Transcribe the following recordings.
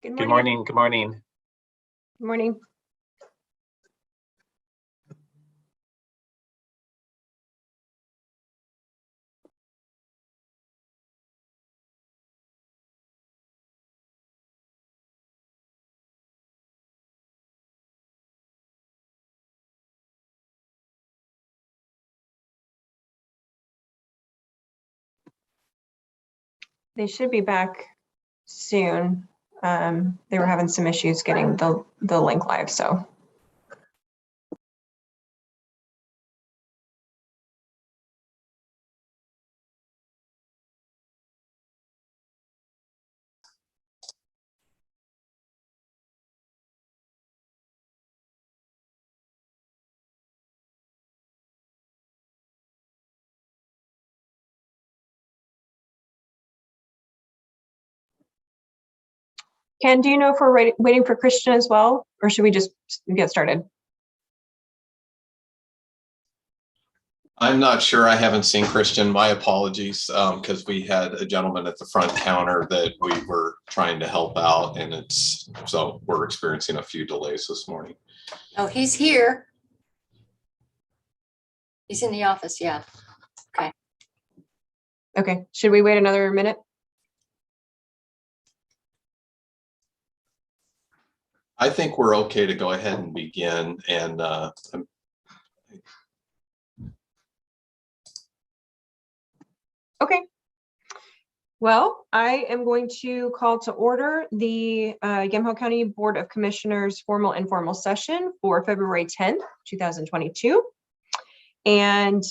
Good Good morning. morning. Good morning. Good morning. They should be back soon. They were having some issues getting the link live, so. Ken, do you know if we're waiting for Christian as well, or should we just get started? I'm not sure. I haven't seen Christian. My apologies, because we had a gentleman at the front counter that we were trying to help out, and so we're experiencing a few delays this morning. Oh, he's here. He's in the office, yeah. Okay, should we wait another minute? I think we're okay to go ahead and begin, and Okay. Well, I am going to call to order the Yamco County Board of Commissioners formal informal session for February 10th, 2022. And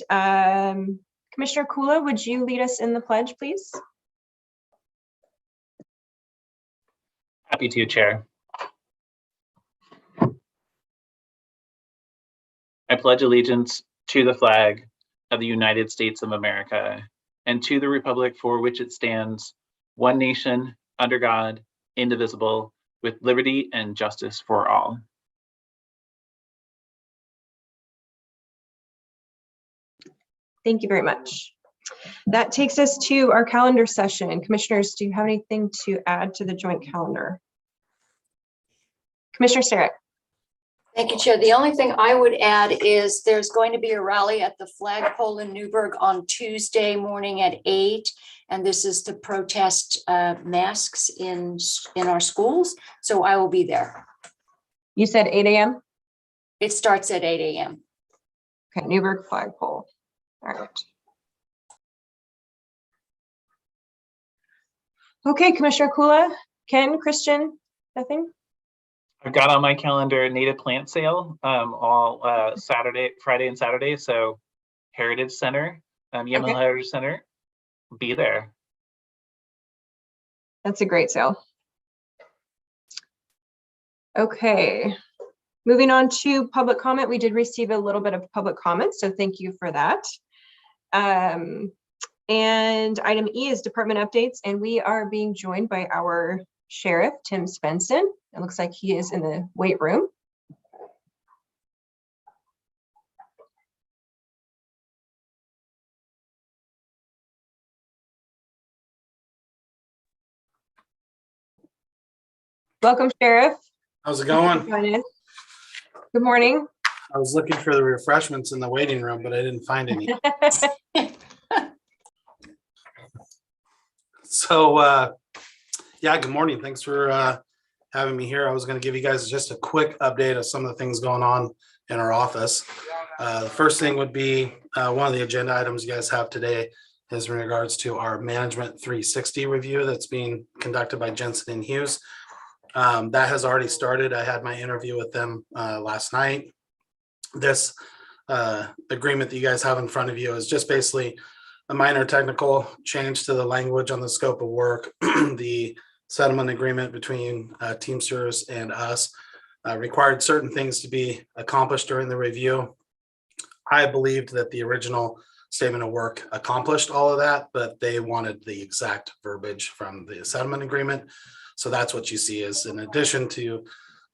Commissioner Kula, would you lead us in the pledge, please? Happy to, Chair. I pledge allegiance to the flag of the United States of America and to the republic for which it stands, one nation, under God, indivisible, with liberty and justice for all. Thank you very much. That takes us to our calendar session. Commissioners, do you have anything to add to the joint calendar? Commissioner Sterrett. Thank you, Chair. The only thing I would add is there's going to be a rally at the flagpole in Newburgh on Tuesday morning at 8. And this is to protest masks in our schools. So I will be there. You said 8 a.m.? It starts at 8 a.m. Okay, Newburgh flagpole. All right. Okay, Commissioner Kula, Ken, Christian, nothing? I've got on my calendar native plant sale all Friday and Saturday. So Heritage Center, Yamhill Heritage Center, be there. That's a great sale. Okay, moving on to public comment. We did receive a little bit of public comment, so thank you for that. And item E is department updates, and we are being joined by our Sheriff, Tim Svensson. It looks like he is in the weight room. Welcome, Sheriff. How's it going? Good morning. I was looking for the refreshments in the waiting room, but I didn't find any. So, yeah, good morning. Thanks for having me here. I was going to give you guys just a quick update of some of the things going on in our office. The first thing would be one of the agenda items you guys have today is in regards to our Management 360 review that's being conducted by Jensen and Hughes. That has already started. I had my interview with them last night. This agreement that you guys have in front of you is just basically a minor technical change to the language on the scope of work. The settlement agreement between Teamsters and us required certain things to be accomplished during the review. I believed that the original statement of work accomplished all of that, but they wanted the exact verbiage from the settlement agreement. So that's what you see is in addition to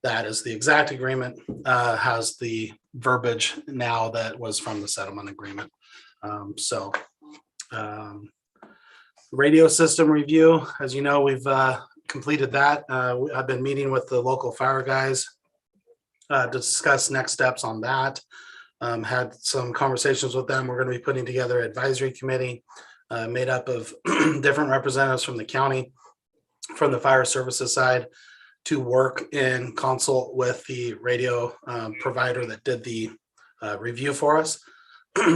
that is the exact agreement has the verbiage now that was from the settlement agreement. Radio system review, as you know, we've completed that. I've been meeting with the local fire guys to discuss next steps on that. Had some conversations with them. We're going to be putting together an advisory committee made up of different representatives from the county, from the fire services side, to work in consult with the radio provider that did the review for us.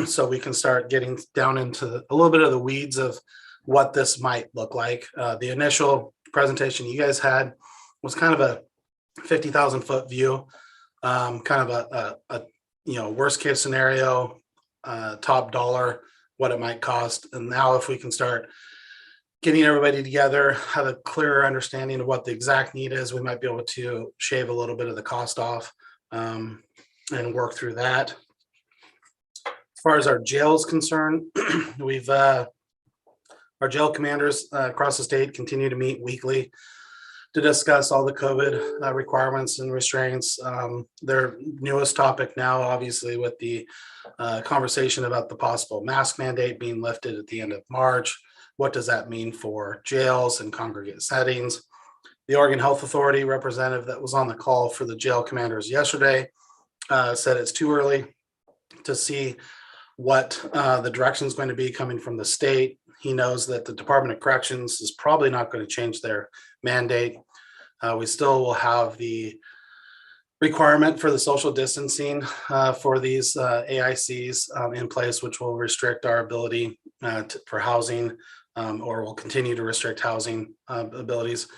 So we can start getting down into a little bit of the weeds of what this might look like. The initial presentation you guys had was kind of a 50,000 foot view, kind of a worst case scenario, top dollar, what it might cost. And now if we can start getting everybody together, have a clearer understanding of what the exact need is, we might be able to shave a little bit of the cost off and work through that. As far as our jail is concerned, we've our jail commanders across the state continue to meet weekly to discuss all the COVID requirements and restraints. Their newest topic now, obviously, with the conversation about the possible mask mandate being lifted at the end of March. What does that mean for jails and congregate settings? The Oregon Health Authority representative that was on the call for the jail commanders yesterday said it's too early to see what the direction is going to be coming from the state. He knows that the Department of Corrections is probably not going to change their mandate. We still will have the requirement for the social distancing for these AICs in place, which will restrict our ability for housing or will continue to restrict housing abilities.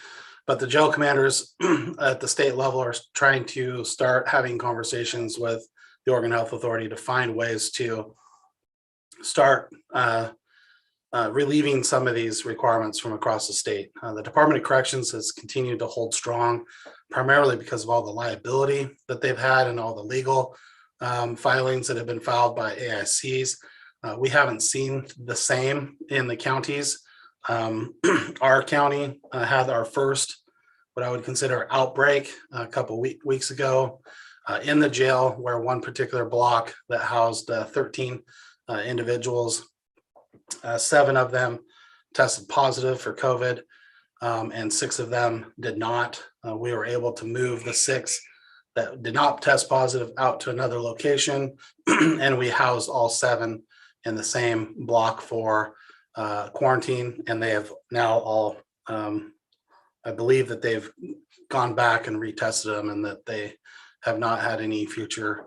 But the jail commanders at the state level are trying to start having conversations with the Oregon Health Authority to find ways to start relieving some of these requirements from across the state. The Department of Corrections has continued to hold strong, primarily because of all the liability that they've had and all the legal filings that have been filed by AICs. We haven't seen the same in the counties. Our county had our first, what I would consider, outbreak a couple weeks ago in the jail, where one particular block that housed 13 individuals, 7 of them tested positive for COVID, and 6 of them did not. We were able to move the 6 that did not test positive out to another location, and we housed all 7 in the same block for quarantine, and they have now all, I believe that they've gone back and retested them and that they have not had any future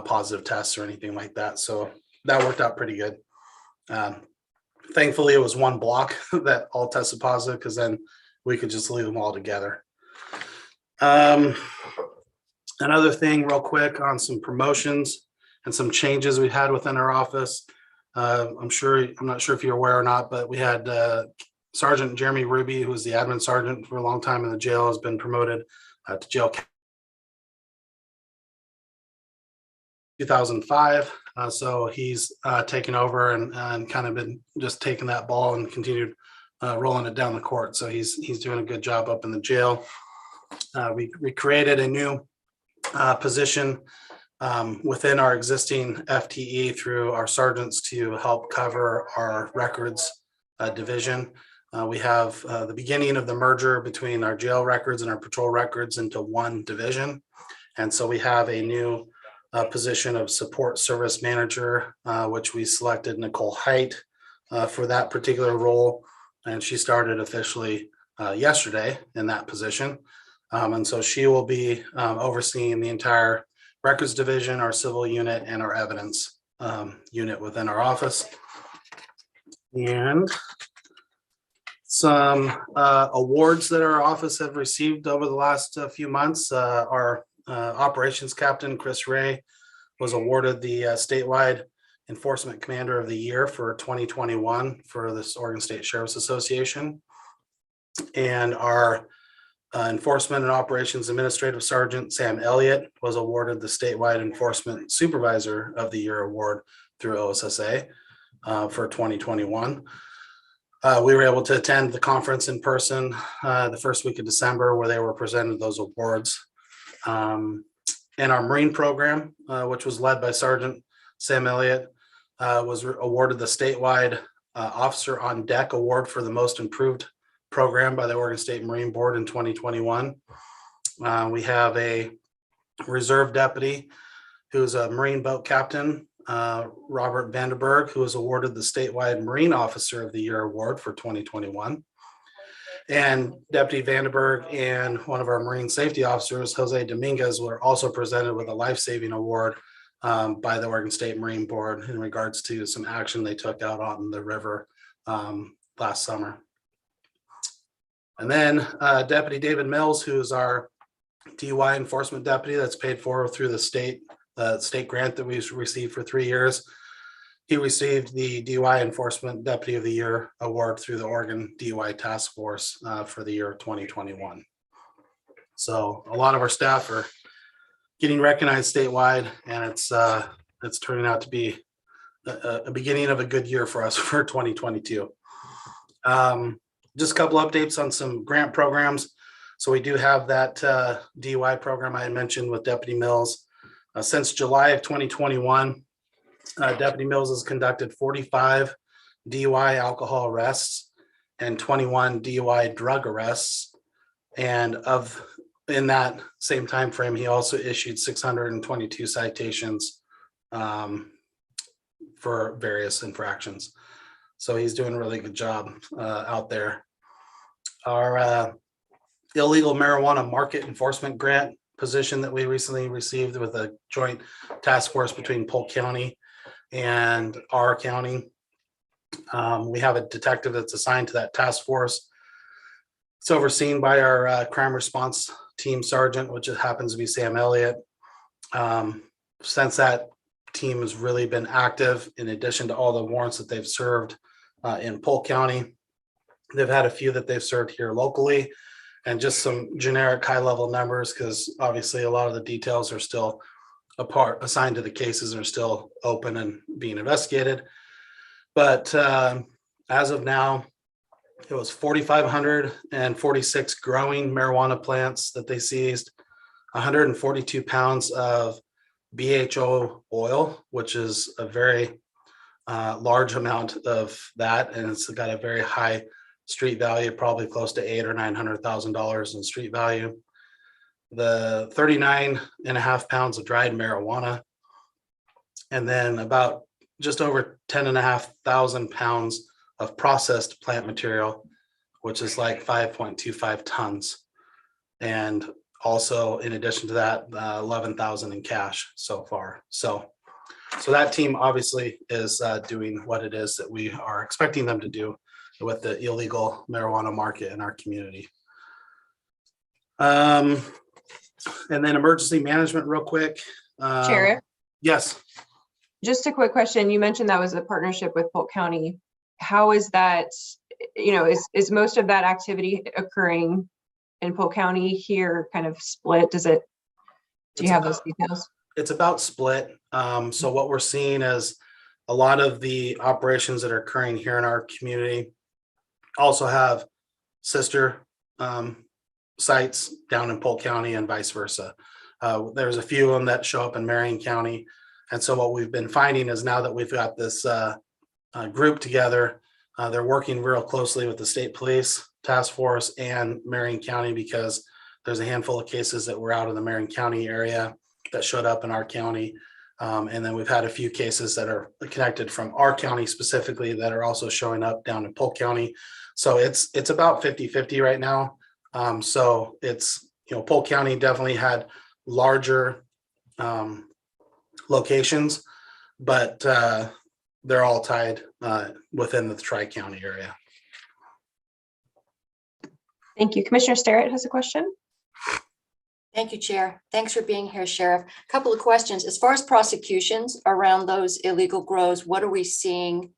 positive tests or anything like that. So that worked out pretty good. Thankfully, it was one block that all tested positive, because then we could just leave them all together. Another thing real quick on some promotions and some changes we had within our office. I'm not sure if you're aware or not, but we had Sergeant Jeremy Ruby, who was the admin sergeant for a long time in the jail, has been promoted to jail 2005. So he's taken over and kind of been just taking that ball and continued rolling it down the court. So he's doing a good job up in the jail. We created a new position within our existing FTE through our sergeants to help cover our records division. We have the beginning of the merger between our jail records and our patrol records into one division. And so we have a new position of support service manager, which we selected Nicole Height for that particular role. And she started officially yesterday in that position. And so she will be overseeing the entire records division, our civil unit, and our evidence unit within our office. And some awards that our office have received over the last few months. Our operations captain, Chris Ray, was awarded the statewide enforcement commander of the year for 2021 for this Oregon State Sheriff's Association. And our enforcement and operations administrative sergeant, Sam Elliott, was awarded the statewide enforcement supervisor of the year award through OSSA for 2021. We were able to attend the conference in person the first week of December, where they were presented those awards. And our Marine program, which was led by Sergeant Sam Elliott, was awarded the statewide Officer on Deck Award for the most improved program by the Oregon State Marine Board in 2021. We have a reserve deputy who's a Marine boat captain, Robert Vandenberg, who was awarded the statewide Marine Officer of the Year award for 2021. And Deputy Vandenberg and one of our Marine safety officers, Jose Dominguez, were also presented with a life-saving award by the Oregon State Marine Board in regards to some action they took out on the river last summer. And then Deputy David Mills, who's our DUI enforcement deputy that's paid for through the state grant that we received for 3 years. He received the DUI Enforcement Deputy of the Year award through the Oregon DUI Task Force for the year 2021. So a lot of our staff are getting recognized statewide, and it's turning out to be a beginning of a good year for us for 2022. Just a couple updates on some grant programs. So we do have that DUI program I had mentioned with Deputy Mills. Since July of 2021, Deputy Mills has conducted 45 DUI alcohol arrests and 21 DUI drug arrests. And in that same time frame, he also issued 622 citations for various infractions. So he's doing a really good job out there. Our illegal marijuana market enforcement grant position that we recently received with a joint task force between Polk County and our county. We have a detective that's assigned to that task force. It's overseen by our crime response team sergeant, which happens to be Sam Elliott. Since that team has really been active, in addition to all the warrants that they've served in Polk County, they've had a few that they've served here locally, and just some generic high-level numbers, because obviously a lot of the details are still assigned to the cases are still open and being investigated. But as of now, it was 4,546 growing marijuana plants that they seized, 142 pounds of BHO oil, which is a very large amount of that, and it's got a very high street value, probably close to $800,000 or $900,000 in street value. The 39.5 pounds of dried marijuana, and then about just over 10,500 pounds of processed plant material, which is like 5.25 tons. And also, in addition to that, 11,000 in cash so far. So that team obviously is doing what it is that we are expecting them to do with the illegal marijuana market in our community. And then emergency management real quick. Sheriff, Yes. just a quick question. You mentioned that was a partnership with Polk County. How is that, is most of that activity occurring in Polk County here, kind of split? Do you have those details? It's about split. So what we're seeing is a lot of the operations that are occurring here in our community also have sister sites down in Polk County and vice versa. There's a few of them that show up in Marion County. And so what we've been finding is, now that we've got this group together, they're working real closely with the state police task force and Marion County, because there's a handful of cases that were out in the Marion County area that showed up in our county. And then we've had a few cases that are connected from our county specifically that are also showing up down in Polk County. So it's about 50-50 right now. So it's, Polk County definitely had larger locations, but they're all tied within the Tri-County area. Thank you. Commissioner Sterrett has a question. Thank you, Chair. Thanks for being here, Sheriff. A couple of questions. As far as prosecutions around those illegal grows, what are we seeing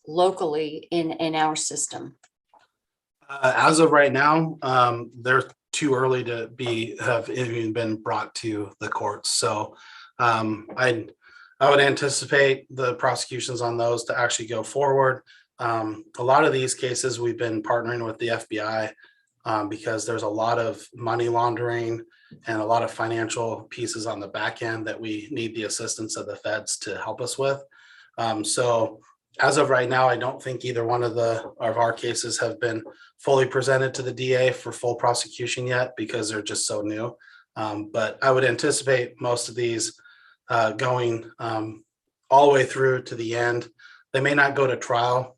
locally in our system? As of right now, they're too early to have even been brought to the courts. So I would anticipate the prosecutions on those to actually go forward. A lot of these cases we've been partnering with the FBI because there's a lot of money laundering and a lot of financial pieces on the back end that we need the assistance of the feds to help us with. So As of right now, I don't think either one of our cases have been fully presented to the DA for full prosecution yet because they're just so new. But I would anticipate most of these going all the way through to the end. They may not go to trial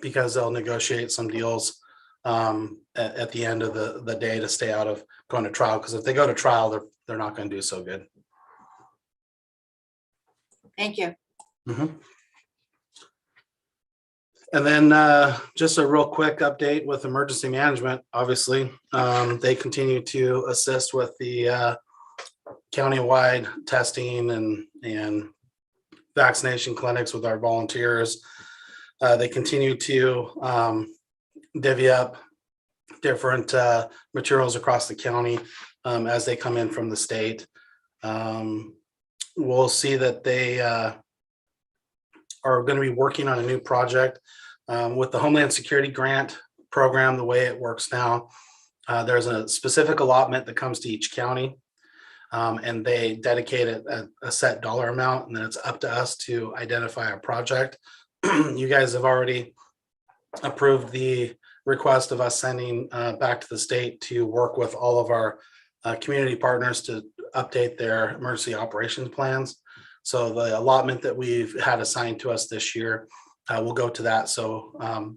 because they'll negotiate some deals at the end of the day to stay out of going to trial. Because if they go to trial, they're not going to do so good. Thank you. Mm-hmm. And then just a real quick update with emergency management. Obviously, they continue to assist with the county-wide testing and vaccination clinics with our volunteers. They continue to divvy up different materials across the county as they come in from the state. We'll see that they are going to be working on a new project with the Homeland Security Grant program. The way it works now, there's a specific allotment that comes to each county, and they dedicate a set dollar amount, and then it's up to us to identify a project. You guys have already approved the request of us sending back to the state to work with all of our community partners to update their emergency operations plans. So the allotment that we've had assigned to us this year will go to that. So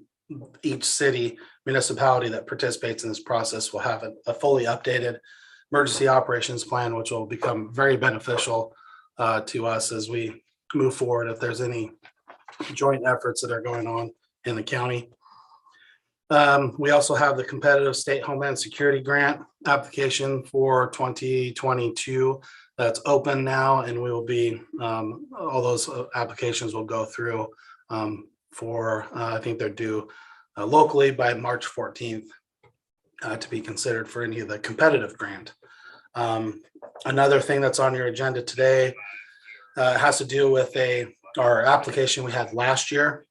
each city municipality that participates in this process will have a fully updated emergency operations plan, which will become very beneficial to us as we move forward if there's any joint efforts that are going on in the county. We also have the competitive state Homeland Security Grant application for 2022 that's open now, and we will be all those applications will go through for I think they're due locally by March 14th to be considered for any of the competitive grant. Another thing that's on your agenda today has to do with our application we had last year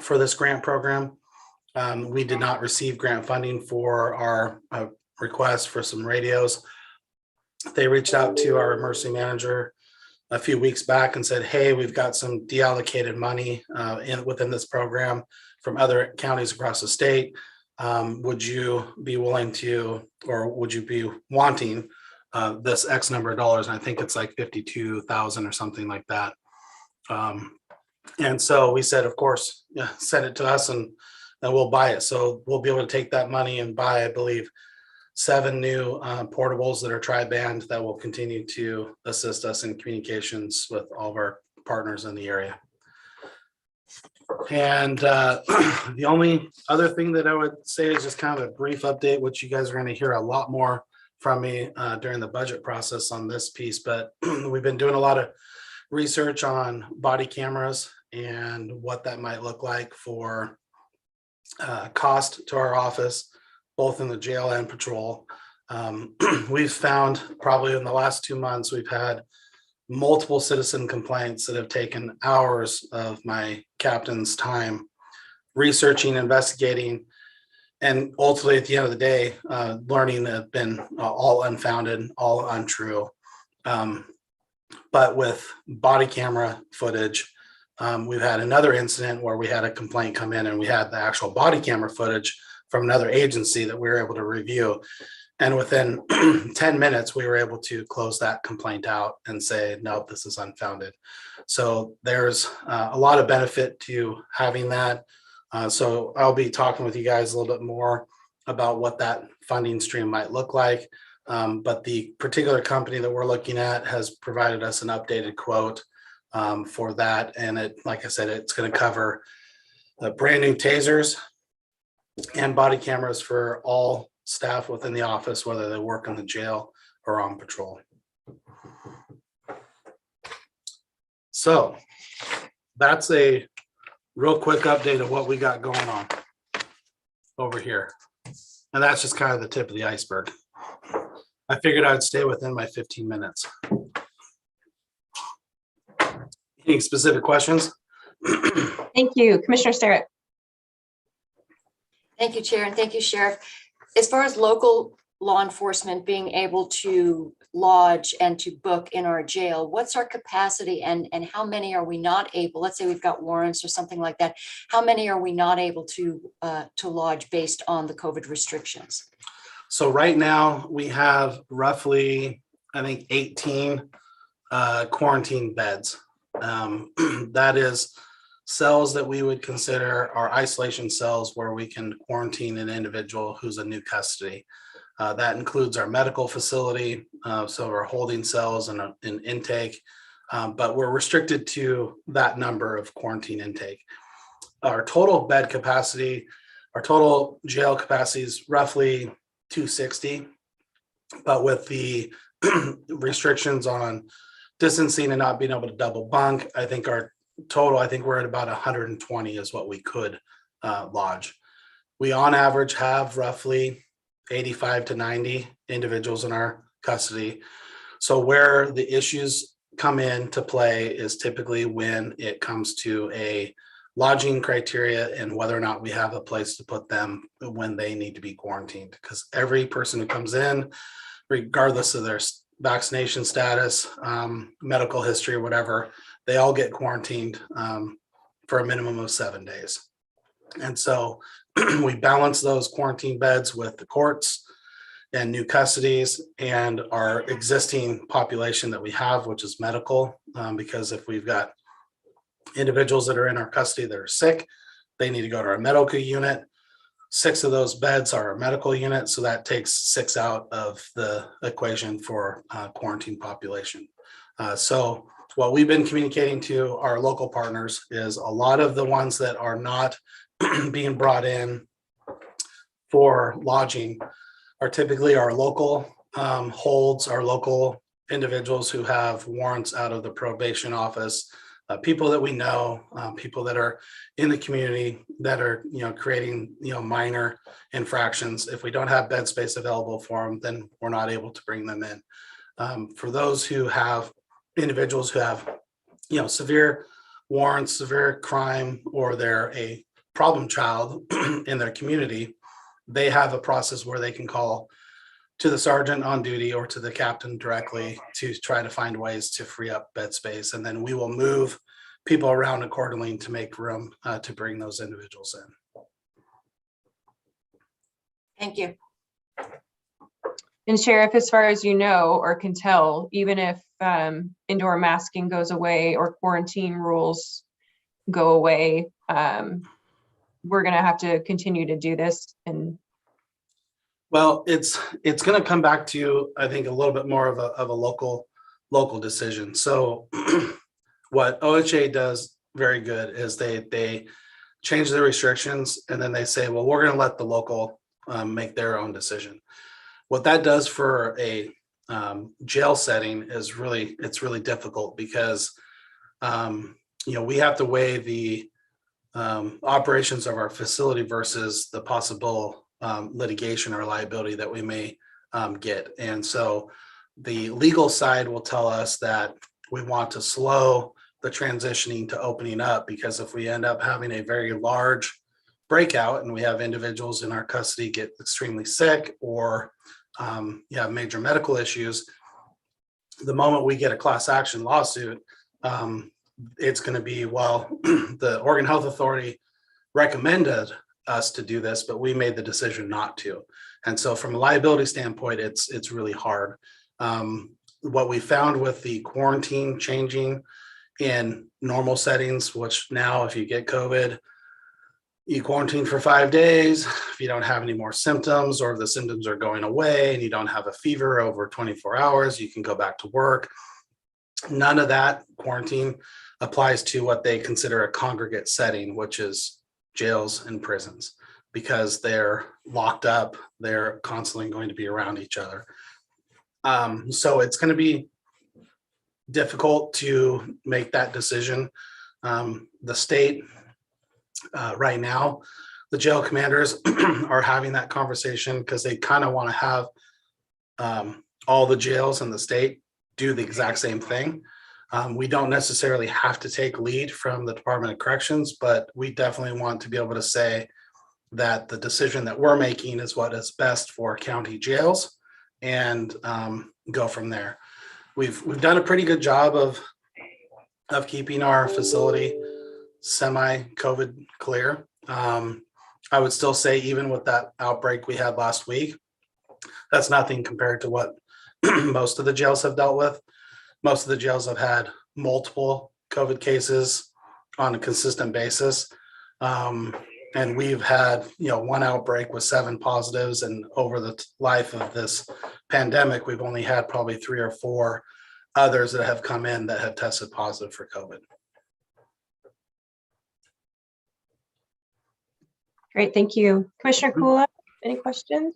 for this grant program. We did not receive grant funding for our request for some radios. They reached out to our emergency manager a few weeks back and said, hey, we've got some deallocated money within this program from other counties across the state. Would you be willing to, or would you be wanting this X number of dollars? And I think it's like 52,000 or something like that. And so we said, of course, yeah, send it to us and we'll buy it. So we'll be able to take that money and buy, I believe, 7 new portables that are tri-band that will continue to assist us in communications with all of our partners in the area. And the only other thing that I would say is just kind of a brief update, which you guys are going to hear a lot more from me during the budget process on this piece. But we've been doing a lot of research on body cameras and what that might look like for cost to our office, both in the jail and patrol. We've found probably in the last 2 months, we've had multiple citizen complaints that have taken hours of my captain's time researching, investigating, and ultimately at the end of the day, learning that have been all unfounded, all untrue. But with body camera footage, we've had another incident where we had a complaint come in and we had the actual body camera footage from another agency that we were able to review. And within 10 minutes, we were able to close that complaint out and say, no, this is unfounded. So there's a lot of benefit to having that. So I'll be talking with you guys a little bit more about what that funding stream might look like. But the particular company that we're looking at has provided us an updated quote for that. And it, like I said, it's going to cover the brand new tasers and body cameras for all staff within the office, whether they work in the jail or on patrol. So that's a real quick update of what we got going on over here. And that's just kind of the tip of the iceberg. I figured I'd stay within my 15 minutes. Any specific questions? Thank you, Commissioner Sterrett. Thank you, Chair, and thank you, Sheriff. As far as local law enforcement being able to lodge and to book in our jail, what's our capacity and how many are we not able, let's say we've got warrants or something like that, how many are we not able to lodge based on the COVID restrictions? So right now we have roughly, I think, 18 quarantine beds. That is cells that we would consider our isolation cells where we can quarantine an individual who's a new custody. That includes our medical facility, so our holding cells and an intake, but we're restricted to that number of quarantine intake. Our total bed capacity, our total jail capacity is roughly 260, but with the restrictions on distancing and not being able to double bunk, I think our total, I think we're at about 120 is what we could lodge. We on average have roughly 85 to 90 individuals in our custody. So where the issues come into play is typically when it comes to a lodging criteria and whether or not we have a place to put them when they need to be quarantined. Because every person who comes in, regardless of their vaccination status, medical history, or whatever, they all get quarantined for a minimum of 7 days. And so we balance those quarantine beds with the courts and new custodies and our existing population that we have, which is medical, because if we've got individuals that are in our custody that are sick, they need to go to our medical unit. 6 of those beds are our medical unit, so that takes 6 out of the equation for quarantine population. So what we've been communicating to our local partners is a lot of the ones that are not being brought in for lodging are typically our local holds, our local individuals who have warrants out of the probation office, people that we know, people that are in the community that are, creating, minor infractions. If we don't have bed space available for them, then we're not able to bring them in. For those who have individuals who have, severe warrants, severe crime, or they're a problem child in their community, they have a process where they can call to the sergeant on duty or to the captain directly to try to find ways to free up bed space. And then we will move people around accordingly to make room to bring those individuals in. Thank you. And Sheriff, as far as you know or can tell, even if indoor masking goes away or quarantine rules go away, we're going to have to continue to do this. And well, it's going to come back to, I think, a little bit more of a local decision. So what OHA does very good is they change the restrictions and then they say, well, we're going to let the local make their own decision. What that does for a jail setting is it's really difficult because we have to weigh the operations of our facility versus the possible litigation or liability that we may get. And so the legal side will tell us that we want to slow the transitioning to opening up, because if we end up having a very large breakout and we have individuals in our custody get extremely sick or you have major medical issues, the moment we get a class action lawsuit, it's going to be, well, the Oregon Health Authority recommended us to do this, but we made the decision not to. And so from a liability standpoint, it's really hard. What we found with the quarantine changing in normal settings, which now if you get COVID, you quarantine for 5 days. If you don't have any more symptoms or if the symptoms are going away and you don't have a fever over 24 hours, you can go back to work. None of that quarantine applies to what they consider a congregate setting, which is jails and prisons, because they're locked up. They're constantly going to be around each other. So it's going to be difficult to make that decision. The state right now, the jail commanders are having that conversation because they kind of want to have all the jails in the state do the exact same thing. We don't necessarily have to take lead from the Department of Corrections, but we definitely want to be able to say, that the decision that we're making is what is best for county jails, and go from there. We've done a pretty good job of keeping our facility semi-COVID clear. I would still say, even with that outbreak we had last week, that's nothing compared to what most of the jails have dealt with. Most of the jails have had multiple COVID cases on a consistent basis. And we've had, one outbreak with 7 positives, and over the life of this pandemic, we've only had probably 3 or 4 others that have come in that have tested positive for COVID. Great, thank you. Commissioner Kula, any questions?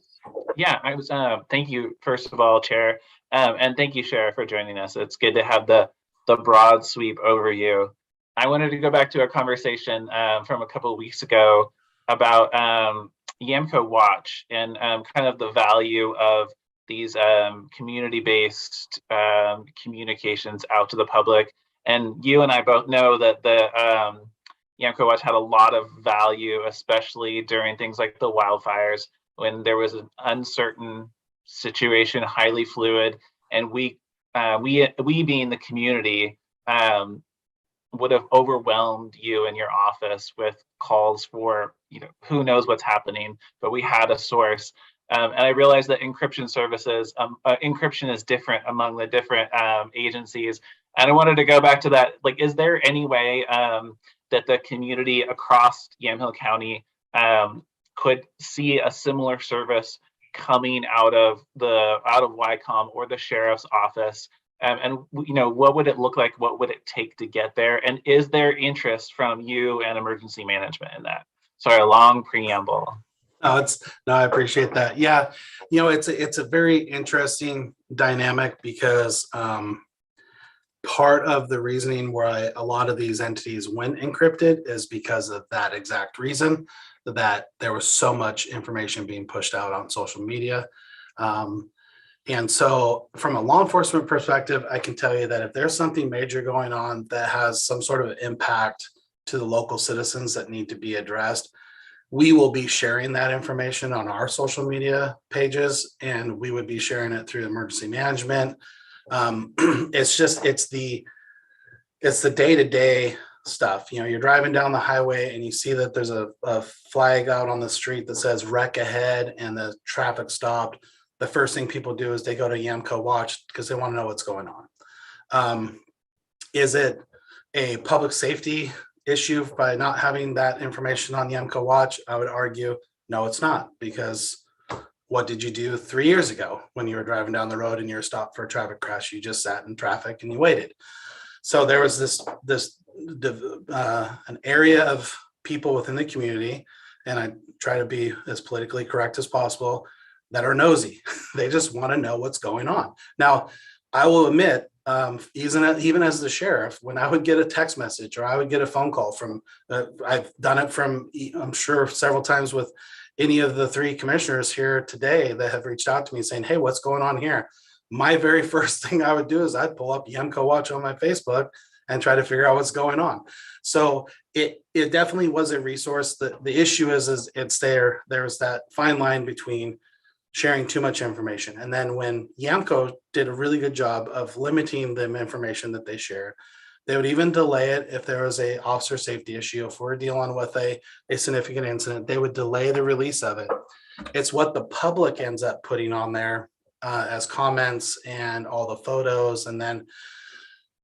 Yeah, I was, thank you, first of all, Chair, and thank you, Sheriff, for joining us. It's good to have the broad sweep overview. I wanted to go back to a conversation from a couple of weeks ago about Yamco Watch and kind of the value of these community-based communications out to the public. And you and I both know that the Yamco Watch had a lot of value, especially during things like the wildfires, when there was an uncertain situation, highly fluid, and we being the community would have overwhelmed you in your office with calls for, who knows what's happening, but we had a source. And I realized that encryption services, encryption is different among the different agencies. And I wanted to go back to that. Like, is there any way that the community across Yamhill County could see a similar service coming out of YCOM or the sheriff's office? And what would it look like? What would it take to get there? And is there interest from you and emergency management in that? Sorry, a long preamble. No, I appreciate that. Yeah, it's a very interesting dynamic, because part of the reasoning why a lot of these entities went encrypted is because of that exact reason, that there was so much information being pushed out on social media. And so from a law enforcement perspective, I can tell you that if there's something major going on that has some sort of impact to the local citizens that need to be addressed, we will be sharing that information on our social media pages, and we would be sharing it through emergency management. It's the day-to-day stuff. You're driving down the highway and you see that there's a flag out on the street that says wreck ahead and the traffic stopped. The first thing people do is they go to Yamco Watch because they want to know what's going on. Is it a public safety issue by not having that information on Yamco Watch? I would argue, no, it's not, because what did you do 3 years ago when you were driving down the road and you were stopped for a traffic crash? You just sat in traffic and you waited. So there was an area of people within the community, and I try to be as politically correct as possible, that are nosy. They just want to know what's going on. Now, I will admit, even as the sheriff, when I would get a text message or I would get a phone call from, I've done it from, I'm sure, several times with any of the 3 commissioners here today that have reached out to me saying, hey, what's going on here? My very first thing I would do is I'd pull up Yamco Watch on my Facebook and try to figure out what's going on. So it definitely was a resource. The issue is it's there's that fine line between sharing too much information. And then when Yamco did a really good job of limiting the information that they shared, they would even delay it if there was a officer safety issue. If we're dealing with a significant incident, they would delay the release of it. It's what the public ends up putting on there as comments and all the photos. And then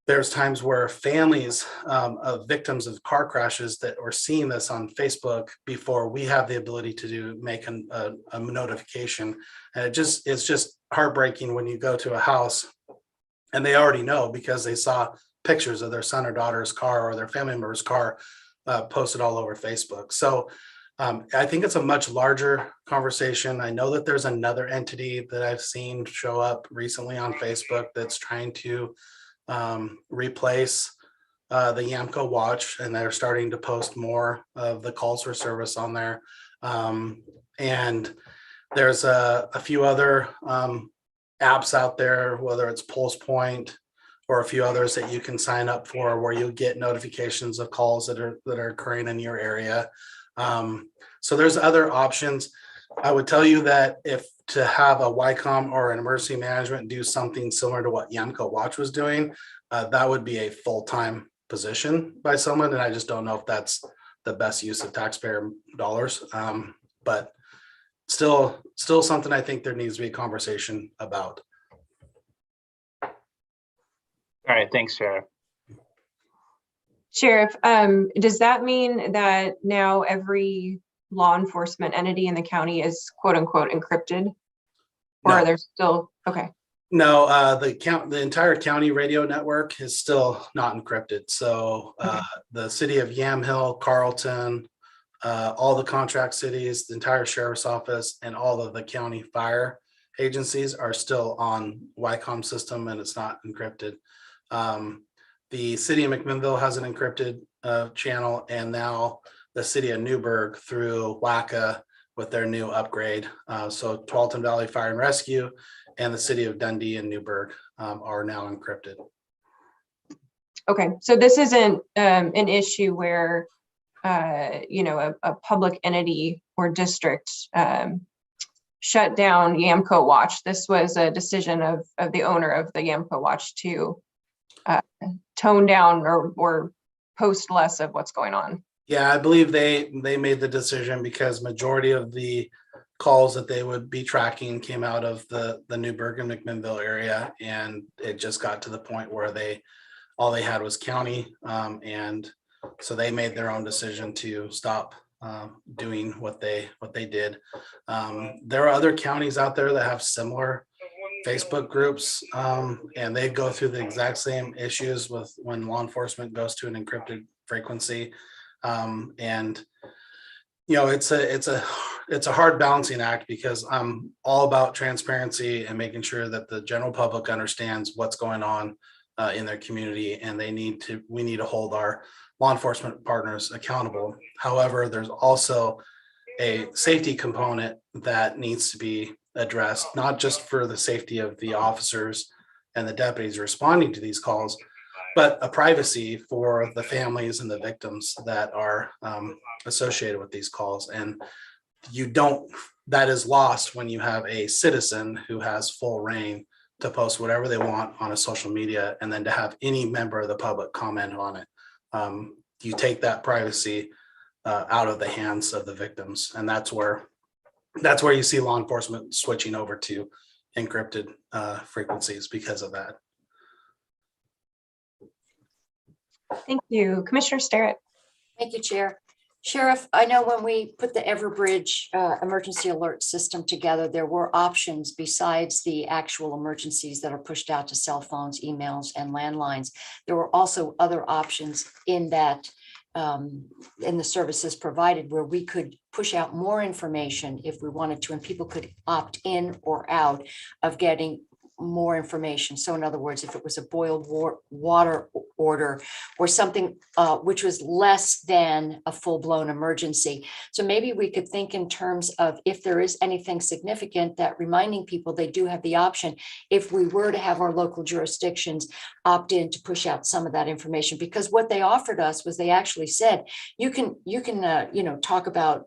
there's times where families of victims of car crashes that are seeing this on Facebook before we have the ability to make a notification. And it's just heartbreaking when you go to a house and they already know because they saw pictures of their son or daughter's car or their family member's car posted all over Facebook. So I think it's a much larger conversation. I know that there's another entity that I've seen show up recently on Facebook that's trying to replace the Yamco Watch, and they're starting to post more of the calls for service on there. And there's a few other apps out there, whether it's Pulse Point or a few others that you can sign up for, where you'll get notifications of calls that are occurring in your area. So there's other options. I would tell you that if to have a YCOM or an emergency management do something similar to what Yamco Watch was doing, that would be a full-time position by someone, and I just don't know if that's the best use of taxpayer dollars. But still something I think there needs to be a conversation about. All right, thanks, Sheriff. Sheriff, does that mean that now every law enforcement entity in the county is quote unquote encrypted? Or No. are there still, okay, No, the entire county radio network is still not encrypted. So the city of Yamhill, Carlton, all the contract cities, the entire sheriff's office, and all of the county fire agencies are still on YCOM system, and it's not encrypted. The city of McMinnville has an encrypted channel, and now the city of Newburgh through WACA with their new upgrade. So Tarleton Valley Fire and Rescue and the city of Dundee and Newburgh are now encrypted. okay. So this isn't an issue where, you know, a public entity or district shut down Yamco Watch. This was a decision of the owner of the Yamco Watch to tone down or post less of what's going on. Yeah, I believe they made the decision because majority of the calls that they would be tracking came out of the Newburgh and McMinnville area, and it just got to the point where all they had was county, and so they made their own decision to stop doing what they did. There are other counties out there that have similar Facebook groups, and they go through the exact same issues with when law enforcement goes to an encrypted frequency. And you know, it's a hard balancing act because I'm all about transparency and making sure that the general public understands what's going on in their community, and we need to hold our law enforcement partners accountable. However, there's also a safety component that needs to be addressed, not just for the safety of the officers and the deputies responding to these calls, but a privacy for the families and the victims that are associated with these calls. And that is lost when you have a citizen who has full reign to post whatever they want on a social media, and then to have any member of the public comment on it. You take that privacy out of the hands of the victims, and that's where you see law enforcement switching over to encrypted frequencies because of that. Thank you. Commissioner Sterrett. Thank you, Chair. Sheriff, I know when we put the Everbridge emergency alert system together, there were options besides the actual emergencies that are pushed out to cell phones, emails, and landlines. There were also other options in that in the services provided where we could push out more information if we wanted to, and people could opt in or out of getting more information. So in other words, if it was a boiled water order or something which was less than a full-blown emergency. So maybe we could think in terms of if there is anything significant, that reminding people they do have the option, if we were to have our local jurisdictions opt in to push out some of that information. Because what they offered us was they actually said, you can talk about,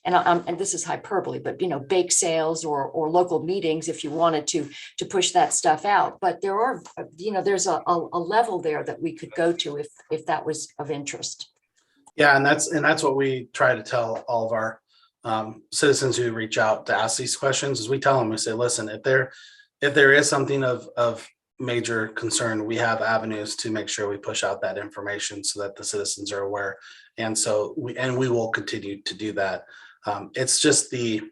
and this is hyperbole, but bake sales or local meetings if you wanted to push that stuff out. But there are, there's a level there that we could go to if that was of interest. Yeah, and that's what we try to tell all of our citizens who reach out to ask these questions. Is we tell them, we say, listen, if there is something of major concern, we have avenues to make sure we push out that information so that the citizens are aware. And so we will continue to do that. It's just the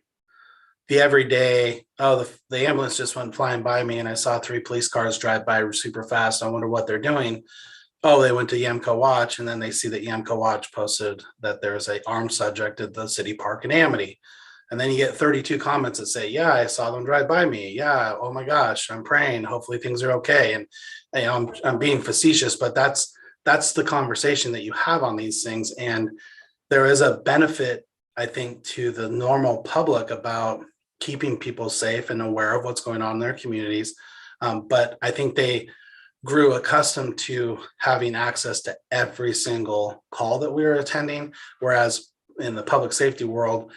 everyday, the ambulance just went flying by me and I saw 3 police cars drive by super fast. I wonder what they're doing. Oh, they went to Yamco Watch, and then they see that Yamco Watch posted that there's an armed subject at the city park in Amity. And then you get 32 comments that say, yeah, I saw them drive by me. Yeah, oh my gosh, I'm praying. Hopefully things are okay. And I'm being facetious, but that's the conversation that you have on these things. And there is a benefit, I think, to the normal public about keeping people safe and aware of what's going on in their communities. But I think they grew accustomed to having access to every single call that we were attending. Whereas in the public safety world,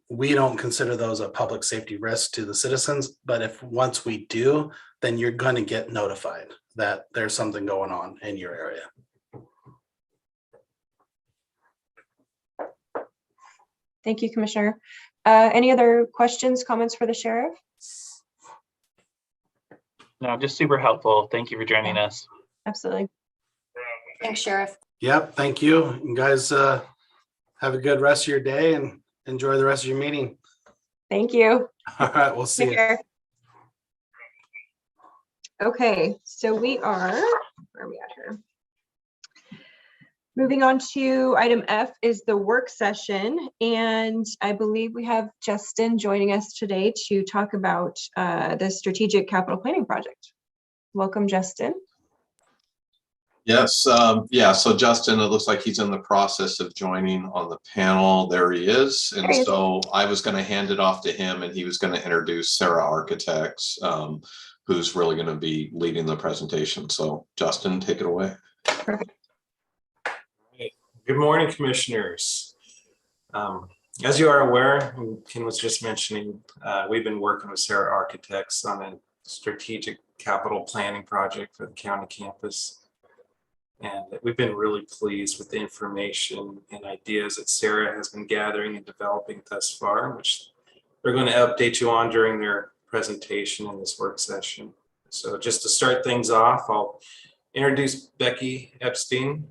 we don't consider those a public safety risk to the citizens. But if once we do, then you're going to get notified that there's something going on in your area. Thank you, Commissioner. Any other questions, comments for the sheriff? No, just super helpful. Thank you for joining us. Absolutely. Thanks, Sheriff. Yep, thank you. You guys have a good rest of your day and enjoy the rest of your meeting. Thank you. All right, we'll see Take you. care. Okay, so we are, where are we at here? Moving on to item F is the work session. And I believe we have Justin joining us today to talk about the strategic capital planning project. Welcome, Justin. Yes, yeah, so Justin, it looks like he's in the process of joining on the panel. There he is. And There he is. so I was going to hand it off to him and he was going to introduce Sarah Architects, who's really going to be leading the presentation. So Justin, take it away. Perfect. Good morning, commissioners. As you are aware, Ken was just mentioning, we've been working with Sarah Architects on a strategic capital planning project for the county campus. And we've been really pleased with the information and ideas that Sarah has been gathering and developing thus far, which they're going to update you on during their presentation in this work session. So just to start things off, I'll introduce Becky Epstein.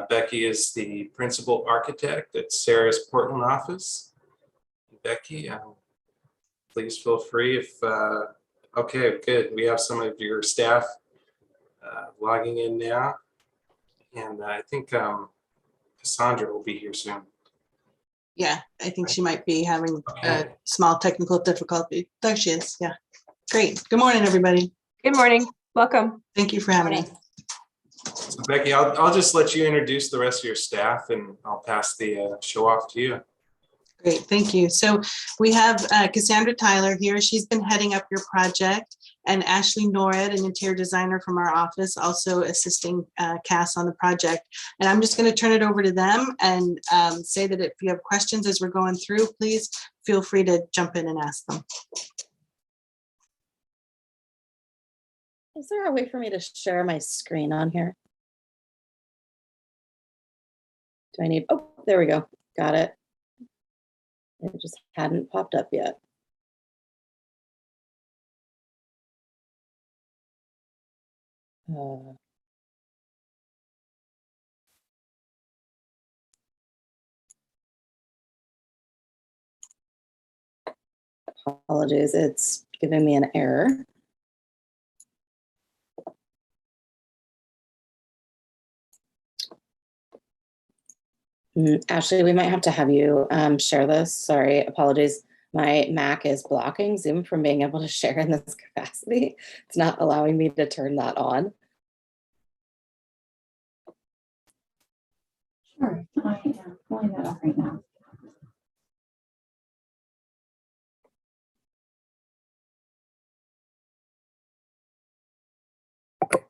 Becky is the principal architect at Sarah's Portland office. Becky, please feel free if, okay, good. We have some of your staff logging in now. And I think Cassandra will be here soon. Yeah, I think she might be having a small technical difficulty. There she is. Yeah. Great. Good morning, everybody. Good morning. Welcome. Thank you for having me. So Becky, I'll just let you introduce the rest of your staff and I'll pass the show off to you. Great. Thank you. So we have Cassandra Tyler here. She's been heading up your project, and Ashley Norred, an interior designer from our office, also assisting Cass on the project. And I'm just going to turn it over to them and say that if you have questions as we're going through, please feel free to jump in and ask them. Is there a way for me to share my screen on here? Do I need, oh, there we go. Got it. It just hadn't popped up yet. Apologies, it's giving me an error. Ashley, we might have to have you share this. Sorry, apologies. My Mac is blocking Zoom from being able to share in this capacity. It's not allowing me to turn that on. Sure, I am pulling that up right now. Okay.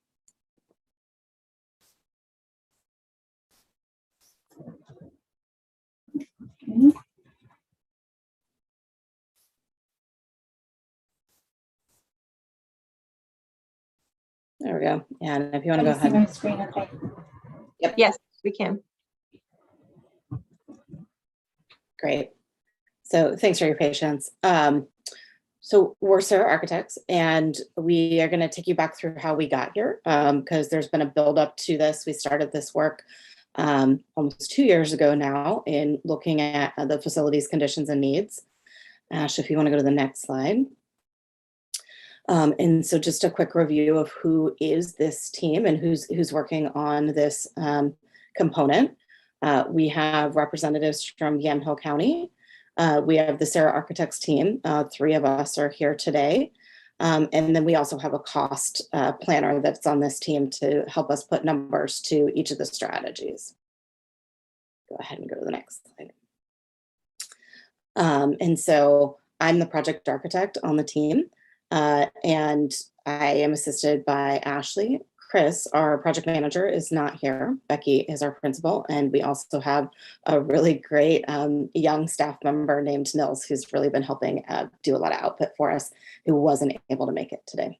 There we go. And if you want to go Can you see ahead. my screen okay? Yep. Yes, we can. Great. So thanks for your patience. So we're Sarah Architects, and we are going to take you back through how we got here, because there's been a build up to this. We started this work almost 2 years ago now in looking at the facilities conditions and needs. Ash, if you want to go to the next slide. And so just a quick review of who is this team and who's working on this component. We have representatives from Yamhill County. We have the Sarah Architects team. 3 of us are here today. And then we also have a cost planner that's on this team to help us put numbers to each of the strategies. Go ahead and go to the next slide. And so I'm the project architect on the team, and I am assisted by Ashley, Chris, our project manager, is not here. Becky is our principal, and we also have a really great young staff member named Nils, who's really been helping do a lot of output for us, who wasn't able to make it today.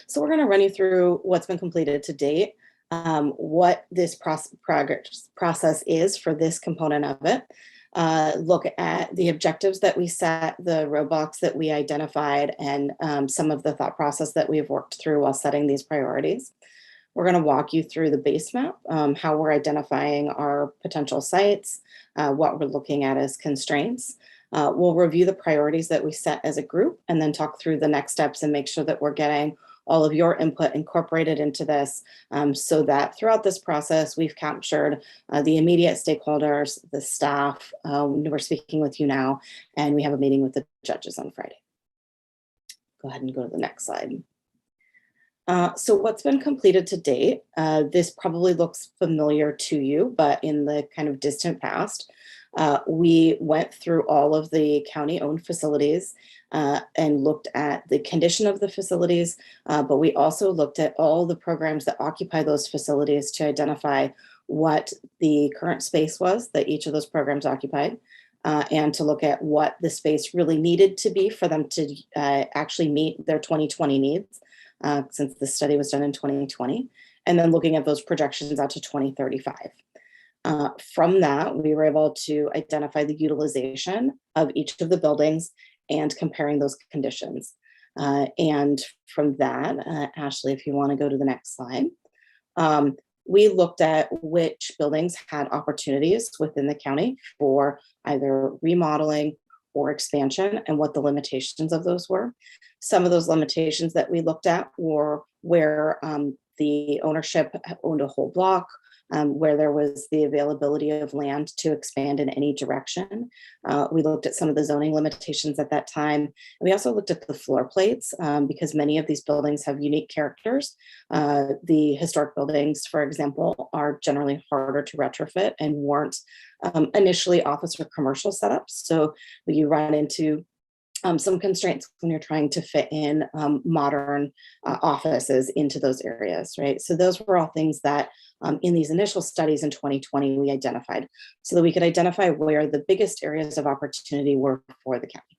So we're going to run you through what's been completed to date, what this process is for this component of it, look at the objectives that we set, the roadblocks that we identified, and some of the thought process that we've worked through while setting these priorities. We're going to walk you through the base map, how we're identifying our potential sites, what we're looking at as constraints. We'll review the priorities that we set as a group and then talk through the next steps and make sure that we're getting all of your input incorporated into this, so that throughout this process, we've captured the immediate stakeholders, the staff. We're speaking with you now, and we have a meeting with the judges on Friday. Go ahead and go to the next slide. So what's been completed to date, this probably looks familiar to you, but in the kind of distant past, we went through all of the county-owned facilities and looked at the condition of the facilities, but we also looked at all the programs that occupy those facilities to identify what the current space was that each of those programs occupied, and to look at what the space really needed to be for them to actually meet their 2020 needs, since the study was done in 2020, and then looking at those projections out to 2035. From that, we were able to identify the utilization of each of the buildings and comparing those conditions. And from that, Ashley, if you want to go to the next slide, we looked at which buildings had opportunities within the county for either remodeling or expansion and what the limitations of those were. Some of those limitations that we looked at were where the ownership owned a whole block, where there was the availability of land to expand in any direction. We looked at some of the zoning limitations at that time. And we also looked at the floor plates because many of these buildings have unique characters. The historic buildings, for example, are generally harder to retrofit and weren't initially office or commercial setups. So you run into some constraints when you're trying to fit in modern offices into those areas, right? So those were all things that in these initial studies in 2020, we identified so that we could identify where the biggest areas of opportunity were for the county.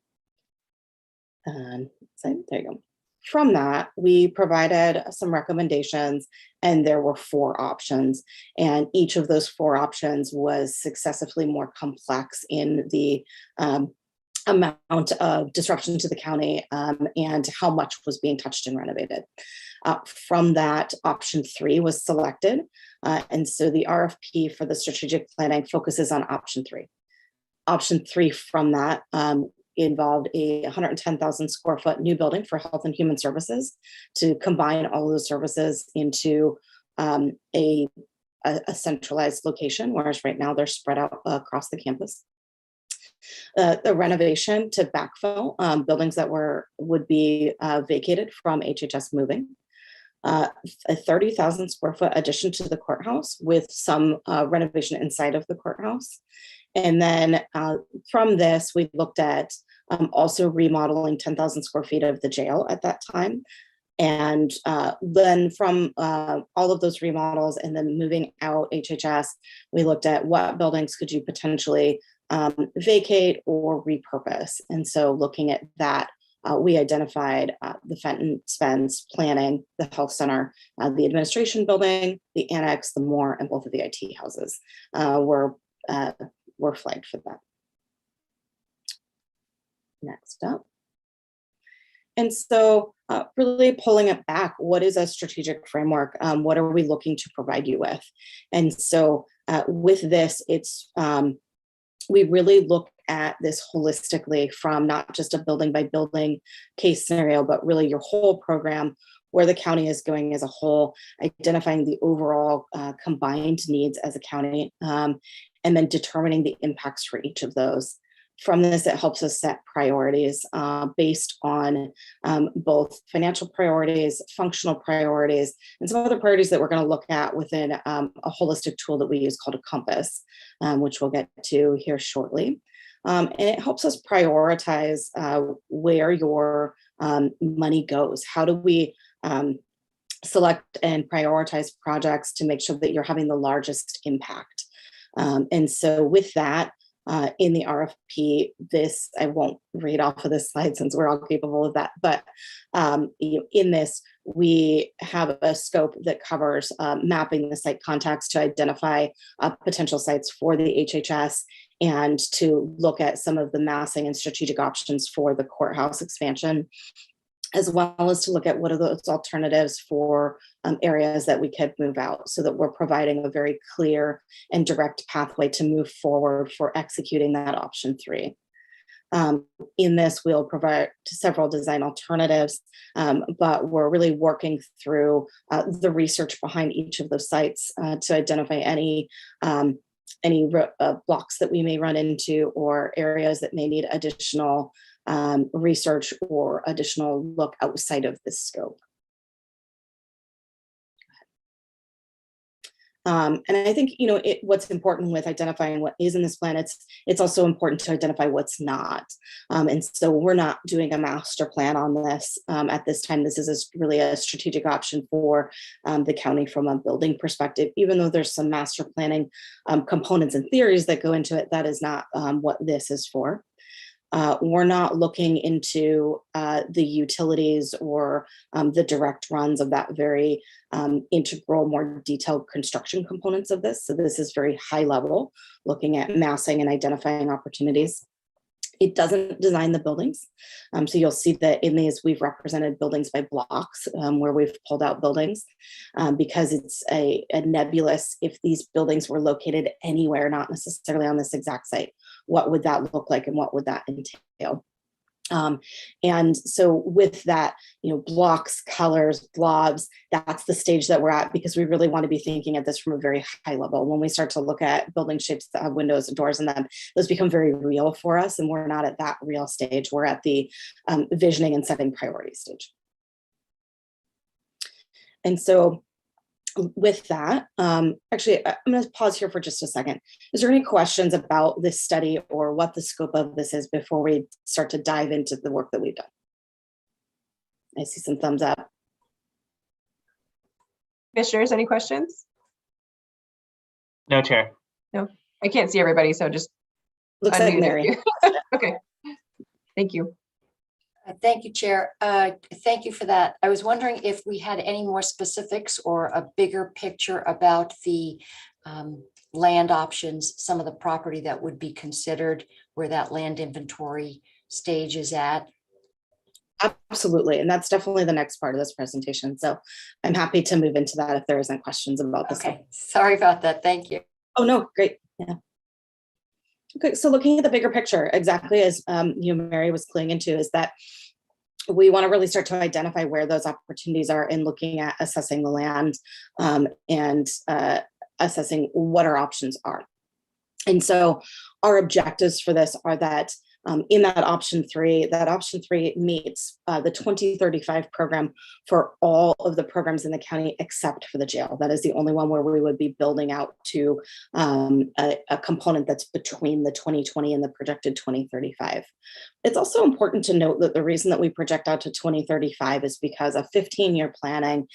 So there you go. From that, we provided some recommendations, and there were 4 options, and each of those 4 options was successively more complex in the amount of disruption to the county and how much was being touched and renovated. From that, option 3 was selected. And so the RFP for the strategic planning focuses on option 3. Option 3 from that involved a 110,000 square foot new building for health and human services to combine all of those services into a centralized location, whereas right now they're spread out across the campus. The renovation to backfill buildings that would be vacated from HHS moving. A 30,000 square foot addition to the courthouse with some renovation inside of the courthouse. And then from this, we looked at also remodeling 10,000 square feet of the jail at that time. And then from all of those remodels and then moving out HHS, we looked at what buildings could you potentially vacate or repurpose. And so looking at that, we identified the Fenton Spence planning, the health center, the administration building, the annex, the Moore, and both of the IT houses were flagged for that. Next up. And so really pulling it back, what is a strategic framework? What are we looking to provide you with? And so with this, it's we really look at this holistically from not just a building by building case scenario, but really your whole program, where the county is going as a whole, identifying the overall combined needs as a county, and then determining the impacts for each of those. From this, it helps us set priorities based on both financial priorities, functional priorities, and some other priorities that we're going to look at within a holistic tool that we use called a compass, which we'll get to here shortly. And it helps us prioritize where your money goes. How do we select and prioritize projects to make sure that you're having the largest impact. And so with that, in the RFP, this, I won't read off of this slide since we're all capable of that, but in this, we have a scope that covers mapping the site contacts to identify potential sites for the HHS and to look at some of the massing and strategic options for the courthouse expansion, as well as to look at what are those alternatives for areas that we could move out, so that we're providing a very clear and direct pathway to move forward for executing that option 3. In this, we'll provide several design alternatives, but we're really working through the research behind each of those sites to identify any blocks that we may run into or areas that may need additional research or additional look outside of this scope. And I think, what's important with identifying what is in this plan, it's also important to identify what's not. And so we're not doing a master plan on this at this time. This is really a strategic option for the county from a building perspective. Even though there's some master planning components and theories that go into it, that is not what this is for. We're not looking into the utilities or the direct runs of that very integral, more detailed construction components of this. So this is very high level, looking at massing and identifying opportunities. It doesn't design the buildings. So you'll see that in these, we've represented buildings by blocks where we've pulled out buildings because it's a nebulous, if these buildings were located anywhere, not necessarily on this exact site, what would that look like and what would that entail? And so with that, blocks, colors, blobs, that's the stage that we're at, because we really want to be thinking of this from a very high level. When we start to look at building shapes that have windows and doors in them, those become very real for us, and we're not at that real stage. We're at the visioning and setting priority stage. And so with that, actually, I'm going to pause here for just a second. Is there any questions about this study or what the scope of this is before we start to dive into the work that we've done? I see some thumbs up. Commissioners, any questions? No, Chair. No, I can't see everybody, so just Looks like unmuted Mary. you. Okay, thank you. Thank you, Chair. Thank you for that. I was wondering if we had any more specifics or a bigger picture about the land options, some of the property that would be considered, where that land inventory stage is at. Absolutely. And that's definitely the next part of this presentation. So I'm happy to move into that if there isn't questions about this. Okay, sorry about that. Thank you. Oh, no, great. Yeah. Okay, so looking at the bigger picture, exactly as Mary was cluing into, is that we want to really start to identify where those opportunities are in looking at assessing the land and assessing what our options are. And so our objectives for this are that in that option 3 meets the 2035 program for all of the programs in the county except for the jail. That is the only one where we would be building out to a component that's between the 2020 and the projected 2035. It's also important to note that the reason that we project out to 2035 is because a 15-year planning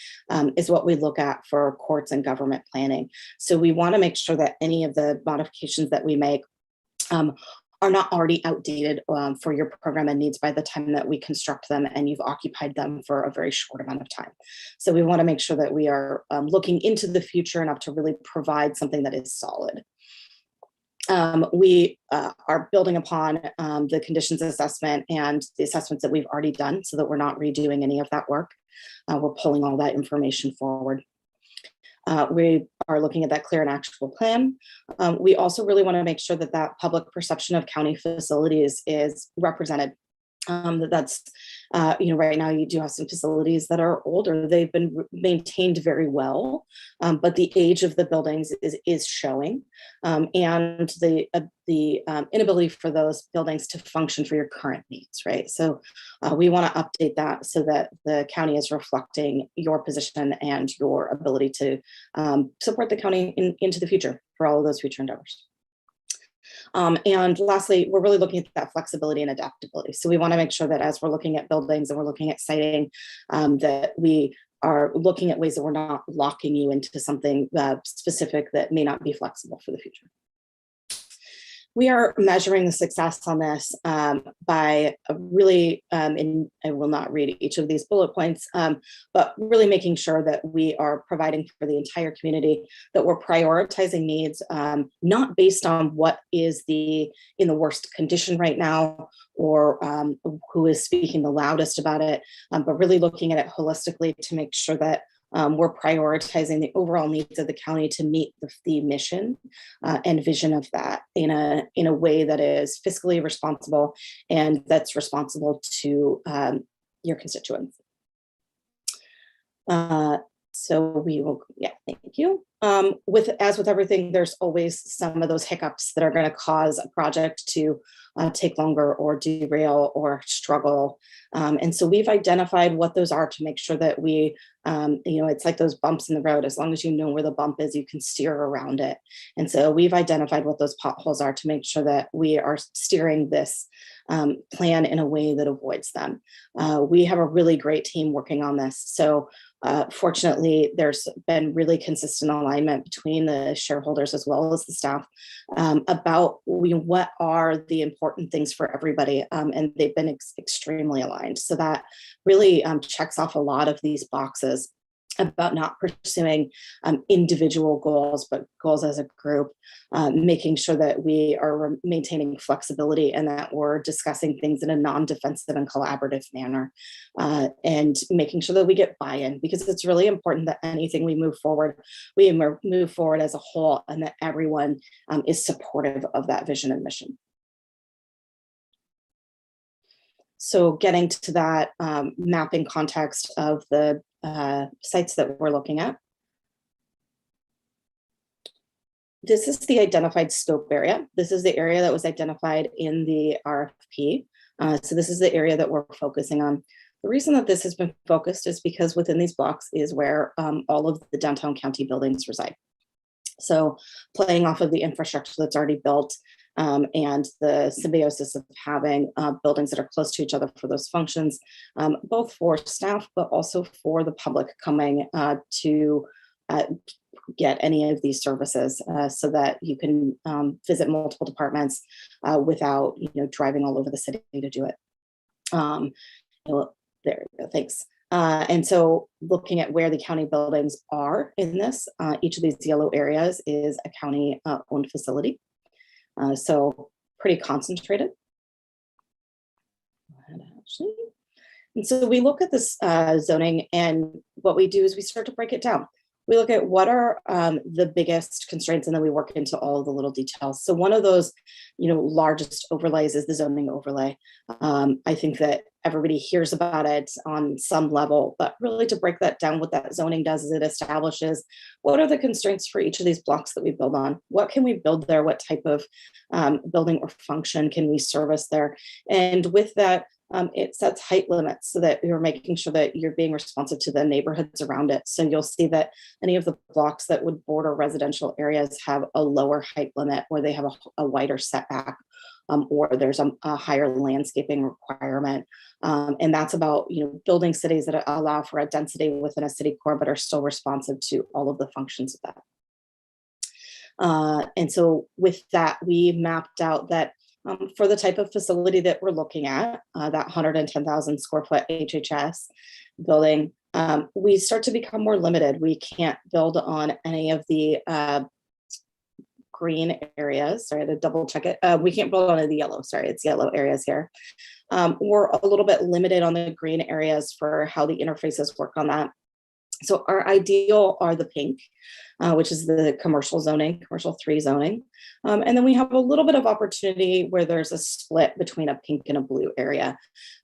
is what we look at for courts and government planning. So we want to make sure that any of the modifications that we make are not already outdated for your program and needs by the time that we construct them and you've occupied them for a very short amount of time. So we want to make sure that we are looking into the future enough to really provide something that is solid. We are building upon the conditions assessment and the assessments that we've already done so that we're not redoing any of that work. We're pulling all that information forward. We are looking at that clear and actionable plan. We also really want to make sure that that public perception of county facilities is represented. That's, right now you do have some facilities that are older. They've been maintained very well, but the age of the buildings is showing, and the inability for those buildings to function for your current needs, right? So we want to update that so that the county is reflecting your position and your ability to support the county into the future for all of those future endeavors. And lastly, we're really looking at that flexibility and adaptability. So we want to make sure that as we're looking at buildings and we're looking at siting, that we are looking at ways that we're not locking you into something specific that may not be flexible for the future. We are measuring the success on this by really, and I will not read each of these bullet points, but really making sure that we are providing for the entire community, that we're prioritizing needs, not based on what is in the worst condition right now, or who is speaking the loudest about it, but really looking at it holistically to make sure that we're prioritizing the overall needs of the county to meet the mission and vision of that in a way that is fiscally responsible and that's responsible to your constituents. So we will, yeah, thank you. As with everything, there's always some of those hiccups that are going to cause a project to take longer or derail or struggle. And so we've identified what those are to make sure that we, it's like those bumps in the road. As long as you know where the bump is, you can steer around it. And so we've identified what those potholes are to make sure that we are steering this plan in a way that avoids them. We have a really great team working on this. So fortunately, there's been really consistent alignment between the shareholders as well as the staff about what are the important things for everybody, and they've been extremely aligned. So that really checks off a lot of these boxes about not pursuing individual goals, but goals as a group, making sure that we are maintaining flexibility and that we're discussing things in a non-defensive and collaborative manner, and making sure that we get buy-in, because it's really important that anything we move forward as a whole, and that everyone is supportive of that vision and mission. So getting to that mapping context of the sites that we're looking at. This is the identified scope area. This is the area that was identified in the RFP. So this is the area that we're focusing on. The reason that this has been focused is because within these blocks is where all of the downtown county buildings reside. So playing off of the infrastructure that's already built, and the symbiosis of having buildings that are close to each other for those functions, both for staff, but also for the public coming to get any of these services, so that you can visit multiple departments without driving all over the city to do it. There you go, thanks. And so looking at where the county buildings are in this, each of these yellow areas is a county owned facility. So pretty concentrated. And so we look at this zoning, and what we do is we start to break it down. We look at what are the biggest constraints, and then we work into all of the little details. So one of those, largest overlays is the zoning overlay. I think that everybody hears about it on some level, but really to break that down, what that zoning does is it establishes what are the constraints for each of these blocks that we build on. What can we build there? What type of building or function can we service there? And with that, it sets height limits so that you're making sure that you're being responsive to the neighborhoods around it. So you'll see that any of the blocks that would border residential areas have a lower height limit, where they have a wider setback, or there's a higher landscaping requirement. And that's about building cities that allow for a density within a city core, but are still responsive to all of the functions of that. And so with that, we mapped out that for the type of facility that we're looking at, that 110,000 square foot HHS building, we start to become more limited. We can't build on any of the green areas. Sorry, to double check it. We can't build on any of the yellow. Sorry, it's yellow areas here. We're a little bit limited on the green areas for how the interfaces work on that. So our ideal are the pink, which is the commercial zoning, commercial 3 zoning. And then we have a little bit of opportunity where there's a split between a pink and a blue area.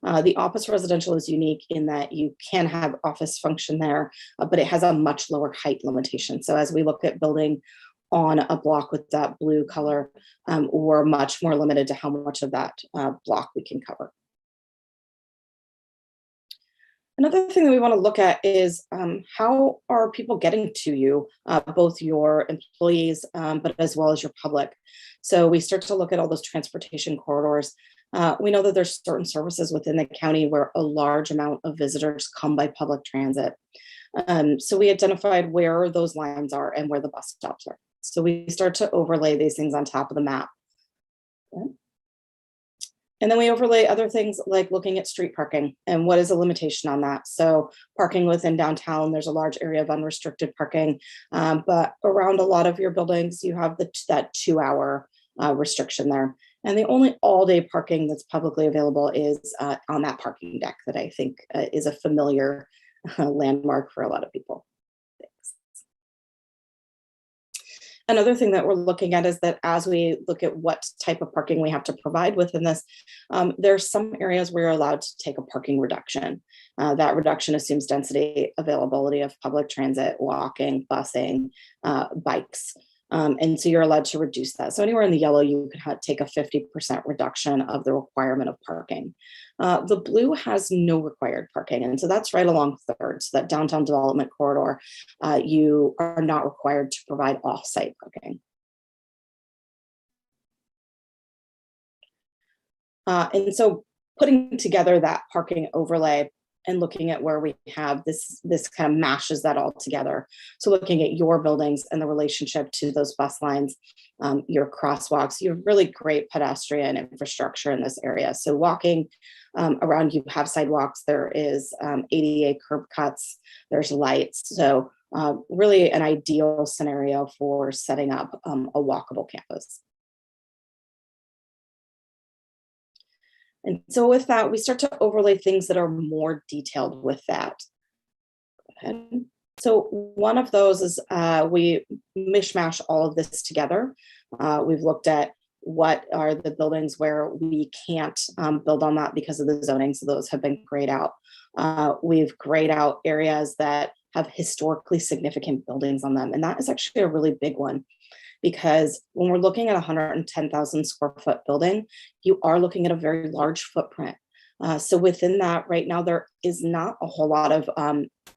The office residential is unique in that you can have office function there, but it has a much lower height limitation. So as we look at building on a block with that blue color, we're much more limited to how much of that block we can cover. Another thing that we want to look at is how are people getting to you, both your employees, but as well as your public. So we start to look at all those transportation corridors. We know that there's certain services within the county where a large amount of visitors come by public transit. So we identified where those lines are and where the bus stops are. So we start to overlay these things on top of the map. Okay. And then we overlay other things like looking at street parking and what is a limitation on that. So parking within downtown, there's a large area of unrestricted parking, but around a lot of your buildings, you have that 2-hour restriction there. And the only all-day parking that's publicly available is on that parking deck that I think is a familiar landmark for a lot of people. Another thing that we're looking at is that as we look at what type of parking we have to provide within this, there's some areas where you're allowed to take a parking reduction. That reduction assumes density, availability of public transit, walking, busing, bikes. And so you're allowed to reduce that. So anywhere in the yellow, you could take a 50% reduction of the requirement of parking. The blue has no required parking. And so that's right along Third. So that downtown development corridor, you are not required to provide off-site parking. And so putting together that parking overlay and looking at where we have this kind of mashes that all together. So looking at your buildings and the relationship to those bus lines, your crosswalks, you have really great pedestrian infrastructure in this area. So walking around, you have sidewalks, there is ADA curb cuts, there's lights. So really an ideal scenario for setting up a walkable campus. And so with that, we start to overlay things that are more detailed with that. So one of those is we mishmash all of this together. We've looked at what are the buildings where we can't build on that because of the zoning. So those have been grayed out. We've grayed out areas that have historically significant buildings on them. And that is actually a really big one, because when we're looking at a 110,000 square foot building, you are looking at a very large footprint. So within that right now, there is not a whole lot of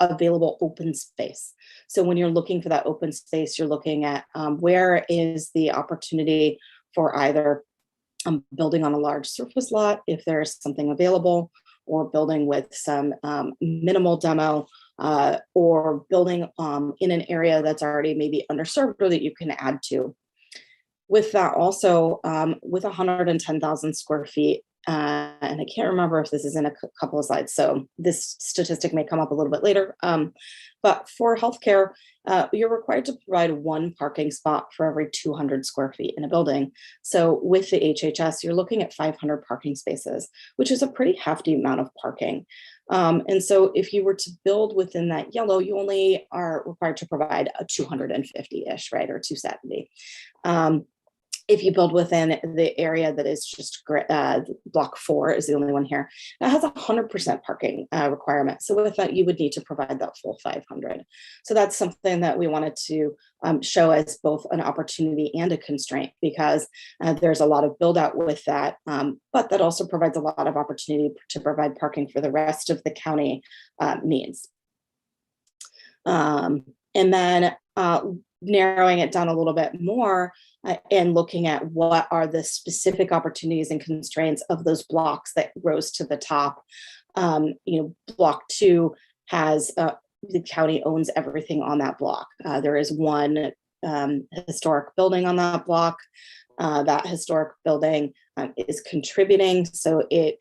available open space. So when you're looking for that open space, you're looking at where is the opportunity for either building on a large surface lot, if there's something available, or building with some minimal demo, or building in an area that's already maybe underserved or that you can add to. With that also, with 110,000 square feet, and I can't remember if this is in a couple of slides, so this statistic may come up a little bit later, but for healthcare, you're required to provide 1 parking spot for every 200 square feet in a building. So with the HHS, you're looking at 500 parking spaces, which is a pretty hefty amount of parking. And so if you were to build within that yellow, you only are required to provide a 250-ish, right, or 270. If you build within the area that is just block 4 is the only one here, that has 100% parking requirement. So with that, you would need to provide that full 500. So that's something that we wanted to show as both an opportunity and a constraint, because there's a lot of build out with that, but that also provides a lot of opportunity to provide parking for the rest of the county needs. And then narrowing it down a little bit more and looking at what are the specific opportunities and constraints of those blocks that rose to the top. Block 2 has, the county owns everything on that block. There is one historic building on that block. That historic building is contributing, so it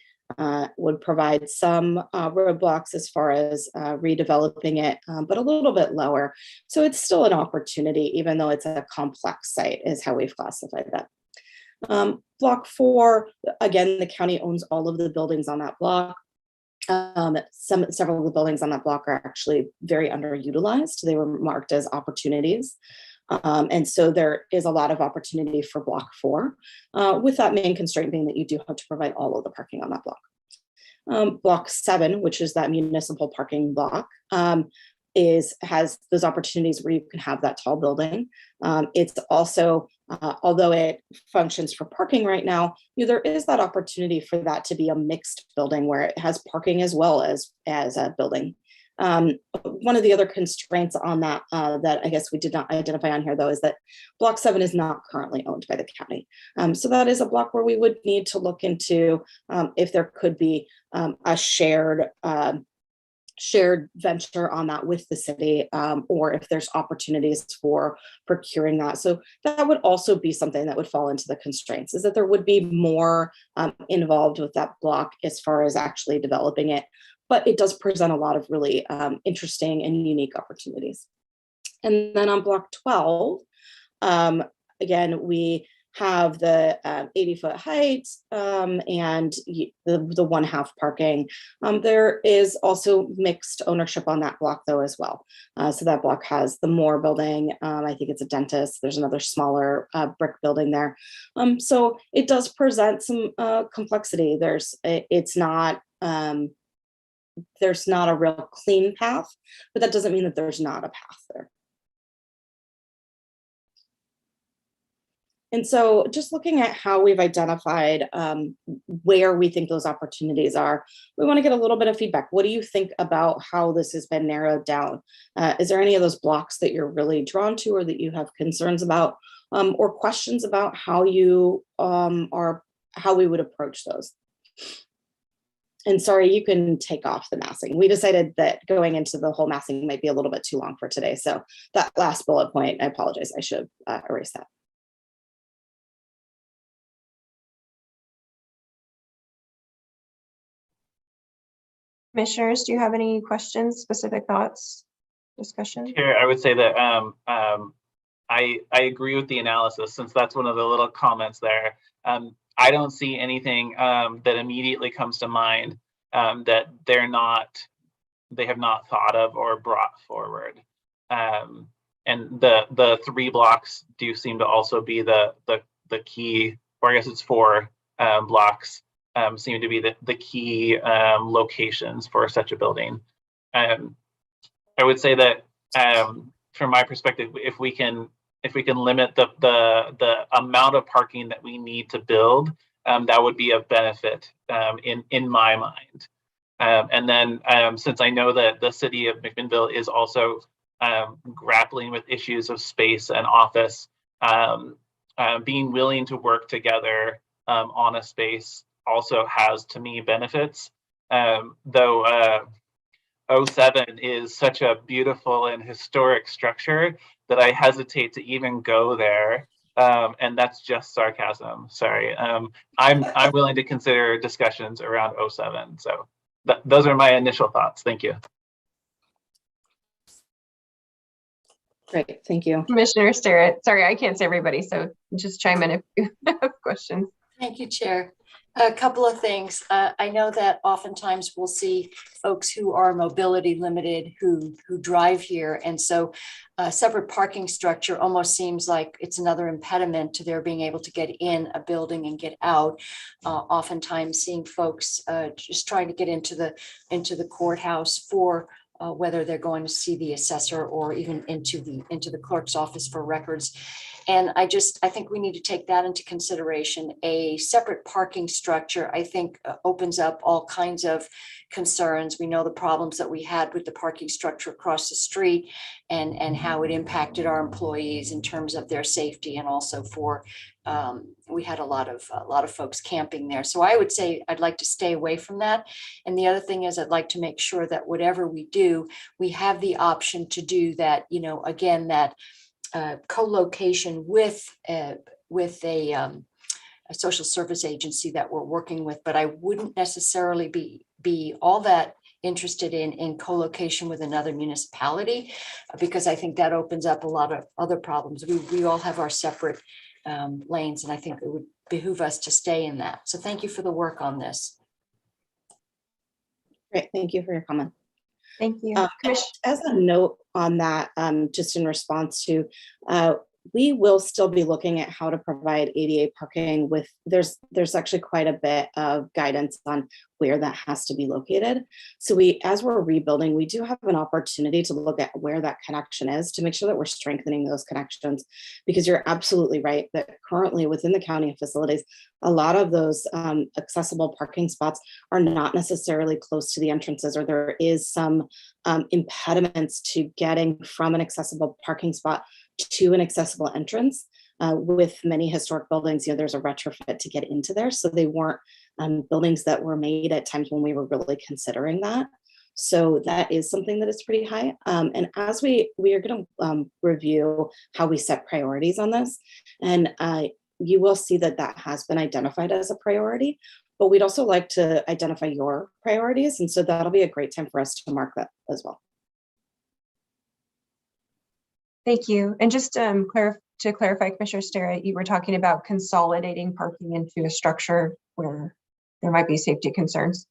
would provide some roadblocks as far as redeveloping it, but a little bit lower. So it's still an opportunity, even though it's a complex site, is how we've classified that. Block 4, again, the county owns all of the buildings on that block. Several of the buildings on that block are actually very underutilized. They were marked as opportunities. And so there is a lot of opportunity for block 4, with that main constraint being that you do have to provide all of the parking on that block. Block 7, which is that municipal parking block, has those opportunities where you can have that tall building. It's also, although it functions for parking right now, there is that opportunity for that to be a mixed building where it has parking as well as a building. One of the other constraints on that, that I guess we did not identify on here, though, is that block 7 is not currently owned by the county. So that is a block where we would need to look into if there could be a shared shared venture on that with the city, or if there's opportunities for procuring that. So that would also be something that would fall into the constraints, is that there would be more involved with that block as far as actually developing it. But it does present a lot of really interesting and unique opportunities. And then on block 12, again, we have the 80-foot height and the 1/2 parking. There is also mixed ownership on that block though as well. So that block has the Moore building. I think it's a dentist. There's another smaller brick building there. So it does present some complexity. There's not a real clean path, but that doesn't mean that there's not a path there. And so just looking at how we've identified where we think those opportunities are, we want to get a little bit of feedback. What do you think about how this has been narrowed down? Is there any of those blocks that you're really drawn to or that you have concerns about, or questions about how you how we would approach those? And sorry, you can take off the massing. We decided that going into the whole massing might be a little bit too long for today. So that last bullet point, I apologize, I should erase that. Commissioners, do you have any questions, specific thoughts, discussion? Here, I would say that I agree with the analysis, since that's one of the little comments there. I don't see anything that immediately comes to mind that they have not thought of or brought forward. And the 3 blocks do seem to also be the key, or I guess it's 4 blocks seem to be the key locations for such a building. I would say that from my perspective, if we can limit the amount of parking that we need to build, that would be a benefit in my mind. And then since I know that the city of McMinnville is also grappling with issues of space and office, being willing to work together on a space also has, to me, benefits. Though 07 is such a beautiful and historic structure that I hesitate to even go there. And that's just sarcasm. Sorry. I'm willing to consider discussions around 07. So those are my initial thoughts. Thank you. Great, thank you. Commissioner Starrett, sorry, I can't say everybody, so just chime in if you have questions. Thank you, Chair. A couple of things. I know that oftentimes we'll see folks who are mobility limited who drive here. And so separate parking structure almost seems like it's another impediment to their being able to get in a building and get out. Oftentimes seeing folks just trying to get into the courthouse for whether they're going to see the assessor or even into the clerk's office for records. And I think we need to take that into consideration. A separate parking structure, I think, opens up all kinds of concerns. We know the problems that we had with the parking structure across the street and how it impacted our employees in terms of their safety, and also for we had a lot of folks camping there. So I would say I'd like to stay away from that. And the other thing is I'd like to make sure that whatever we do, we have the option to do that, again, that co-location with a social service agency that we're working with. But I wouldn't necessarily be all that interested in co-location with another municipality, because I think that opens up a lot of other problems. We all have our separate lanes, and I think it would behoove us to stay in that. So thank you for the work on this. Great, thank you for your comment. Thank you. As a note on that, just in response to, we will still be looking at how to provide ADA parking with, there's actually quite a bit of guidance on where that has to be located. So as we're rebuilding, we do have an opportunity to look at where that connection is to make sure that we're strengthening those connections, because you're absolutely right that currently within the county facilities, a lot of those accessible parking spots are not necessarily close to the entrances, or there is some impediments to getting from an accessible parking spot to an accessible entrance. With many historic buildings, there's a retrofit to get into there. So they weren't buildings that were made at times when we were really considering that. So that is something that is pretty high. And as we are going to review how we set priorities on this, and you will see that that has been identified as a priority, but we'd also like to identify your priorities. And so that'll be a great time for us to mark that as well. Thank you. And just to clarify, Commissioner Starrett, you were talking about consolidating parking into a structure where there might be safety concerns.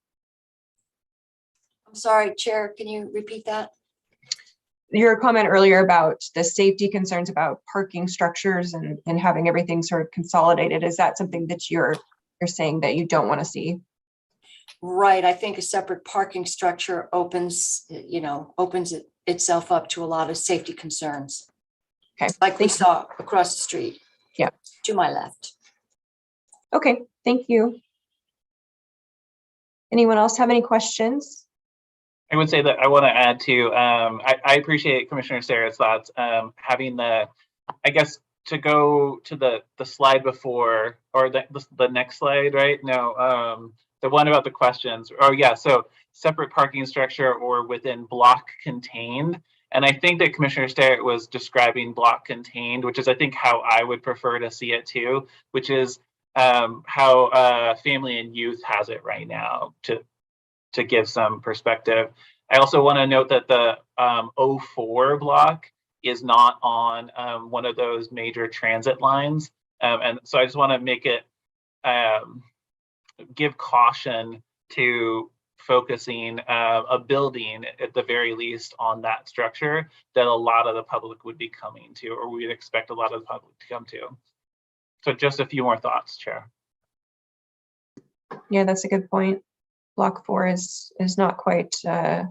I'm sorry, Chair, can you repeat that? Your comment earlier about the safety concerns about parking structures and having everything sort of consolidated, is that something that you're saying that you don't want to see? Right, I think a separate parking structure opens itself up to a lot of safety concerns. Okay. Like we saw across the street. Yeah. To my left. Okay, thank you. Anyone else have any questions? I would say that I want to add to, I appreciate Commissioner Sarah's thoughts. Having the, I guess, to go to the slide before, or the next slide, right? No, the one about the questions. Oh yeah, so separate parking structure or within block contained. And I think that Commissioner Starrett was describing block contained, which is I think how I would prefer to see it too, which is how family and youth has it right now, to give some perspective. I also want to note that the 04 block is not on one of those major transit lines. And so I just want to make it, give caution to focusing a building at the very least on that structure that a lot of the public would be coming to, or we'd expect a lot of the public to come to. So just a few more thoughts, Chair. Yeah, that's a good point. Block 4 is not quite there.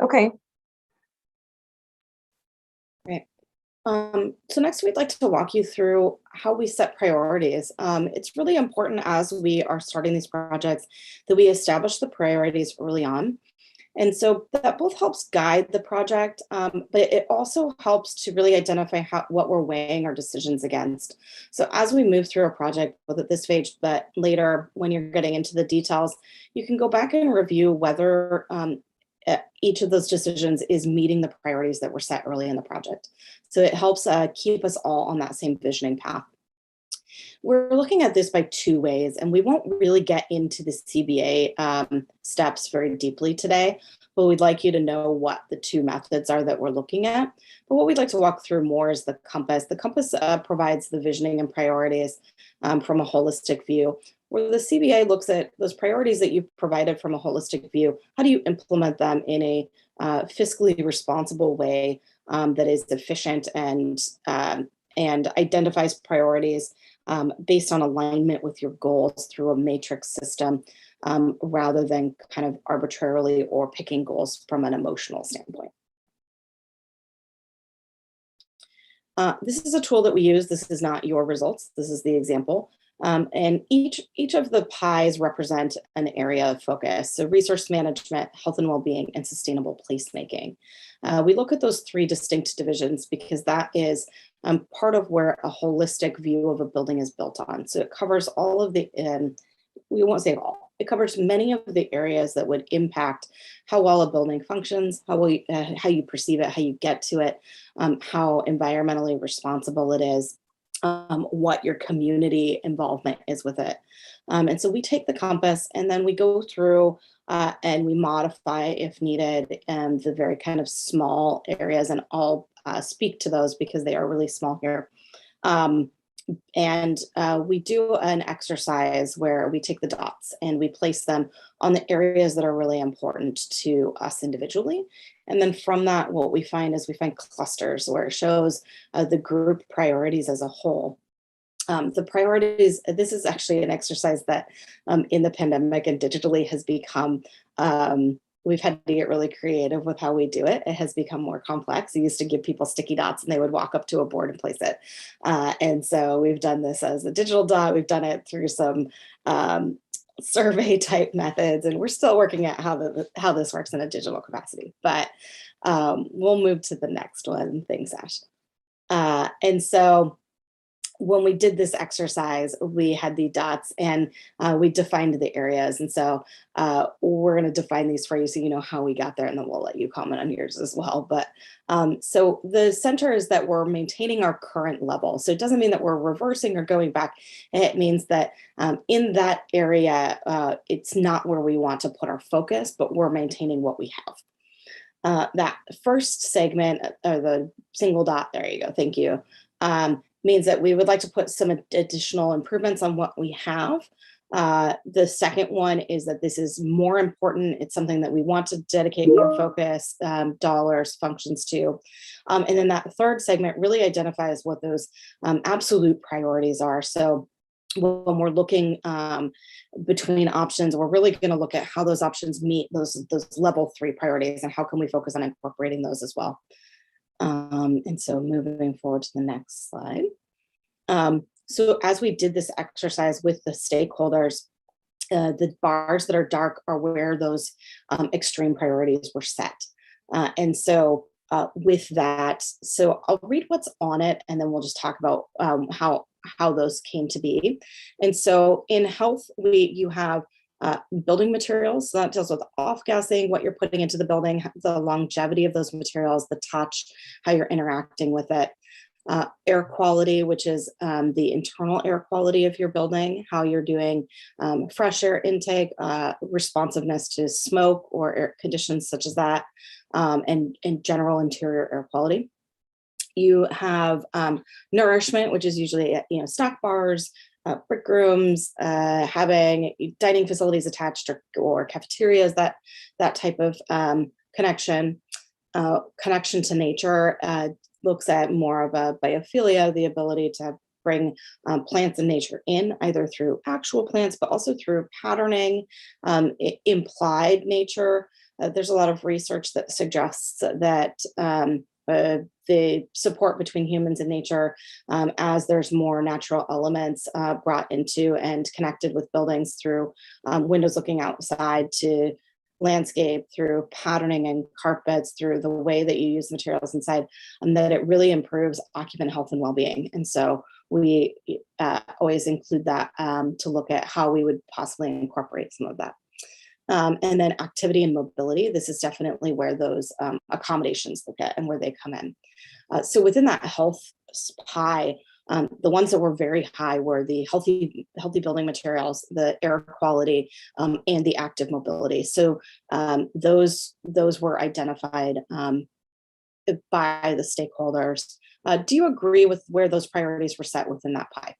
Okay. Great. So next we'd like to walk you through how we set priorities. It's really important as we are starting these projects that we establish the priorities early on. And so that both helps guide the project, but it also helps to really identify what we're weighing our decisions against. So as we move through a project, both at this stage, but later when you're getting into the details, you can go back and review whether each of those decisions is meeting the priorities that were set early in the project. So it helps keep us all on that same visioning path. We're looking at this by two ways, and we won't really get into the CBA steps very deeply today, but we'd like you to know what the two methods are that we're looking at. But what we'd like to walk through more is the compass. The compass provides the visioning and priorities from a holistic view, where the CBA looks at those priorities that you've provided from a holistic view. How do you implement them in a fiscally responsible way that is efficient and identifies priorities based on alignment with your goals through a matrix system, rather than kind of arbitrarily or picking goals from an emotional standpoint. This is a tool that we use. This is not your results. This is the example. And each of the pies represent an area of focus. So resource management, health and well-being, and sustainable placemaking. We look at those three distinct divisions because that is part of where a holistic view of a building is built on. So it covers all of the, we won't say all, it covers many of the areas that would impact how well a building functions, how you perceive it, how you get to it, how environmentally responsible it is, what your community involvement is with it. And so we take the compass and then we go through and we modify if needed the very kind of small areas, and I'll speak to those because they are really small here. And we do an exercise where we take the dots and we place them on the areas that are really important to us individually. And then from that, what we find is we find clusters where it shows the group priorities as a whole. The priorities, this is actually an exercise that in the pandemic and digitally has become, we've had to get really creative with how we do it. It has become more complex. We used to give people sticky dots and they would walk up to a board and place it. And so we've done this as a digital dot. We've done it through some survey type methods, and we're still working at how this works in a digital capacity. But we'll move to the next one. Thanks, Ash. And so when we did this exercise, we had the dots and we defined the areas. And so we're going to define these for you so you know how we got there, and then we'll let you comment on yours as well. But so the center is that we're maintaining our current level. So it doesn't mean that we're reversing or going back. It means that in that area, it's not where we want to put our focus, but we're maintaining what we have. That first segment, or the single dot, there you go, thank you, means that we would like to put some additional improvements on what we have. The second one is that this is more important. It's something that we want to dedicate more focus, dollars, functions to. And then that third segment really identifies what those absolute priorities are. So when we're looking between options, we're really going to look at how those options meet those level 3 priorities, and how can we focus on incorporating those as well. And so moving forward to the next slide. So as we did this exercise with the stakeholders, the bars that are dark are where those extreme priorities were set. And so with that, so I'll read what's on it, and then we'll just talk about how those came to be. And so in health, you have building materials. So that deals with off-gassing, what you're putting into the building, the longevity of those materials, the touch, how you're interacting with it. Air quality, which is the internal air quality of your building, how you're doing fresh air intake, responsiveness to smoke or air conditions such as that, and general interior air quality. You have nourishment, which is usually snack bars, brick rooms, having dining facilities attached, or cafeterias, that type of connection. Connection to nature looks at more of a biophilia, the ability to bring plants and nature in, either through actual plants, but also through patterning, implied nature. There's a lot of research that suggests that the support between humans and nature, as there's more natural elements brought into and connected with buildings through windows looking outside to landscape, through patterning and carpets, through the way that you use materials inside, that it really improves occupant health and well-being. And so we always include that to look at how we would possibly incorporate some of that. And then activity and mobility, this is definitely where those accommodations look at and where they come in. So within that health pie, the ones that were very high were the healthy building materials, the air quality, and the active mobility. So those were identified by the stakeholders. Do you agree with where those priorities were set within that pie?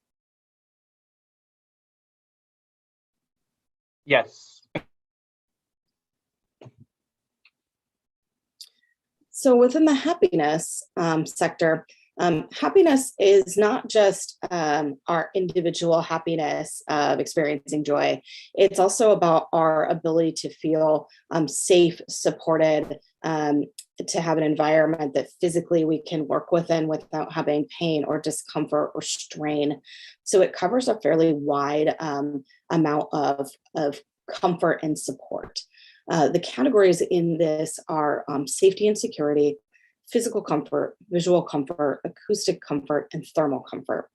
Yes. So within the happiness sector, happiness is not just our individual happiness of experiencing joy. It's also about our ability to feel safe, supported, to have an environment that physically we can work within without having pain or discomfort or strain. So it covers a fairly wide amount of comfort and support. The categories in this are safety and security, physical comfort, visual comfort, acoustic comfort, and thermal comfort.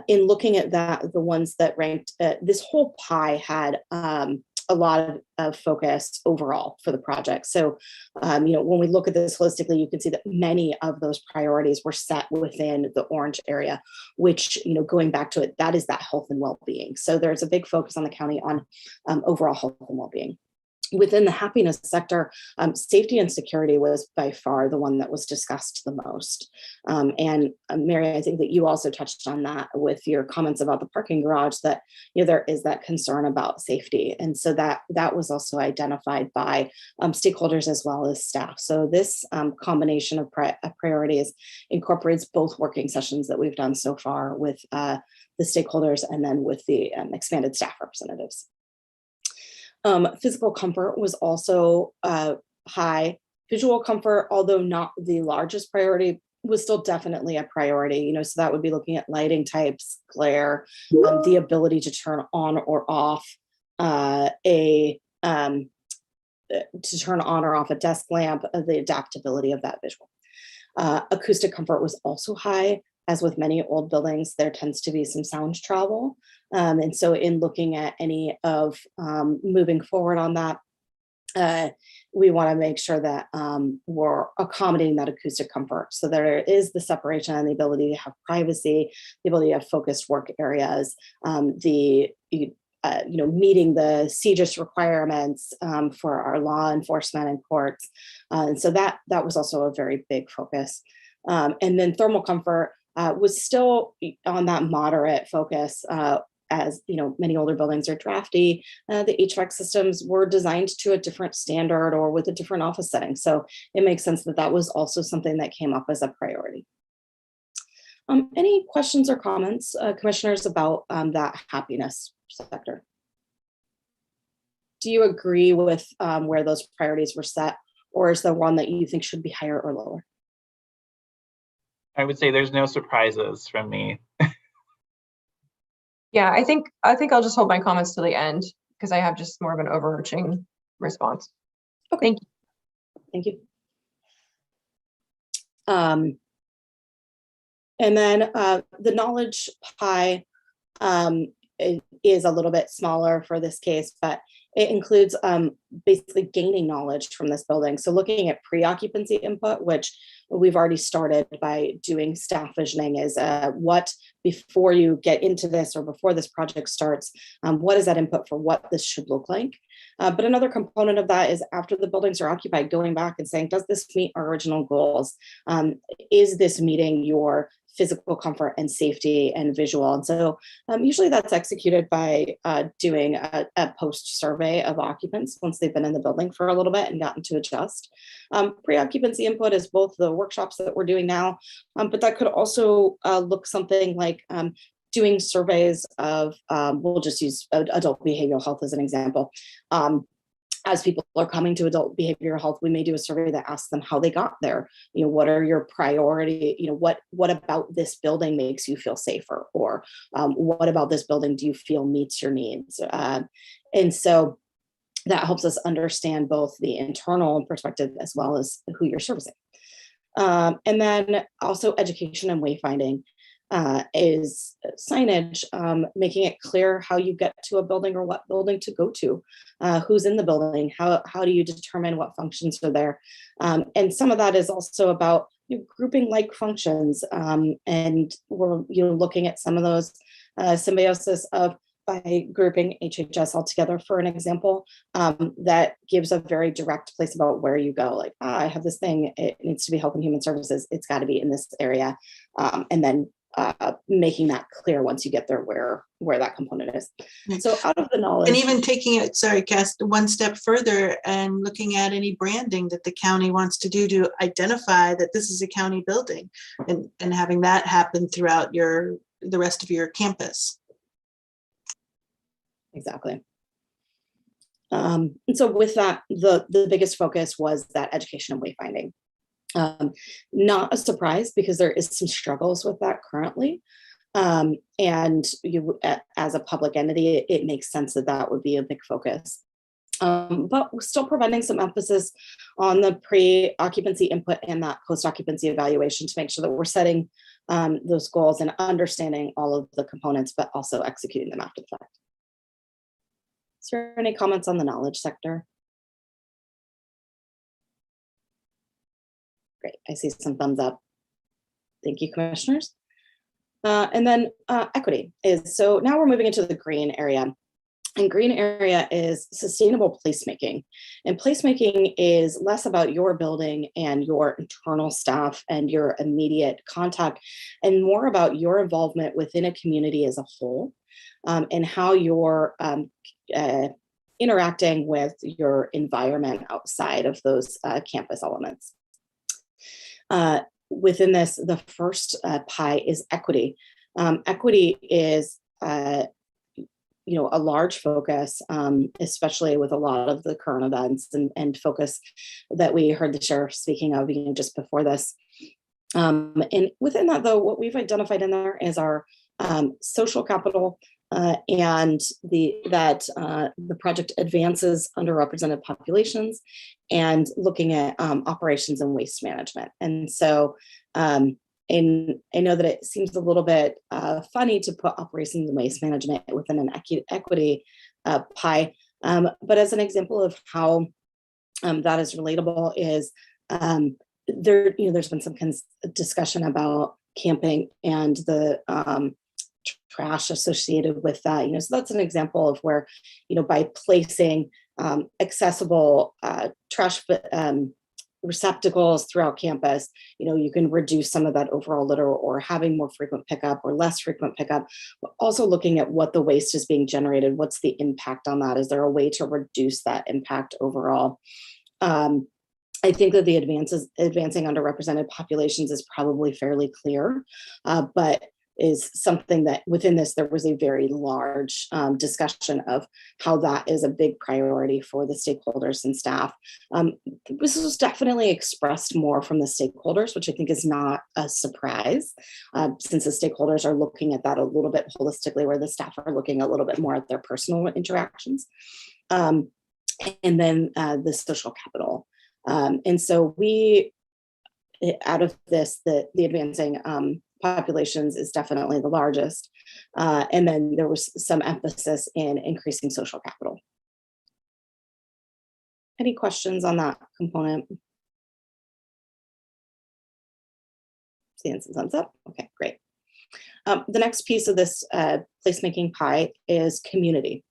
In looking at that, the ones that ranked, this whole pie had a lot of focus overall for the project. So, when we look at this holistically, you can see that many of those priorities were set within the orange area, which, going back to it, that is that health and well-being. So there's a big focus on the county on overall health and well-being. Within the happiness sector, safety and security was by far the one that was discussed the most. And Mary, I think that you also touched on that with your comments about the parking garage, that there is that concern about safety. And so that was also identified by stakeholders as well as staff. So this combination of priorities incorporates both working sessions that we've done so far with the stakeholders and then with the expanded staff representatives. Physical comfort was also high. Visual comfort, although not the largest priority, was still definitely a priority. So that would be looking at lighting types, glare, the ability to turn on or off a desk lamp, the adaptability of that visual. Acoustic comfort was also high. as with many old buildings, there tends to be some sound travel. And so in looking at any of moving forward on that, we want to make sure that we're accommodating that acoustic comfort. So there is the separation and the ability to have privacy, the ability to have focused work areas, meeting the CJIS requirements for our law enforcement and courts. And so that was also a very big focus. And then thermal comfort was still on that moderate focus. As you know, many older buildings are drafty. The HVAC systems were designed to a different standard or with a different office setting. So it makes sense that that was also something that came up as a priority. Any questions or comments, commissioners, about that happiness sector? Do you agree with where those priorities were set, or is there one that you think should be higher or lower? I would say there's no surprises from me. Yeah, I think I'll just hold my comments to the end because I have just more of an overarching response. Okay. Thank you. Thank you. And then the knowledge pie is a little bit smaller for this case, but it includes basically gaining knowledge from this building. So looking at pre-occupancy input, which we've already started by doing staff visioning, is what, before you get into this or before this project starts, what is that input for what this should look like? But another component of that is after the buildings are occupied, going back and saying, does this meet our original goals? Is this meeting your physical comfort and safety and visual? And so usually that's executed by doing a post survey of occupants once they've been in the building for a little bit and gotten to adjust. Pre-occupancy input is both the workshops that we're doing now, but that could also look something like doing surveys of, we'll just use adult behavioral health as an example. As people are coming to adult behavioral health, we may do a survey that asks them how they got there. You know, what are your priority? You know, what about this building makes you feel safer? Or what about this building do you feel meets your needs? And so that helps us understand both the internal perspective as well as who you're servicing. And then also education and wayfinding. Is signage, making it clear how you get to a building or what building to go to, who's in the building, how do you determine what functions are there. And some of that is also about grouping like functions, and we're looking at some of those symbiosis of by grouping HHS all together, for an example, that gives a very direct place about where you go. Like, I have this thing, it needs to be Health and Human Services, it's got to be in this area, and then making that clear once you get there where that component is. So out of the knowledge. And even taking it, sorry, Cass, one step further and looking at any branding that the county wants to do to identify that this is a county building, and having that happen throughout the rest of your campus. Exactly. And so with that, the biggest focus was that education and wayfinding. Not a surprise because there is some struggles with that currently. And you, as a public entity, it makes sense that that would be a big focus. But we're still providing some emphasis on the pre-occupancy input and that post-occupancy evaluation to make sure that we're setting those goals and understanding all of the components, but also executing them after the fact. Is there any comments on the knowledge sector? Great, I see some thumbs up. Thank you, commissioners. And then equity is, so now we're moving into the green area. And green area is sustainable placemaking. And placemaking is less about your building and your internal staff and your immediate contact, and more about your involvement within a community as a whole, and how you're interacting with your environment outside of those campus elements. Within this, the first pie is equity. Equity is a large focus, especially with a lot of the current events and focus that we heard the sheriff speaking of just before this. And within that, though, what we've identified in there is our social capital, and the project advances underrepresented populations, and looking at operations and waste management. And so And I know that it seems a little bit funny to put operations and waste management within an equity pie. But as an example of how that is relatable is there's been some discussion about camping and the trash associated with that. So that's an example of where, by placing accessible trash receptacles throughout campus, you can reduce some of that overall litter, or having more frequent pickup or less frequent pickup, but also looking at what the waste is being generated. What's the impact on that? Is there a way to reduce that impact overall? I think that the advancing underrepresented populations is probably fairly clear, but is something that within this, there was a very large discussion of how that is a big priority for the stakeholders and staff. This was definitely expressed more from the stakeholders, which I think is not a surprise, since the stakeholders are looking at that a little bit holistically, where the staff are looking a little bit more at their personal interactions. And then the social capital. And so out of this, the advancing populations is definitely the largest. And then there was some emphasis in increasing social capital. Any questions on that component? Seeing some thumbs up. Okay, great. The next piece of this placemaking pie is community.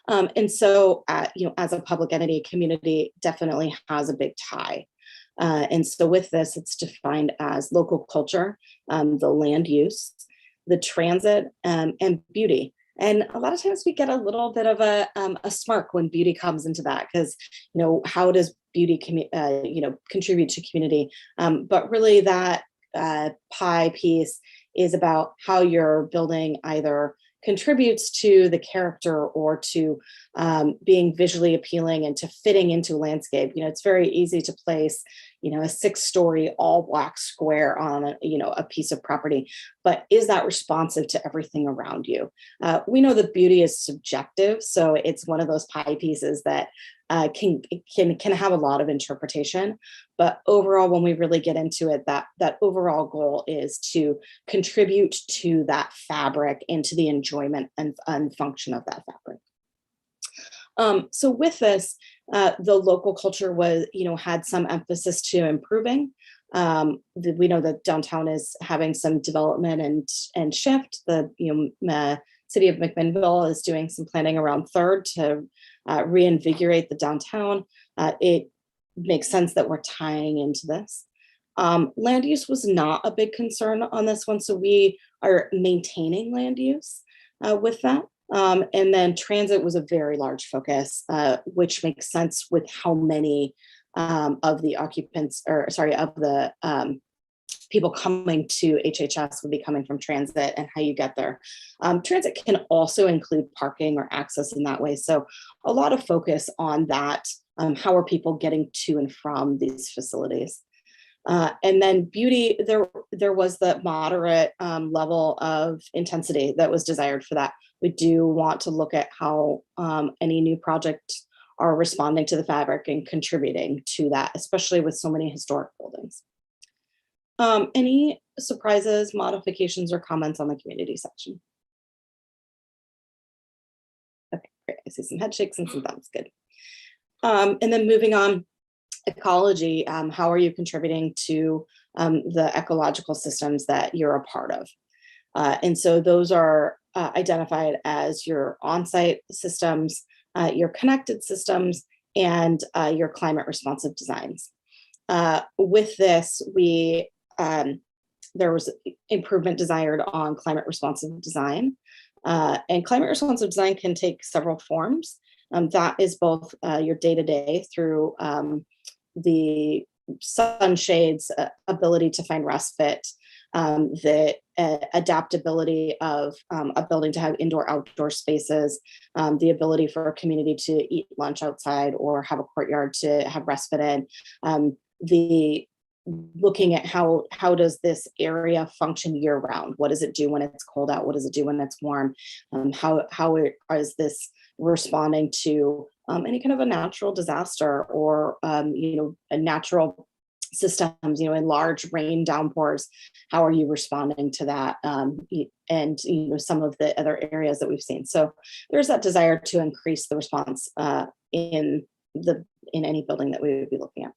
And so, as a public entity, community definitely has a big tie. And so with this, it's defined as local culture, the land use, the transit, and beauty. And a lot of times we get a little bit of a smirk when beauty comes into that, because, how does beauty, contribute to community? But really that pie piece is about how your building either contributes to the character or to being visually appealing and to fitting into landscape. It's very easy to place, a 6-story all black square on a piece of property, but is that responsive to everything around you? We know that beauty is subjective, so it's one of those pie pieces that can have a lot of interpretation. But overall, when we really get into it, that overall goal is to contribute to that fabric and to the enjoyment and function of that fabric. So with this, the local culture was, had some emphasis to improving. We know that downtown is having some development and shift. The city of McMinnville is doing some planning around 3rd to reinvigorate the downtown. It makes sense that we're tying into this. Land use was not a big concern on this one, so we are maintaining land use with that. And then transit was a very large focus, which makes sense with how many of the occupants, of the people coming to HHS would be coming from transit and how you get there. Transit can also include parking or access in that way. So a lot of focus on that. How are people getting to and from these facilities? And then beauty, there was the moderate level of intensity that was desired for that. We do want to look at how any new projects are responding to the fabric and contributing to that, especially with so many historic buildings. Any surprises, modifications, or comments on the community section? Okay, great. I see some head shakes and some thumbs. Good. And then moving on, ecology. How are you contributing to the ecological systems that you're a part of? And so those are identified as your on-site systems, your connected systems, and your climate responsive designs. With this, there was improvement desired on climate responsive design. And climate responsive design can take several forms. That is both your day-to-day through the sunshades, ability to find respite, the adaptability of a building to have indoor-outdoor spaces, the ability for a community to eat lunch outside or have a courtyard to have respite in, the looking at how does this area function year-round? What does it do when it's cold out? What does it do when it's warm? How is this responding to any kind of a natural disaster or a natural systems, in large rain downpours, how are you responding to that? And some of the other areas that we've seen. So there's that desire to increase the response in any building that we would be looking at.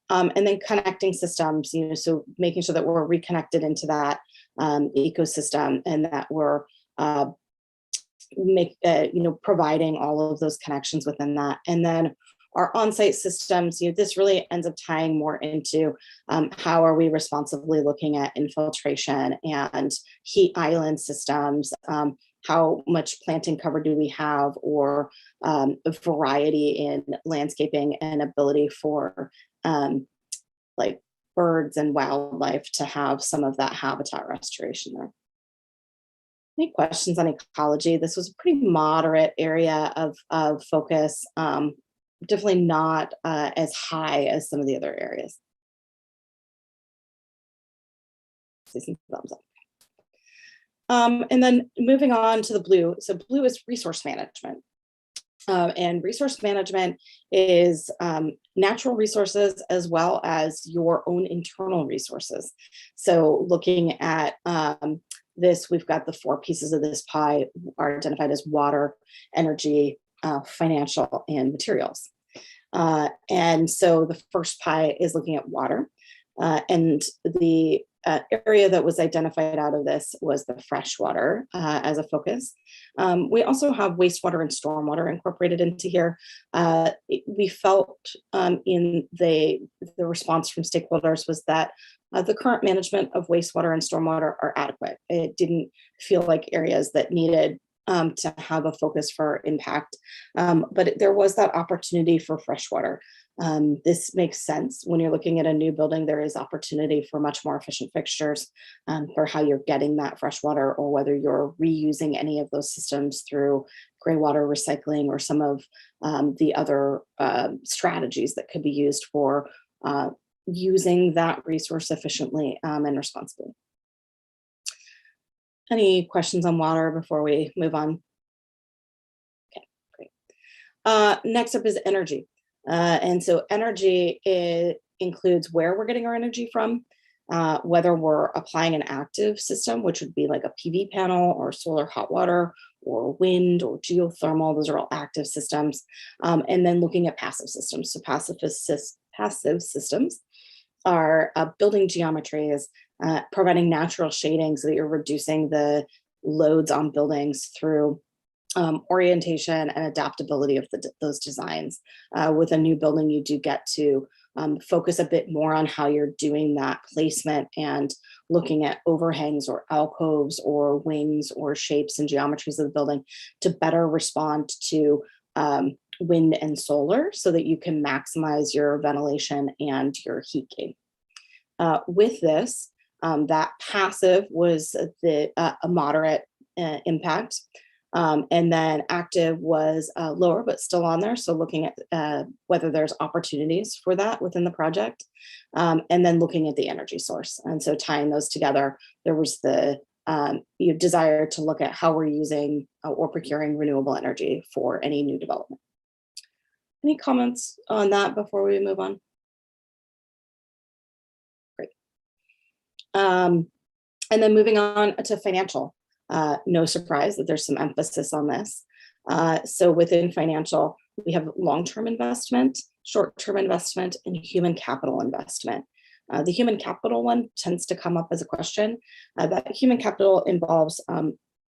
And then connecting systems, so making sure that we're reconnected into that ecosystem, and that we're providing all of those connections within that. And then our on-site systems, this really ends up tying more into how are we responsibly looking at infiltration and heat island systems, how much planting cover do we have, or variety in landscaping and ability for like birds and wildlife to have some of that habitat restoration there. Any questions on ecology? This was a pretty moderate area of focus. Definitely not as high as some of the other areas. See some thumbs up. And then moving on to the blue. So blue is resource management. And resource management is natural resources as well as your own internal resources. So looking at this, we've got the 4 pieces of this pie are identified as water, energy, financial, and materials. And so the first pie is looking at water. And the area that was identified out of this was the freshwater as a focus. We also have wastewater and stormwater incorporated into here. We felt in the response from stakeholders was that the current management of wastewater and stormwater are adequate. It didn't feel like areas that needed to have a focus for impact, but there was that opportunity for freshwater. This makes sense when you're looking at a new building. There is opportunity for much more efficient fixtures for how you're getting that fresh water, or whether you're reusing any of those systems through gray water recycling or some of the other strategies that could be used for using that resource efficiently and responsibly. Any questions on water before we move on? Okay, great. Next up is energy. And so energy includes where we're getting our energy from, whether we're applying an active system, which would be like a PV panel or solar hot water or wind or geothermal. Those are all active systems. And then looking at passive systems. So passive systems are building geometries, providing natural shading so that you're reducing the loads on buildings through orientation and adaptability of those designs. With a new building, you do get to focus a bit more on how you're doing that placement and looking at overhangs or alcoves or wings or shapes and geometries of the building to better respond to wind and solar so that you can maximize your ventilation and your heat gain. With this, that passive was a moderate impact. And then active was lower, but still on there. So looking at whether there's opportunities for that within the project, and then looking at the energy source. And so tying those together, there was the desire to look at how we're using or procuring renewable energy for any new development. Any comments on that before we move on? Great. And then moving on to financial. No surprise that there's some emphasis on this. So within financial, we have long-term investment, short-term investment, and human capital investment. The human capital one tends to come up as a question. That human capital involves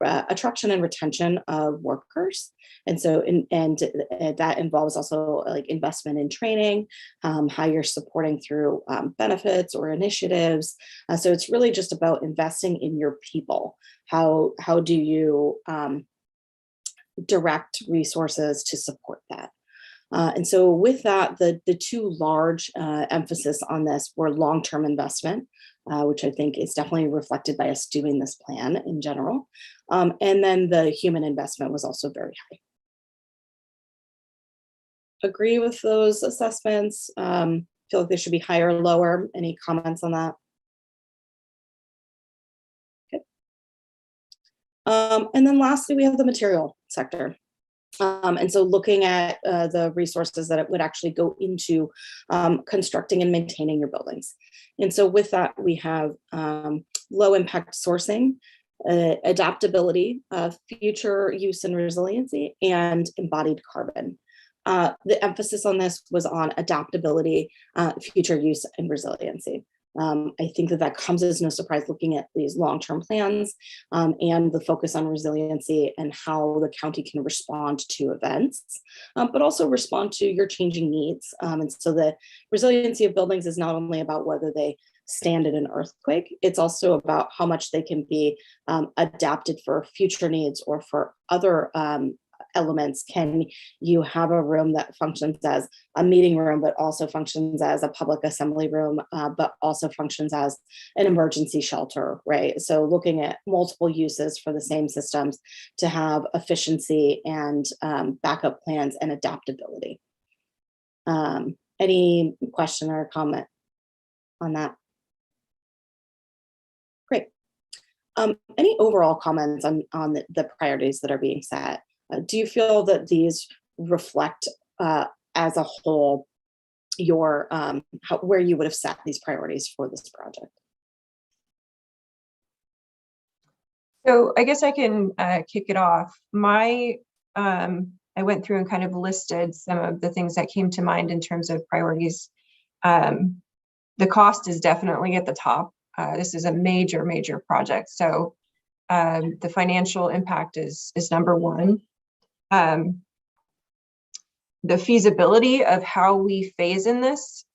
attraction and retention of workers. And so, that involves also like investment in training, how you're supporting through benefits or initiatives. So it's really just about investing in your people. How do you direct resources to support that? And so with that, the two large emphasis on this were long-term investment, which I think is definitely reflected by us doing this plan in general. And then the human investment was also very high. Agree with those assessments? Feel like they should be higher or lower? Any comments on that? Okay. And then lastly, we have the material sector. And so looking at the resources that it would actually go into constructing and maintaining your buildings. And so with that, we have low impact sourcing, adaptability, future use and resiliency, and embodied carbon. The emphasis on this was on adaptability, future use, and resiliency. I think that comes as no surprise looking at these long-term plans and the focus on resiliency and how the county can respond to events, but also respond to your changing needs. And so the resiliency of buildings is not only about whether they stand in an earthquake, it's also about how much they can be adapted for future needs or for other elements. Can you have a room that functions as a meeting room, but also functions as a public assembly room, but also functions as an emergency shelter, right? So looking at multiple uses for the same systems to have efficiency and backup plans and adaptability. Any question or comment on that? Great. Any overall comments on the priorities that are being set? Do you feel that these reflect as a whole your where you would have set these priorities for this project? So I guess I can kick it off. I went through and kind of listed some of the things that came to mind in terms of priorities. The cost is definitely at the top. This is a major, major project. So the financial impact is number one. The feasibility of how we phase in these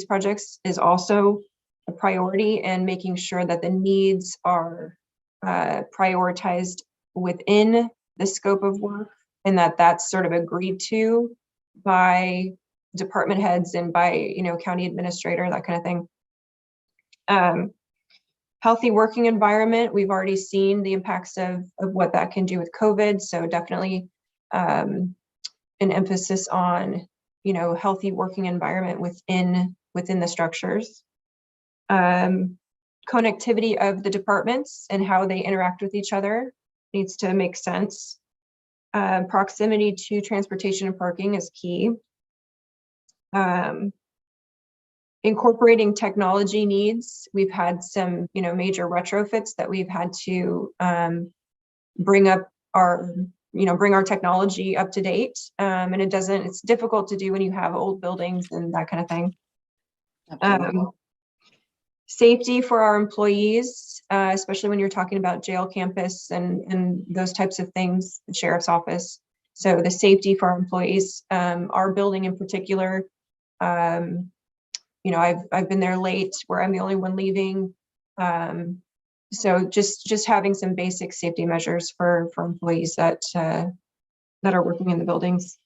projects is also a priority, and making sure that the needs are prioritized within the scope of work, and that's sort of agreed to by department heads and by county administrator, that kind of thing. Healthy working environment, we've already seen the impacts of what that can do with COVID, so definitely an emphasis on healthy working environment within the structures. Connectivity of the departments and how they interact with each other needs to make sense. Proximity to transportation and parking is key. Incorporating technology needs. We've had some major retrofits that we've had to bring our technology up to date, and it's difficult to do when you have old buildings and that kind of thing. Safety for our employees, especially when you're talking about jail campus and those types of things, the sheriff's office. So the safety for our employees, our building in particular, I've been there late where I'm the only one leaving. So just having some basic safety measures for employees that are working in the buildings.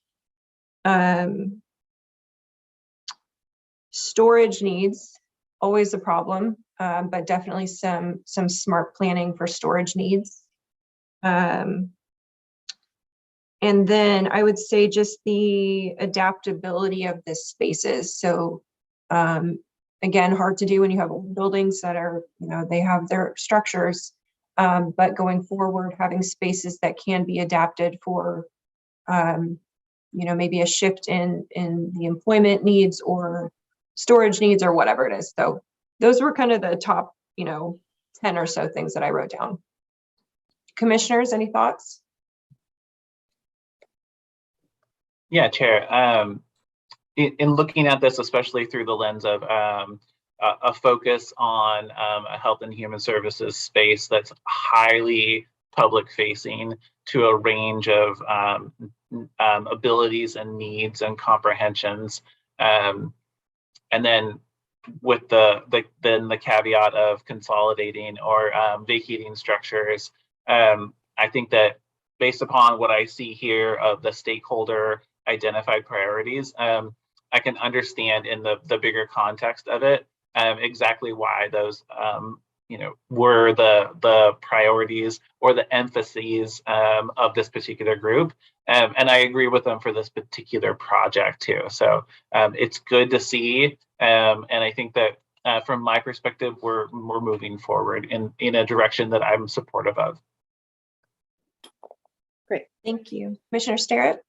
Storage needs, always a problem, but definitely some smart planning for storage needs. And then I would say just the adaptability of the spaces. So again, hard to do when you have old buildings that are, they have their structures, but going forward, having spaces that can be adapted for, maybe a shift in the employment needs or storage needs or whatever it is. So those were kind of the top, 10 or so things that I wrote down. Commissioners, any thoughts? Yeah, Chair. In looking at this, especially through the lens of a focus on a health and human services space that's highly public facing to a range of abilities and needs and comprehensions, and then with the caveat of consolidating or vacating structures, I think that based upon what I see here of the stakeholder identified priorities, I can understand in the bigger context of it exactly why those were the priorities or the emphases of this particular group, and I agree with them for this particular project too. So it's good to see, and I think that from my perspective, we're moving forward in a direction that I'm supportive of. Thank you. Commissioner Sterrett?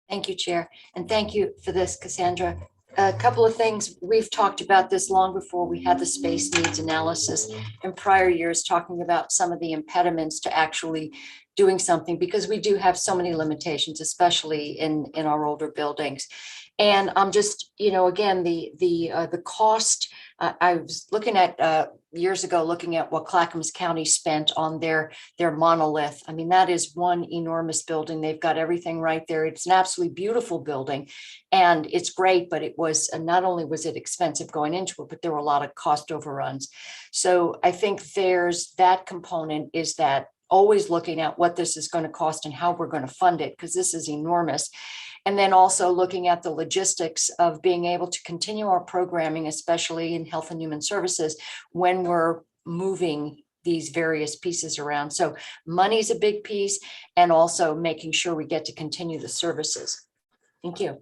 Thank you, Chair, and thank you for this, Cassandra. A couple of things, we've talked about this long before we had the space needs analysis in prior years, talking about some of the impediments to actually doing something, because we do have so many limitations, especially in our older buildings. And I'm just, again, the cost, I was looking at years ago, looking at what Clackamas County spent on their monolith. I mean, that is one enormous building. They've got everything right there. It's an absolutely beautiful building and it's great, but it was, not only was it expensive going into it, but there were a lot of cost overruns. So I think there's that component, is that always looking at what this is going to cost and how we're going to fund it, because this is enormous. And then also looking at the logistics of being able to continue our programming, especially in health and human services, when we're moving these various pieces around. So money's a big piece, and also making sure we get to continue the services. Thank you.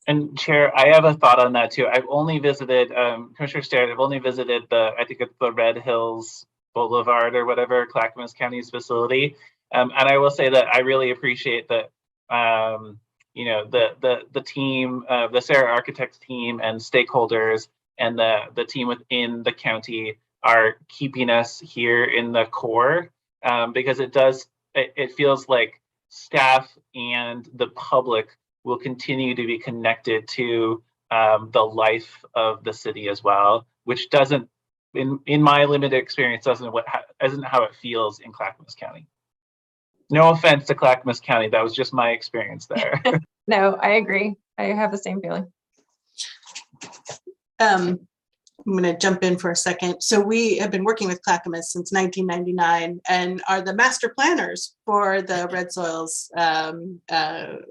And Chair, I have a thought on that too. I've only visited, Commissioner Sterrett, I've only visited I think it's the Red Hills Boulevard or whatever, Clackamas County's facility. And I will say that I really appreciate that, the team, the Sarah Architects team and stakeholders and the team within the county are keeping us here in the core, because it feels like staff and the public will continue to be connected to the life of the city as well, which doesn't, in my limited experience, isn't how it feels in Clackamas County. No offense to Clackamas County, that was just my experience there. No, I agree. I have the same feeling. I'm going to jump in for a second. So we have been working with Clackamas since 1999 and are the master planners for the Red Soils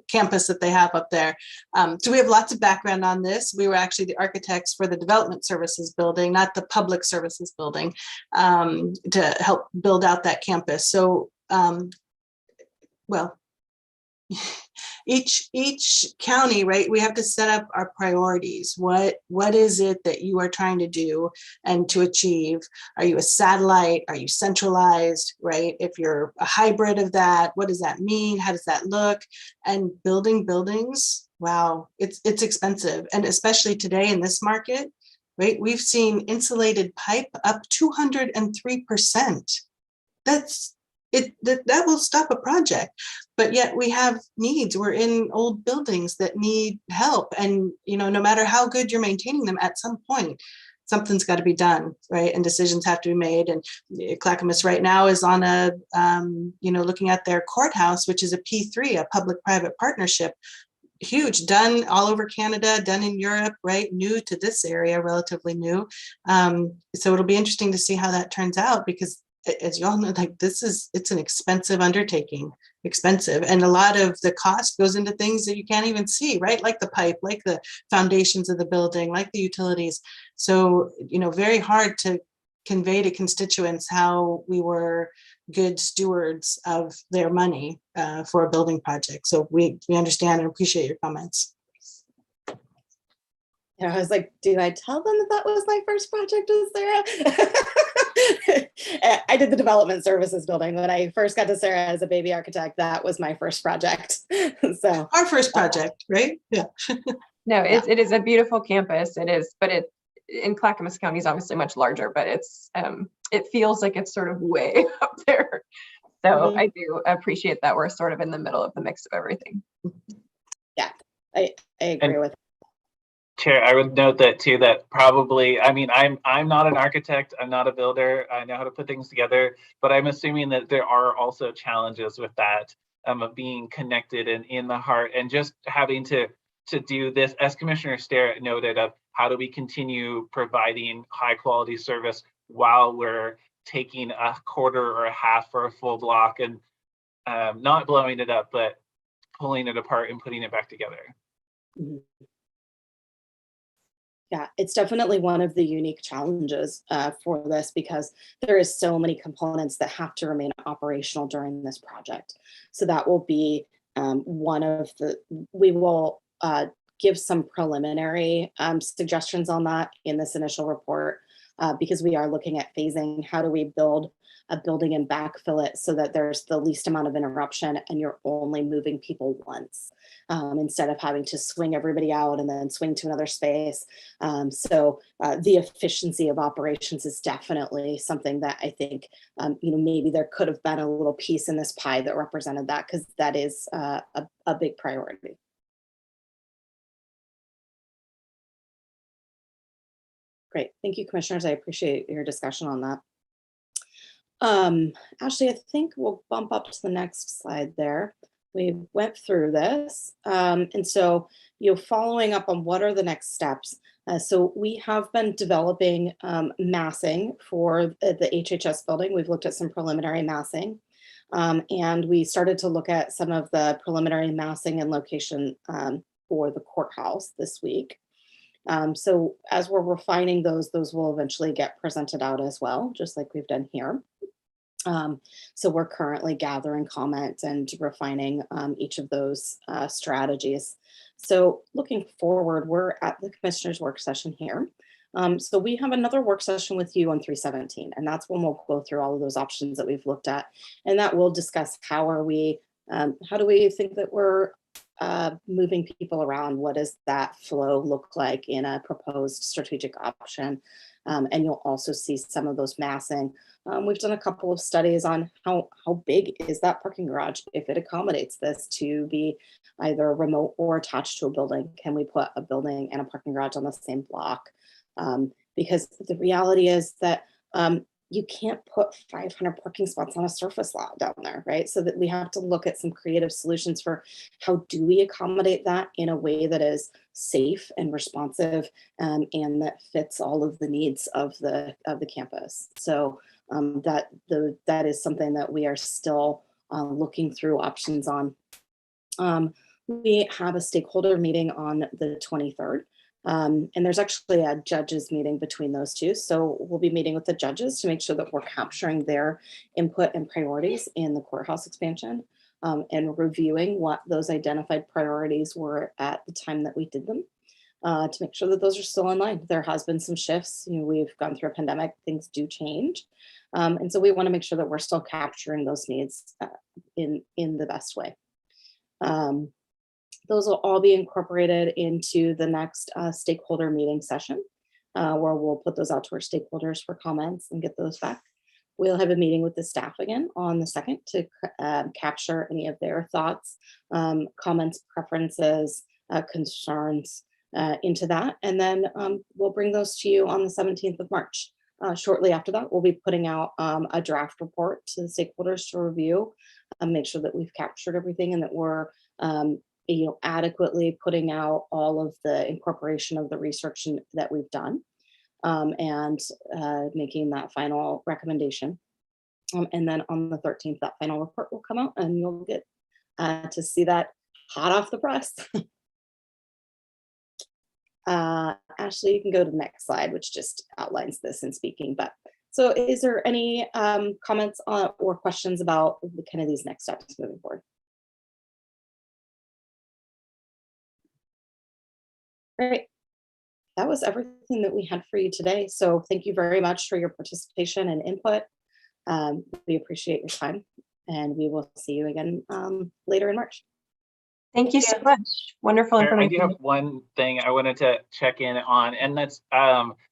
campus that they have up there. So we have lots of background on this. We were actually the architects for the development services building, not the public services building, to help build out that campus. So, well, each county, right, we have to set up our priorities. What is it that you are trying to do and to achieve? Are you a satellite? Are you centralized, right? If you're a hybrid of that, what does that mean? How does that look? And building buildings, wow, it's expensive. And especially today in this market, right, we've seen insulated pipe up 203%. That will stop a project, but yet we have needs. We're in old buildings that need help, and no matter how good you're maintaining them, at some point something's got to be done, right? And decisions have to be made. And Clackamas right now is on a looking at their courthouse, which is a P3, a public-private partnership. Huge, done all over Canada, done in Europe, right? New to this area, relatively new. So it'll be interesting to see how that turns out, because as you all know, like it's an expensive undertaking, and a lot of the cost goes into things that you can't even see, right? Like the pipe, like the foundations of the building, like the utilities. So, very hard to convey to constituents how we were good stewards of their money for a building project. So we understand and appreciate your comments. I was like, do I tell them that was my first project with Sarah? I did the development services building. When I first got to Sarah as a baby architect, that was my first project. So our first project, right? Yeah. No, it is a beautiful campus. It is, but in Clackamas County is obviously much larger, but it feels like it's sort of way up there. So I do appreciate that we're sort of in the middle of the mix of everything. Yeah, I agree with. Chair, I would note that too, that probably, I'm not an architect, I'm not a builder, I know how to put things together, but I'm assuming that there are also challenges with that, of being connected and in the heart, and just having to do this, as Commissioner Sterrett noted, of how do we continue providing high quality service while we're taking a quarter or a half or a full block and not blowing it up, but pulling it apart and putting it back together. Mm-hmm. Yeah, it's definitely one of the unique challenges for this, because there is so many components that have to remain operational during this project. So that will be one of we will give some preliminary suggestions on that in this initial report, because we are looking at phasing. How do we build a building and backfill it so that there's the least amount of interruption and you're only moving people once, instead of having to swing everybody out and then swing to another space. So the efficiency of operations is definitely something that I think, maybe there could have been a little piece in this pie that represented that, because that is a big priority. Great. Thank you, commissioners. I appreciate your discussion on that. Ashley, I think we'll bump up to the next slide there. We went through this. And so, following up on what are the next steps. So we have been developing massing for the HHS building. We've looked at some preliminary massing. And we started to look at some of the preliminary massing and location for the courthouse this week. So as we're refining those will eventually get presented out as well, just like we've done here. So we're currently gathering comments and refining each of those strategies. So looking forward, we're at the commissioner's work session here. So we have another work session with you on 317, and that's when we'll go through all of those options that we've looked at, and that will discuss how do we think that we're moving people around? What does that flow look like in a proposed strategic option? And you'll also see some of those massing. We've done a couple of studies on how big is that parking garage, if it accommodates this to be either remote or attached to a building. Can we put a building and a parking garage on the same block? Because the reality is that you can't put 500 parking spots on a surface lot down there, right? So that we have to look at some creative solutions for how do we accommodate that in a way that is safe and responsive, and that fits all of the needs of the campus. So that is something that we are still looking through options on. We have a stakeholder meeting on the 23rd. And there's actually a judges meeting between those two. So we'll be meeting with the judges to make sure that we're capturing their input and priorities in the courthouse expansion, and reviewing what those identified priorities were at the time that we did them, to make sure that those are still in line. There has been some shifts. We've gone through a pandemic, things do change. And so we want to make sure that we're still capturing those needs in the best way. Those will all be incorporated into the next stakeholder meeting session, where we'll put those out to our stakeholders for comments and get those back. We'll have a meeting with the staff again on the 2nd to capture any of their thoughts, comments, preferences, concerns into that. And then we'll bring those to you on the 17th of March. Shortly after that, we'll be putting out a draft report to the stakeholders to review, make sure that we've captured everything and that we're adequately putting out all of the incorporation of the research that we've done, and making that final recommendation. And then on the 13th, that final report will come out and you'll get to see that hot off the press. Ashley, you can go to the next slide, which just outlines this in speaking. But so is there any comments or questions about kind of these next steps moving forward? Great. That was everything that we had for you today. So thank you very much for your participation and input. We appreciate your time, and we will see you again later in March. Thank you so much. Wonderful Sarah, I information. do have one thing I wanted to check in on, and that's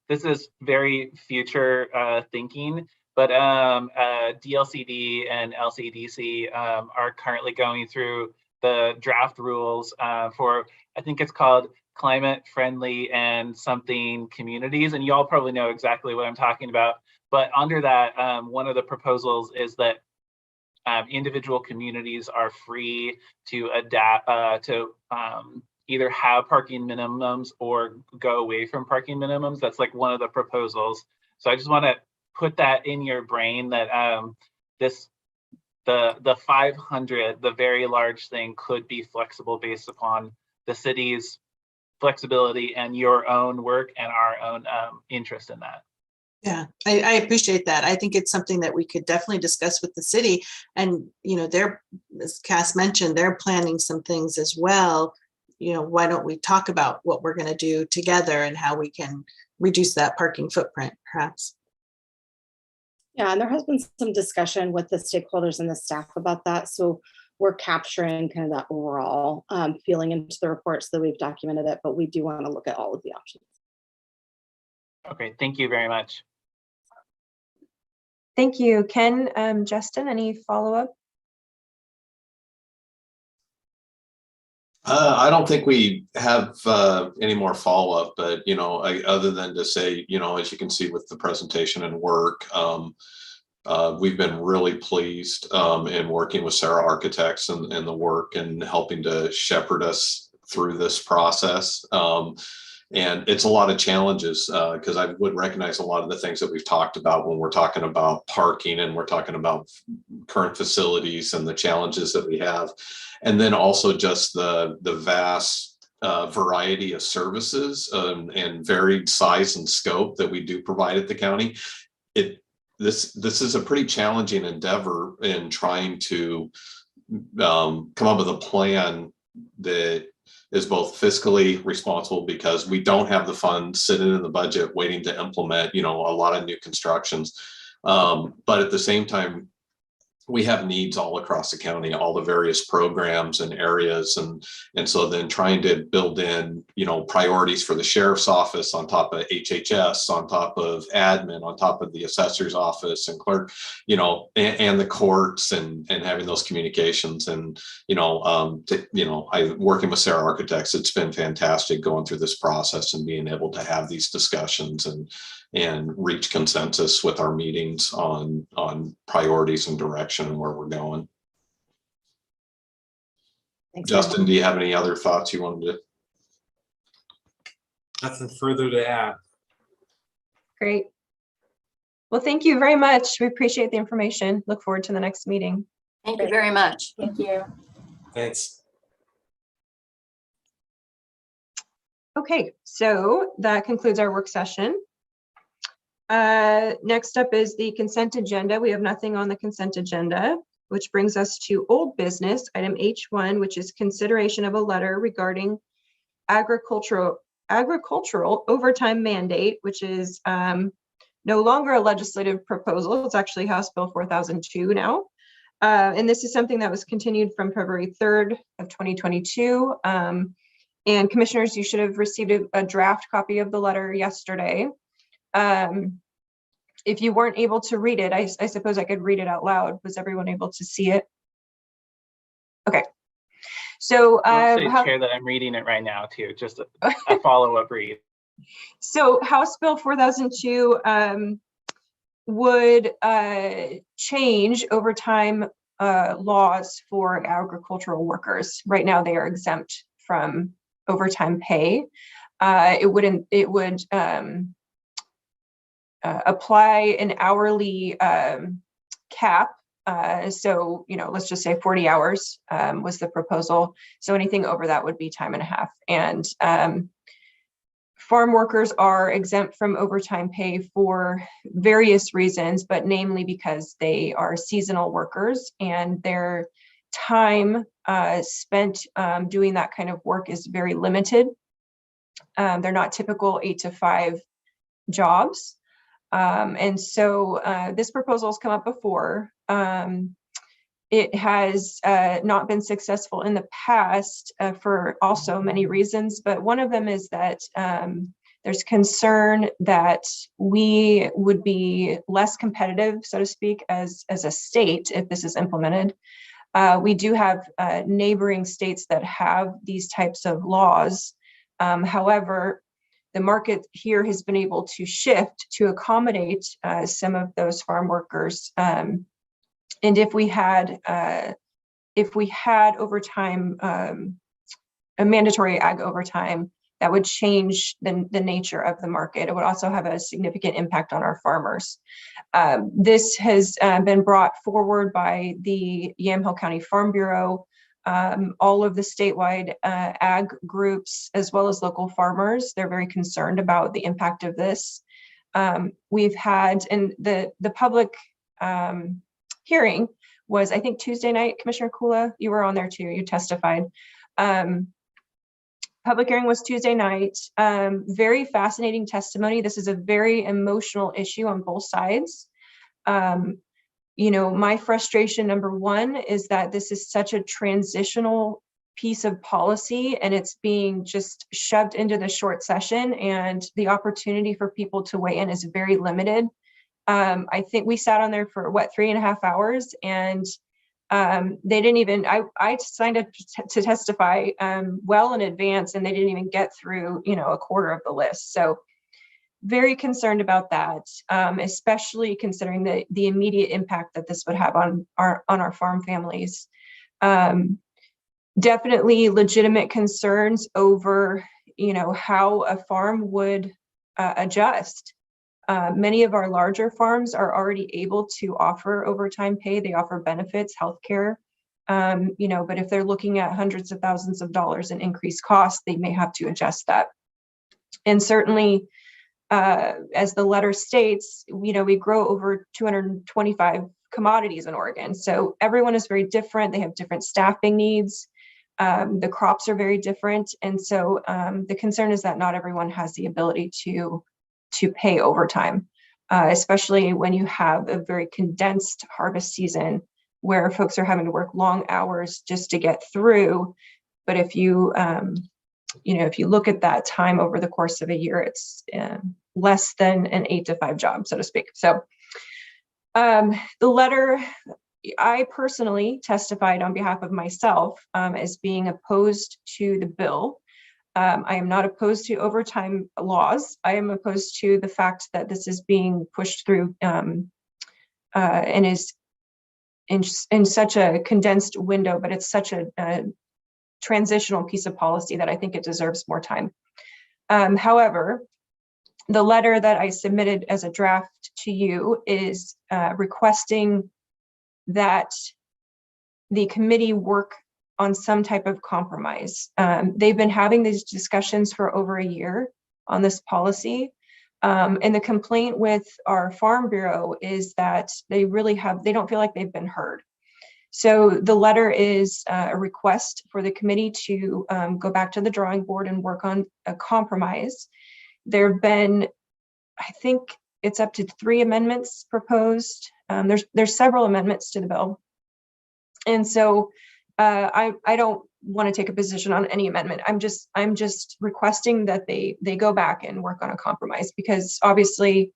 this is very future thinking, but DLCD and LCDC are currently going through the draft rules for, I think it's called climate friendly and something communities, and y'all probably know exactly what I'm talking about. But under that, one of the proposals is that individual communities are free to adapt to either have parking minimums or go away from parking minimums. That's like one of the proposals. So I just want to put that in your brain that the 500, the very large thing, could be flexible based upon the city's flexibility and your own work and our own interest in that. Yeah, I appreciate that. I think it's something that we could definitely discuss with the city. And, they're, as Cass mentioned, they're planning some things as well. Why don't we talk about what we're going to do together and how we can reduce that parking footprint, perhaps? Yeah, and there has been some discussion with the stakeholders and the staff about that. So we're capturing kind of that overall feeling into the report so that we've documented it, but we do want to look at all of the options. Okay, thank you very much. Thank you. Ken, Justin, any follow-up? I don't think we have any more follow-up, but other than to say, as you can see with the presentation and work, we've been really pleased in working with Sarah Architects and the work and helping to shepherd us through this process. And it's a lot of challenges because I would recognize a lot of the things that we've talked about when we're talking about parking and we're talking about current facilities and the challenges that we have. And then also just the vast variety of services and varied size and scope that we do provide at the county. This is a pretty challenging endeavor in trying to come up with a plan that is both fiscally responsible because we don't have the funds sitting in the budget waiting to implement, a lot of new constructions. But at the same time, we have needs all across the county, all the various programs and areas. And so then trying to build in, priorities for the sheriff's office on top of HHS, on top of admin, on top of the assessor's office and clerk, and the courts and having those communications. And, I working with Sarah Architects, it's been fantastic going through this process and being able to have these discussions and reach consensus with our meetings on priorities and direction and where we're going. Thanks, Justin, do you have any other thoughts you wanted to? Nothing further to add. Great. Well, thank you very much. We appreciate the information. Look forward to the next meeting. Thank you very much. Thank you. Thanks. Okay, so that concludes our work session. Next up is the consent agenda. We have nothing on the consent agenda, which brings us to old business, item H1, which is consideration of a letter regarding agricultural overtime mandate, which is no longer a legislative proposal. It's actually House Bill 4002 now. And this is something that was continued from February 3rd of 2022. And commissioners, you should have received a draft copy of the letter yesterday. If you weren't able to read it, I suppose I could read it out loud. Was everyone able to see it? Okay. So Chair, that I'm reading it right now too, just a follow-up read. So House Bill 4002 would change overtime laws for agricultural workers. Right now, they are exempt from overtime pay. It would apply an hourly cap. So, let's just say 40 hours was the proposal. So anything over that would be time and a half. And farm workers are exempt from overtime pay for various reasons, but namely because they are seasonal workers and their time spent doing that kind of work is very limited. They're not typical 8 to 5 jobs. And so this proposal has come up before. It has not been successful in the past for also many reasons, but one of them is that there's concern that we would be less competitive, so to speak, as a state if this is implemented. We do have neighboring states that have these types of laws. However, the market here has been able to shift to accommodate some of those farm workers. And if we had overtime, a mandatory ag overtime, that would change the nature of the market. It would also have a significant impact on our farmers. This has been brought forward by the Yamhill County Farm Bureau, all of the statewide ag groups, as well as local farmers. They're very concerned about the impact of this. We've had, and the public hearing was, I think, Tuesday night. Commissioner Kula, you were on there too, you testified. Public hearing was Tuesday night. Very fascinating testimony. This is a very emotional issue on both sides. You know, my frustration number one is that this is such a transitional piece of policy and it's being just shoved into the short session, and the opportunity for people to weigh in is very limited. I think we sat on there for what, 3.5 hours, and they didn't even, I signed up to testify well in advance, and they didn't even get through, you know, a quarter of the list. So very concerned about that, especially considering the immediate impact that this would have on our farm families. Definitely legitimate concerns over, you know, how a farm would adjust. Many of our larger farms are already able to offer overtime pay. They offer benefits, healthcare, you know, but if they're looking at hundreds of thousands of dollars in increased costs, they may have to adjust that. And certainly, as the letter states, you know, we grow over 225 commodities in Oregon. So everyone is very different. They have different staffing needs. The crops are very different. And so the concern is that not everyone has the ability to pay overtime, especially when you have a very condensed harvest season where folks are having to work long hours just to get through. But if you, you know, if you look at that time over the course of a year, it's less than an 8 to 5 job, so to speak. So the letter, I personally testified on behalf of myself as being opposed to the bill. I am not opposed to overtime laws. I am opposed to the fact that this is being pushed through and is in such a condensed window, but it's such a transitional piece of policy that I think it deserves more time. However, the letter that I submitted as a draft to you is requesting that the committee work on some type of compromise. They've been having these discussions for over a year on this policy. And the complaint with our Farm Bureau is that they don't feel like they've been heard. So the letter is a request for the committee to go back to the drawing board and work on a compromise. There have been, I think it's up to 3 amendments proposed. There's several amendments to the bill. And so I don't want to take a position on any amendment. I'm just requesting that they go back and work on a compromise, because obviously,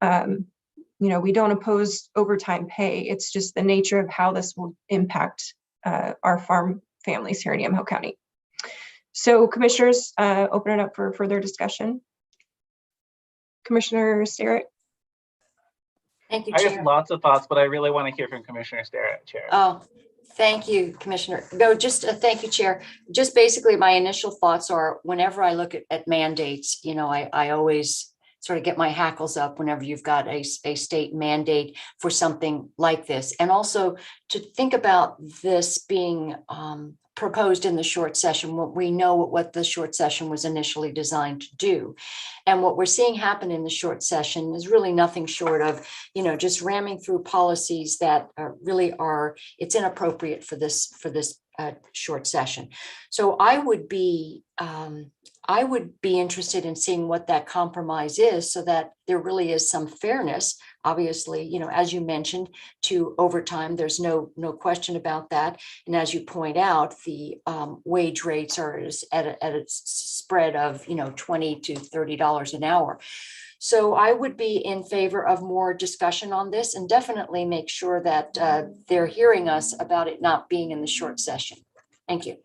you know, we don't oppose overtime pay. It's just the nature of how this will impact our farm families here in Yamco County. So commissioners, open it up for further discussion. Commissioner Sterrett. Thank you, I Chair. have lots of thoughts, but I really want to hear from Commissioner Sterrett, Chair. Oh, thank you, Commissioner. No, just thank you, Chair. Just basically my initial thoughts are, whenever I look at mandates, you know, I always sort of get my hackles up whenever you've got a state mandate for something like this. And also to think about this being proposed in the short session, what we know what the short session was initially designed to do. And what we're seeing happen in the short session is really nothing short of, you know, just ramming through policies that really are, it's inappropriate for this short session. So I would be interested in seeing what that compromise is, so that there really is some fairness. Obviously, you know, as you mentioned, to overtime, there's no question about that. And as you point out, the wage rates are at a spread of, you know, $20 to $30 an hour. So I would be in favor of more discussion on this, and definitely make sure that they're hearing us about it not being in the short session. Thank you.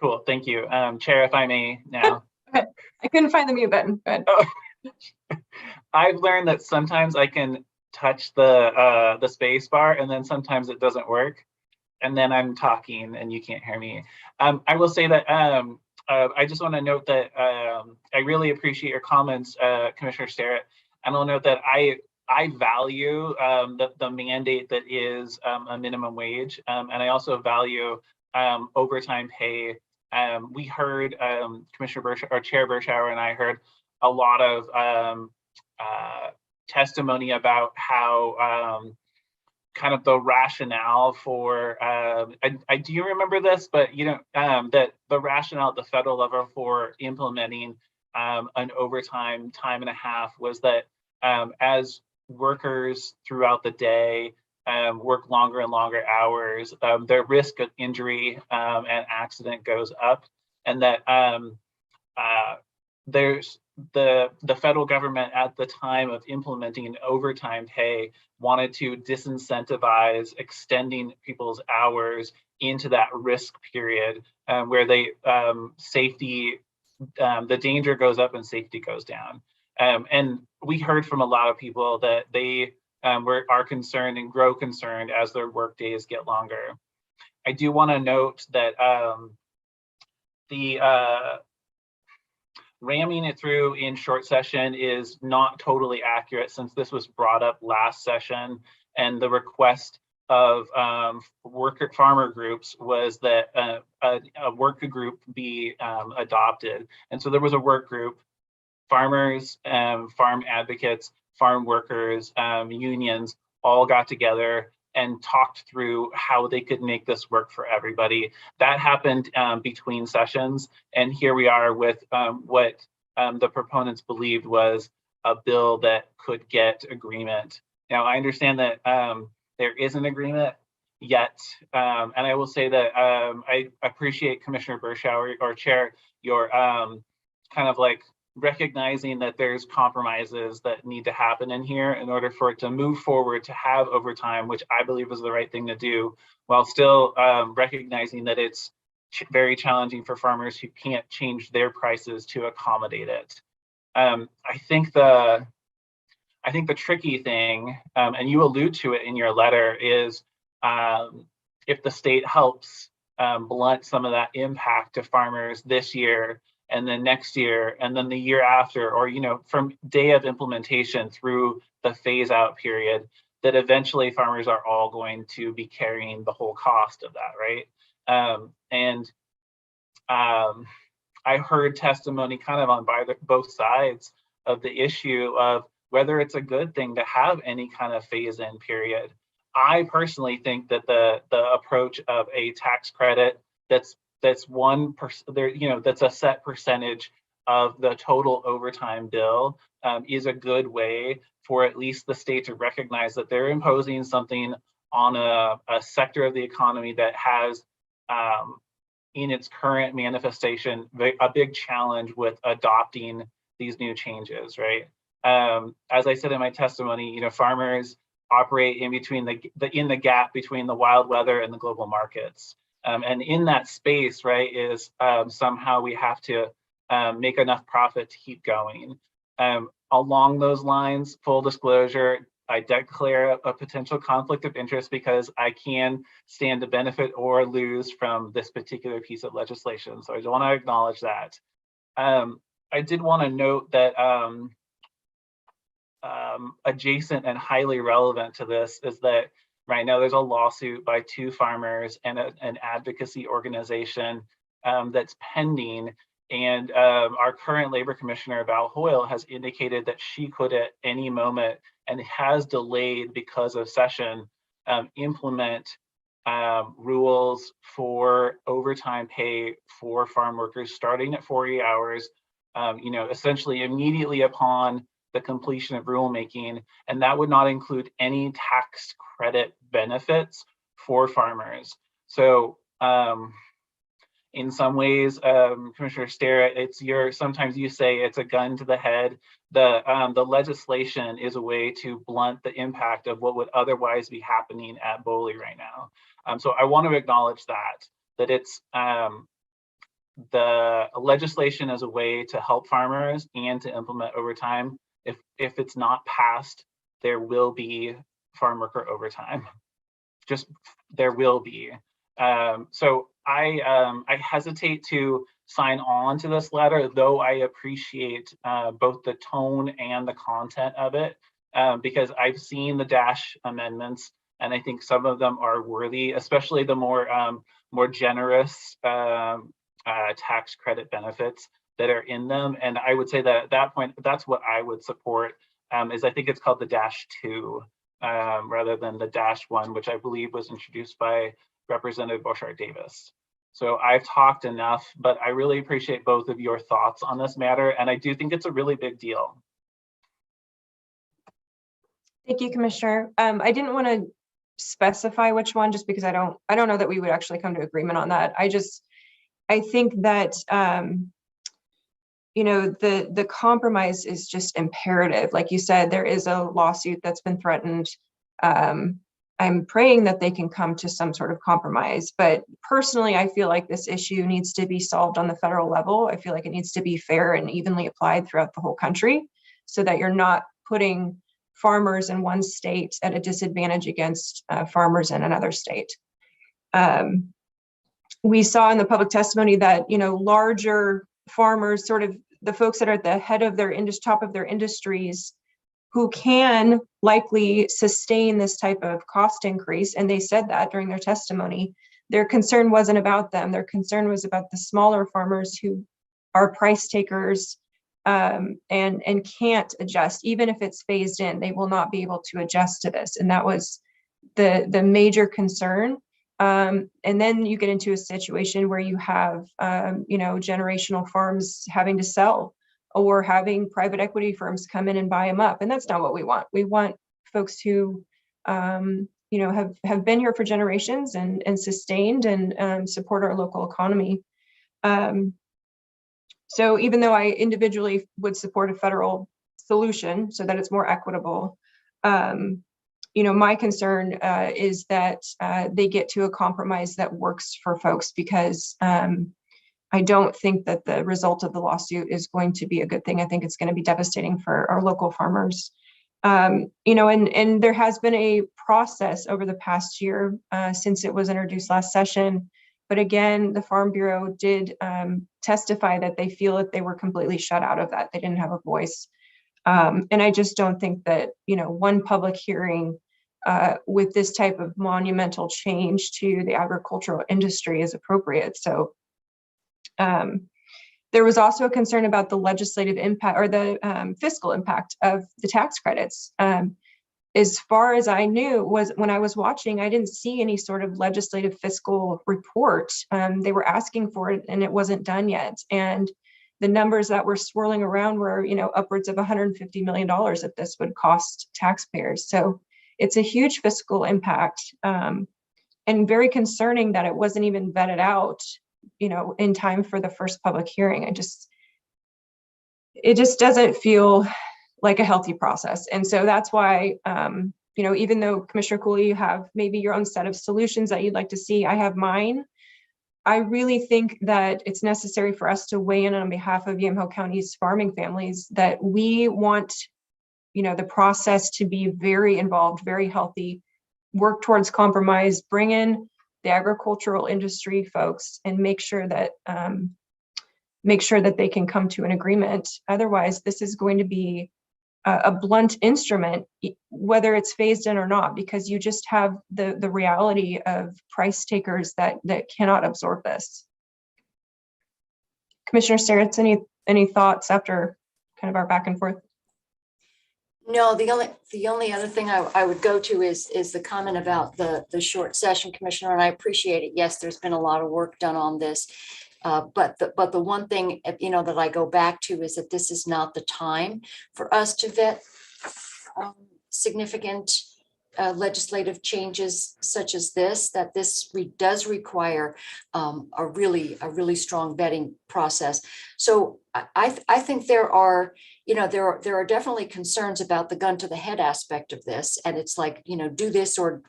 Cool, thank you. Chair, if I may now. I couldn't find the mute button, but I've learned that sometimes I can touch the space bar, and then sometimes it doesn't work, and then I'm talking and you can't hear me. I will say that I just want to note that I really appreciate your comments, Commissioner Sterrett, and I'll note that I value the mandate that is a minimum wage, and I also value overtime pay. We heard Commissioner Burschauer, or Chair Burschauer, and I heard a lot of testimony about how kind of the rationale for I do you remember this, but you know, that the rationale at the federal level for implementing an overtime time and a half was that as workers throughout the day work longer and longer hours, their risk of injury and accident goes up, and that there's the federal government at the time of implementing overtime pay wanted to disincentivize extending people's hours into that risk period where they safety, the danger goes up and safety goes down. And we heard from a lot of people that they are concerned and grow concerned as their work days get longer. I do want to note that the ramming it through in short session is not totally accurate, since this was brought up last session, and the request of farmer groups was that a work group be adopted. And so there was a work group, farmers, farm advocates, farm workers, unions all got together and talked through how they could make this work for everybody. That happened between sessions, and here we are with what the proponents believed was a bill that could get agreement. Now, I understand that there is an agreement yet, and I will say that I appreciate Commissioner Berschauer, or Chair, your kind of like recognizing that there's compromises that need to happen in here in order for it to move forward to have overtime, which I believe is the right thing to do, while still recognizing that it's very challenging for farmers who can't change their prices to accommodate it. I think the tricky thing, and you allude to it in your letter, is if the state helps blunt some of that impact to farmers this year, and then next year, and then the year after, or from day of implementation through the phase out period, that eventually farmers are all going to be carrying the whole cost of that, right? I heard testimony kind of on both sides of the issue of whether it's a good thing to have any kind of phase-in period. I personally think that the approach of a tax credit that's 1%, there, that's a set percentage of the total overtime bill is a good way for at least the state to recognize that they're imposing something on a sector of the economy that has in its current manifestation a big challenge with adopting these new changes, right? As I said in my testimony, farmers operate in between the gap between the wild weather and the global markets. And in that space, right, is somehow we have to make enough profit to keep going. Along those lines, full disclosure, I declare a potential conflict of interest because I can stand to benefit or lose from this particular piece of legislation. So I just want to acknowledge that. I did want to note that adjacent and highly relevant to this is that right now there's a lawsuit by 2 farmers and an advocacy organization that's pending. And our current labor commissioner, Val Hoyle, has indicated that she could at any moment, and has delayed because of session, implement rules for overtime pay for farm workers starting at 40 hours, essentially immediately upon the completion of rulemaking, and that would not include any tax credit benefits for farmers. So in some ways, Commissioner Starrett, sometimes you say it's a gun to the head. The legislation is a way to blunt the impact of what would otherwise be happening at BOLI right now. So I want to acknowledge that it's the legislation is a way to help farmers and to implement overtime. If it's not passed, there will be farm worker overtime. Just there will be. So I hesitate to sign on to this letter, though I appreciate both the tone and the content of it, because I've seen the Dash amendments, and I think some of them are worthy, especially the more generous tax credit benefits that are in them. And I would say that at that point, that's what I would support, is I think it's called the Dash 2 rather than the Dash 1, which I believe was introduced by Representative Bouchard-Davis. So I've talked enough, but I really appreciate both of your thoughts on this matter, and I do think it's a really big deal. Thank you, Commissioner. I didn't want to specify which one just because I don't know that we would actually come to agreement on that. I think that, you know, the compromise is just imperative. Like you said, there is a lawsuit that's been threatened. I'm praying that they can come to some sort of compromise, but personally, I feel like this issue needs to be solved on the federal level. I feel like it needs to be fair and evenly applied throughout the whole country so that you're not putting farmers in one state at a disadvantage against farmers in another state. We saw in the public testimony that, you know, larger farmers, sort of the folks that are at the head of their top of their industries, who can likely sustain this type of cost increase, and they said that during their testimony, their concern wasn't about them. Their concern was about the smaller farmers who are price takers and can't adjust. Even if it's phased in, they will not be able to adjust to this. And that was the major concern. And then you get into a situation where you have, you know, generational farms having to sell, or having private equity firms come in and buy them up. And that's not what we want. We want folks who, you know, have been here for generations and sustained and support our local economy. So even though I individually would support a federal solution so that it's more equitable, you know, my concern is that they get to a compromise that works for folks, because I don't think that the result of the lawsuit is going to be a good thing. I think it's going to be devastating for our local farmers. You know, and there has been a process over the past year since it was introduced last session. But again, the Farm Bureau did testify that they feel that they were completely shut out of that. They didn't have a voice. And I just don't think that, you know, one public hearing with this type of monumental change to the agricultural industry is appropriate. So there was also a concern about the legislative impact, or the fiscal impact of the tax credits. As far as I knew, was when I was watching, I didn't see any sort of legislative fiscal report. They were asking for it and it wasn't done yet. And the numbers that were swirling around were, you know, upwards of $150 million that this would cost taxpayers. So it's a huge fiscal impact, and very concerning that it wasn't even vetted out, you know, in time for the first public hearing. It just doesn't feel like a healthy process. And so that's why, you know, even though Commissioner Cooley, you have maybe your own set of solutions that you'd like to see, I have mine. I really think that it's necessary for us to weigh in on behalf of Yamhill County's farming families, that we want, you know, the process to be very involved, very healthy, work towards compromise, bring in the agricultural industry folks, and make sure that they can come to an agreement. Otherwise, this is going to be a blunt instrument, whether it's phased in or not, because you just have the reality of price takers that cannot absorb this. Commissioner Steritz, any thoughts after kind of our back and forth? No, the only other thing I would go to is the comment about the short session, Commissioner, and I appreciate it. Yes, there's been a lot of work done on this. But the one thing, you know, that I go back to is that this is not the time for us to vet significant legislative changes such as this, that this does require a really strong vetting process. So I think there are, you know, there are definitely concerns about the gun to the head aspect of this. And it's like, you know, do this or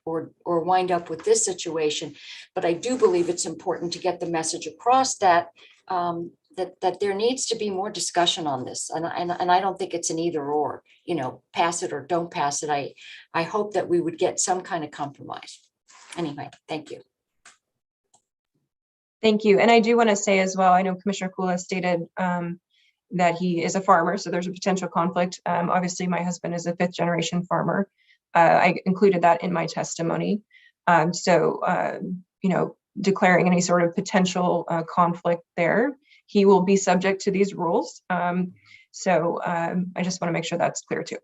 wind up with this situation. But I do believe it's important to get the message across that that there needs to be more discussion on this. And I don't think it's an either or, you know, pass it or don't pass it. I hope that we would get some kind of compromise. Anyway, thank you. Thank you. And I do want to say as well, I know Commissioner Kula stated that he is a farmer, so there's a potential conflict. Obviously, my husband is a 5th generation farmer. I included that in my testimony. You know, declaring any sort of potential conflict there, he will be subject to these rules. I just want to make sure that's clear too.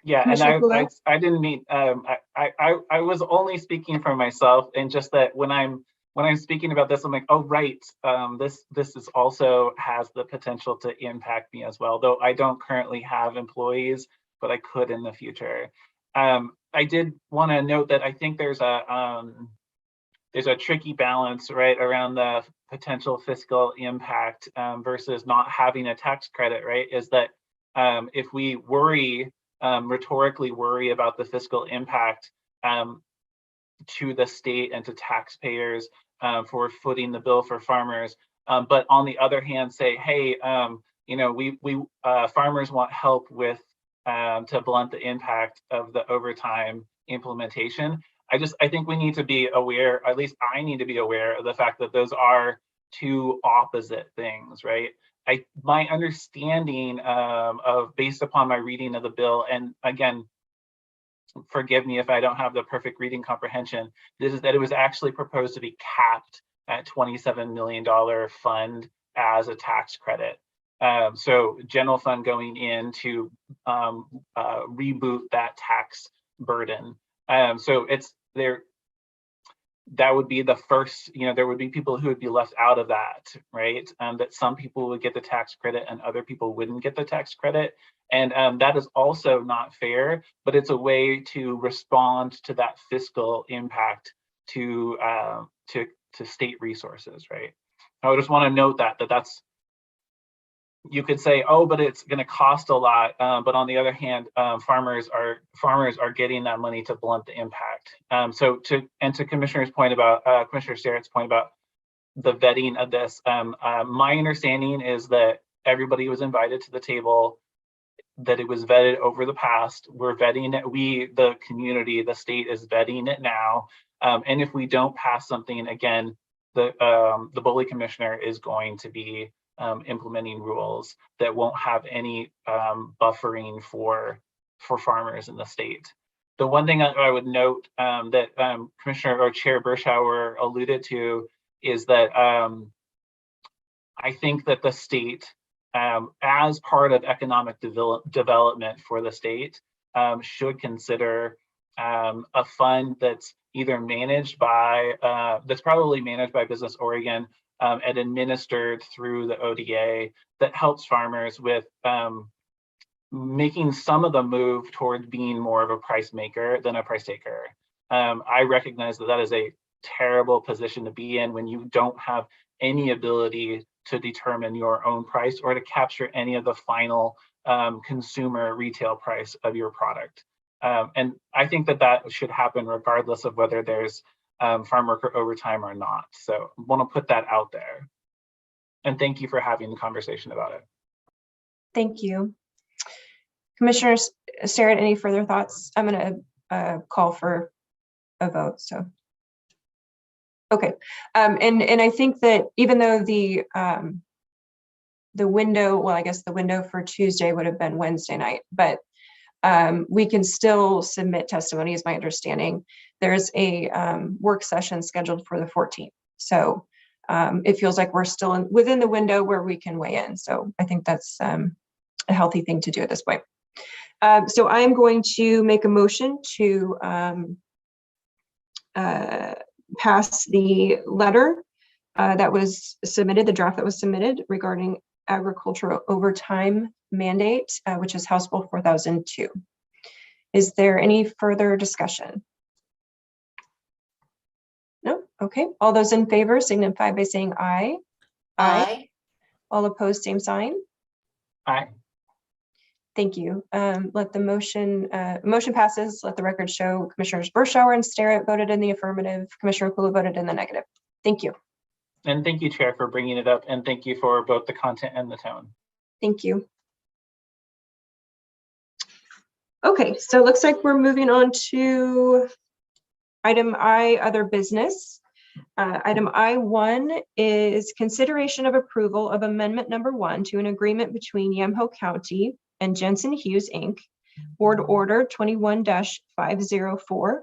Yeah, and I didn't mean, I was only speaking for myself, and just that when I'm speaking about this, I'm like, oh, right, this is also has the potential to impact me as well. Though I don't currently have employees, but I could in the future. I did want to note that I think there's a tricky balance, right, around the potential fiscal impact versus not having a tax credit, right? Is that if we worry, rhetorically worry about the fiscal impact to the state and to taxpayers for footing the bill for farmers, but on the other hand say, hey, you know, we farmers want help with to blunt the impact of the overtime implementation. I think we need to be aware, at least I need to be aware of the fact that those are two opposite things, right? My understanding of based upon my reading of the bill, and again, forgive me if I don't have the perfect reading comprehension, is that it was actually proposed to be capped at $27 million fund as a tax credit. So general fund going in to reboot that tax burden. So it's there. That would be the first, you know, there would be people who would be left out of that, right? That some people would get the tax credit and other people wouldn't get the tax credit. And that is also not fair, but it's a way to respond to that fiscal impact to state resources, right? I would just want to note that's, you could say, oh, but it's going to cost a lot. But on the other hand, farmers are getting that money to blunt the impact. So to Commissioner's point about Commissioner Sterrett's point about the vetting of this, my understanding is that everybody was invited to the table, that it was vetted over the past. We're vetting it. We, the community, the state is vetting it now. And if we don't pass something, again, the bully commissioner is going to be implementing rules that won't have any buffering for farmers in the state. The one thing I would note that Commissioner or Chair Bershauer alluded to is that I think that the state, as part of economic development for the state, should consider a fund that's either managed by, that's probably managed by Business Oregon, and administered through the ODA, that helps farmers with making some of the move towards being more of a price maker than a price taker. I recognize that that is a terrible position to be in when you don't have any ability to determine your own price or to capture any of the final consumer retail price of your product. And I think that that should happen regardless of whether there's farm worker overtime or not. So I want to put that out there. And thank you for having the conversation about it. Thank you. Commissioner Sterrett, any further thoughts? I'm going to call for a vote. So, okay. And I think that even though the window, well, I guess the window for Tuesday would have been Wednesday night, but we can still submit testimony, is my understanding. There's a work session scheduled for the 14th. So it feels like we're still within the window where we can weigh in. So I think that's a healthy thing to do at this point. So I'm going to make a motion to pass the letter that was submitted, the draft that was submitted regarding agricultural overtime mandate, which is House Bill 4002. Is there any further discussion? No? Okay. All those in favor signify by saying aye. Aye. All opposed, same sign. Aye. Thank you. Let the motion passes. Let the record show Commissioners Bershauer and Sterrett voted in the affirmative. Commissioner Kula voted in the negative. Thank you. And thank you, Chair, for bringing it up. And thank you for both the content and the tone. Thank you. Okay, so it looks like we're moving on to item I, other business. Item I1 is consideration of approval of amendment number 1 to an agreement between Yamco County and Jensen Hughes, Inc., Board Order 21-504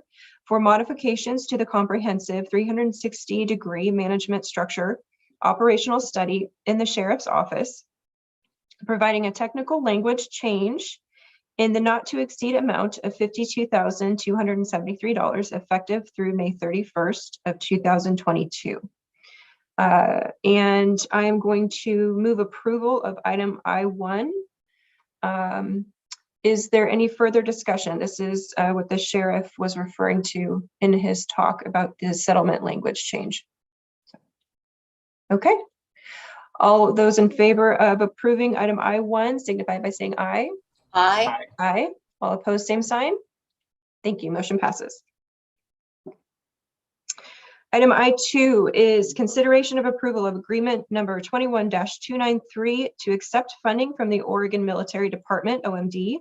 for modifications to the comprehensive 360-degree management structure operational study in the Sheriff's Office, providing a technical language change in the not to exceed amount of $52,273 effective through May 31st of 2022. And I am going to move approval of item I1. Is there any further discussion? This is what the sheriff was referring to in his talk about the settlement language change. Okay. All those in favor of approving item I1 signify by saying aye. Aye. Aye. All opposed, same sign. Thank you. Motion passes. Item I2 is consideration of approval of agreement number 21-293 to accept funding from the Oregon Military Department, OMD,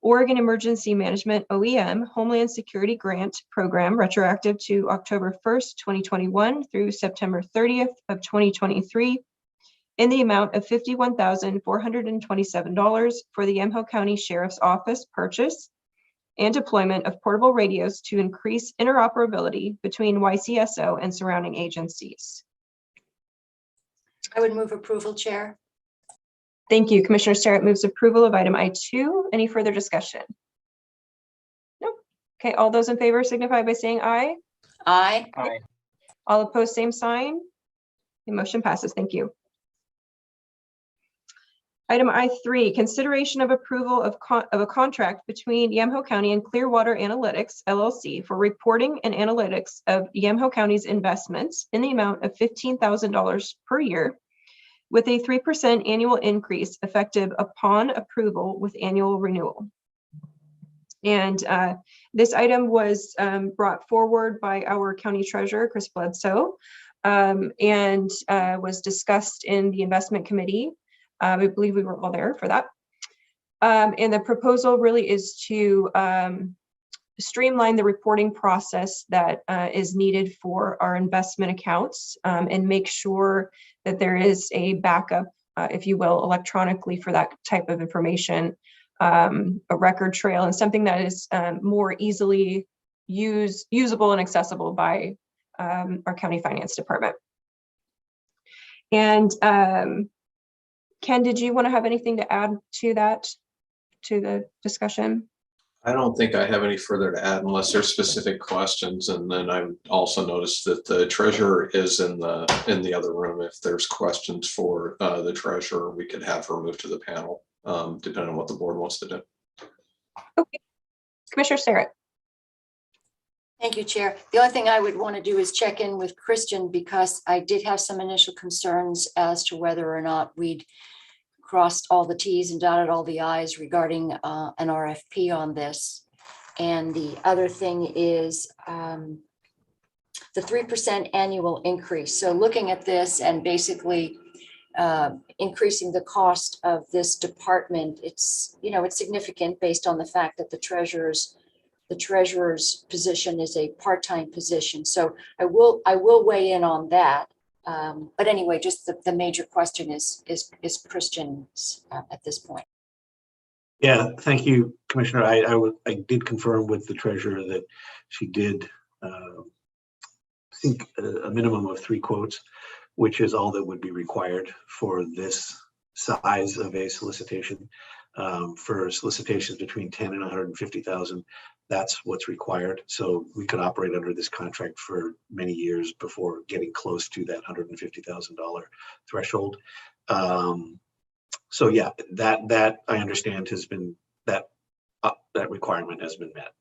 Oregon Emergency Management, OEM, Homeland Security Grant Program, retroactive to October 1st, 2021 through September 30th of 2023, in the amount of $51,427 for the Yamco County Sheriff's Office purchase and deployment of portable radios to increase interoperability between YCSO and surrounding agencies. I would move approval, Chair. Thank you. Commissioner Sterrett moves approval of item I2. Any further discussion? Nope. Okay, all those in favor signify by saying aye. Aye. Aye. All opposed, same sign. The motion passes. Thank you. Item I3, consideration of approval of a contract between Yamco County and Clearwater Analytics, LLC, for reporting and analytics of Yamco County's investments in the amount of $15,000 per year, with a 3% annual increase effective upon approval with annual renewal. And this item was brought forward by our county treasurer, Chris Bledsoe, and was discussed in the investment committee. I believe we were all there for that. And the proposal really is to streamline the reporting process that is needed for our investment accounts, and make sure that there is a backup, if you will, electronically for that type of information, a record trail, and something that is more easily usable and accessible by our county finance department. And Ken, did you want to have anything to add to that, to the discussion? I don't think I have any further to add unless there's specific questions. And then I also noticed that the treasurer is in the other room. If there's questions for the treasurer, we could have her move to the panel, depending on what the board wants to do. Okay, Commissioner Sterrett. Thank you, Chair. The only thing I would want to do is check in with Christian, because I did have some initial concerns as to whether or not we'd crossed all the T's and dotted all the I's regarding an RFP on this. And the other thing is the 3% annual increase. So looking at this and basically increasing the cost of this department, it's significant based on the fact that the treasurer's position is a part-time position. So I will weigh in on that. But anyway, just the major question is Christian's at this point. Yeah, thank you, Commissioner. I did confirm with the treasurer that she did think a minimum of 3 quotes, which is all that would be required for this size of a solicitation. For solicitations between 10 and 150,000, that's what's required. So we could operate under this contract for many years before getting close to that $150,000 threshold. So yeah, that I understand has been, that requirement has been met.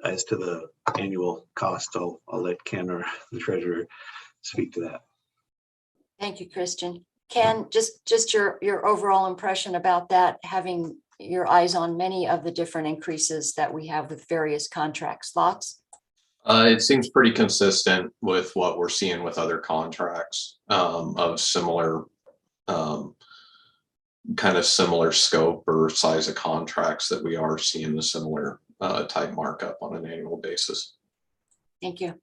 As to the annual cost, I'll let Ken or the treasurer speak to that. Thank you, Christian. Ken, just your overall impression about that, having your eyes on many of the different increases that we have with various contracts. Thoughts? It seems pretty consistent with what we're seeing with other contracts of similar kind of similar scope or size of contracts that we are seeing the similar type markup on an annual basis. Thank you.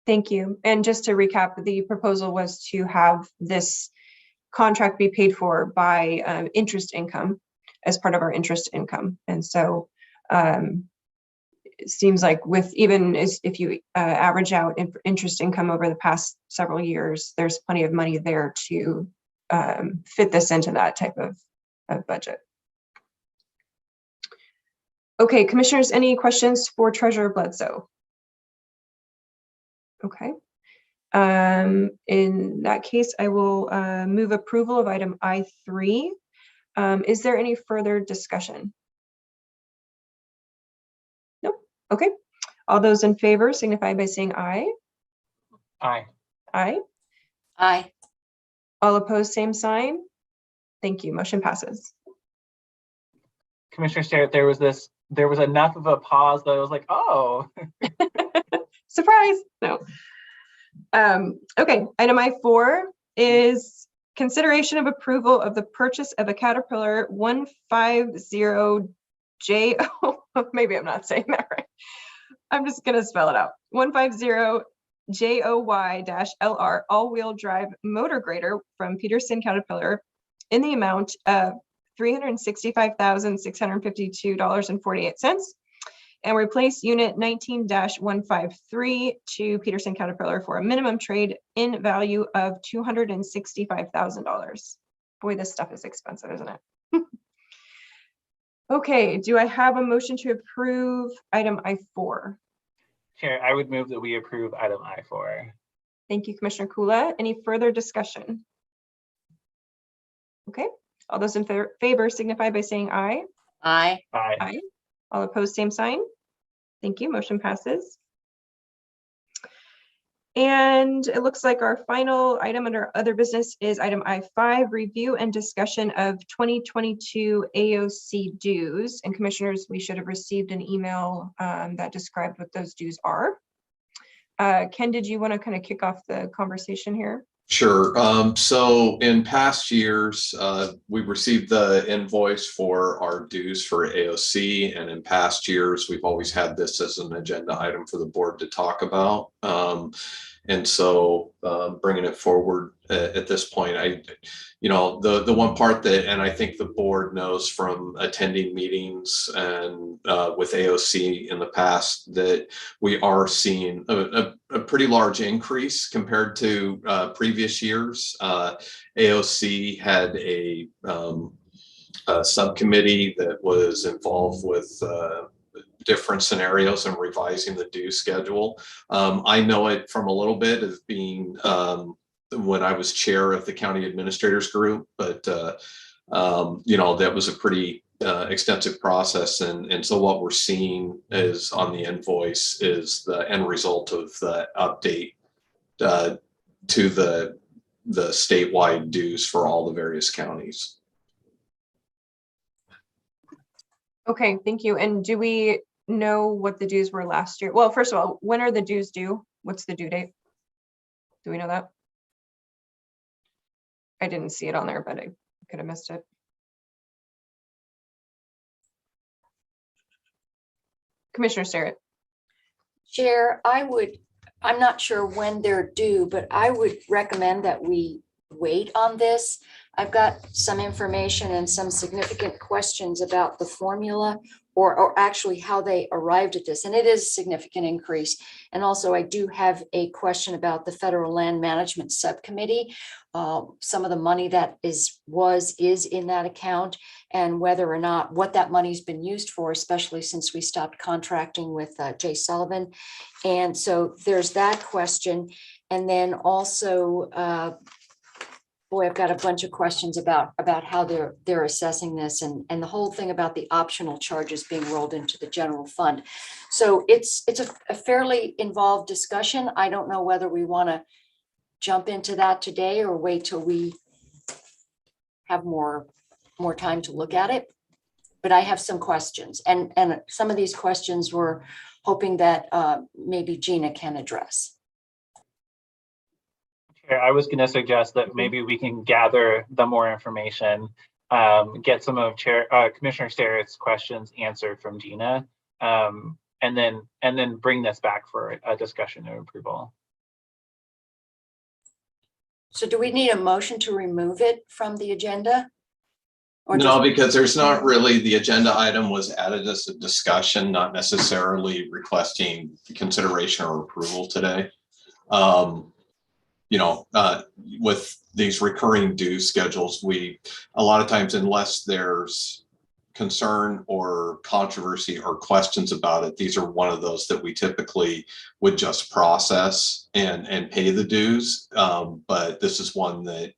Thank you. And just to recap, the proposal was to have this contract be paid for by interest income as part of our interest income. And so it seems like with even if you average out interest income over the past several years, there's plenty of money there to fit this into that type of budget. Okay, commissioners, any questions for Treasurer Bledsoe? Okay. In that case, I will move approval of item I3. Is there any further discussion? Nope. Okay. All those in favor signify by saying aye. Aye. Aye. Aye. All opposed, same sign. Thank you. Motion passes. Commissioner Sterrett, there was enough of a pause that I was like, oh. Surprise. No. Okay. Item I4 is consideration of approval of the purchase of a Caterpillar 150JO. Maybe I'm not saying that right. I'm just going to spell it out. 150JOY-LR all-wheel drive motor grader from Peterson Caterpillar in the amount of $365,652.48 and replace unit 19-153 to Peterson Caterpillar for a minimum trade in value of $265,000. Boy, this stuff is expensive, isn't it? Okay, do I have a motion to approve item I4? Chair, I would move that we approve item I4. Thank you, Commissioner Kula. Any further discussion? Okay, all those in favor signify by saying aye. Aye. Aye. Aye. All opposed, same sign. Thank you. Motion passes. And it looks like our final item under other business is item I5, review and discussion of 2022 AOC dues. And commissioners, we should have received an email that described what those dues are. Ken, did you want to kind of kick off the conversation here? Sure. So in past years, we received the invoice for our dues for AOC, and in past years, we've always had this as an agenda item for the board to talk about. And so bringing it forward at this point, the one part that, and I think the board knows from attending meetings and with AOC in the past, that we are seeing a pretty large increase compared to previous years. AOC had a subcommittee that was involved with different scenarios and revising the due schedule. I know it from a little bit of being when I was chair of the county administrators group, but that was a pretty extensive process. And so what we're seeing is on the invoice is the end result of the update to the statewide dues for all the various counties. Okay, thank you. And do we know what the dues were last year? Well, first of all, when are the dues due? What's the due date? Do we know that? I didn't see it on there, but I could have missed it. Commissioner Sterrett. Chair, I'm not sure when they're due, but I would recommend that we wait on this. I've got some information and some significant questions about the formula or actually how they arrived at this. And it is a significant increase. And also I do have a question about the Federal Land Management Subcommittee. Some of the money that is in that account, and whether or not what that money's been used for, especially since we stopped contracting with Jay Sullivan. And so there's that question. And then also, boy, I've got a bunch of questions about how they're assessing this and the whole thing about the optional charges being rolled into the general fund. So it's a fairly involved discussion. I don't know whether we want to jump into that today or wait till we have more time to look at it. But I have some questions, and some of these questions we're hoping that maybe Gina can address. I was going to suggest that maybe we can gather the more information, get some of Commissioner Sterrett's questions answered from Gina, and then bring this back for a discussion and approval. So do we need a motion to remove it from the agenda? Or no, because there's not really, the agenda item was added as a discussion, not necessarily requesting consideration or approval today. With these recurring due schedules, a lot of times, unless there's concern or controversy or questions about it, these are one of those that we typically would just process and pay the dues. But this is one that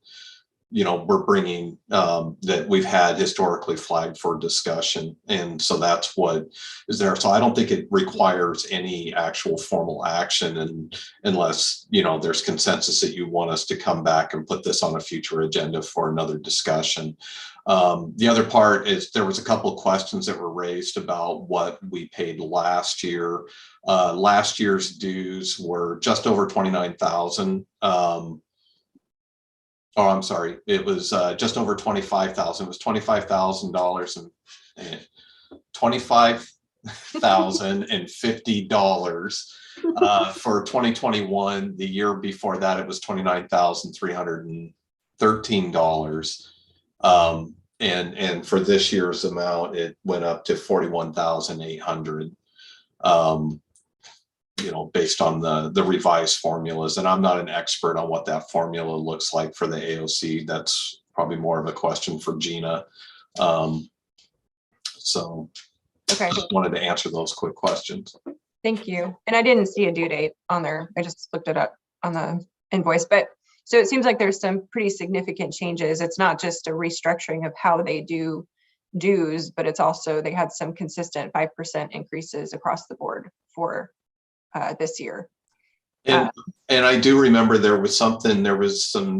we're bringing that we've had historically flagged for discussion. And so that's what is there. So I don't think it requires any actual formal action, and unless, there's consensus that you want us to come back and put this on a future agenda for another discussion. The other part is there was a couple of questions that were raised about what we paid last year. Last year's dues were just over 29,000. Oh, I'm sorry. It was just over 25,000. It was $25,000 and $25,050 for 2021. The year before that, it was $29,313. And for this year's amount, it went up to 41,800. Based on the revised formulas. And I'm not an expert on what that formula looks like for the AOC. That's probably more of a question for Gina. So Okay, just wanted to answer those quick questions. thank you. And I didn't see a due date on there. I just looked it up on the invoice, but so it seems like there's some pretty significant changes. It's not just a restructuring of how they do dues, but it's also, they had some consistent 5% increases across the board for this year. And I do remember there was some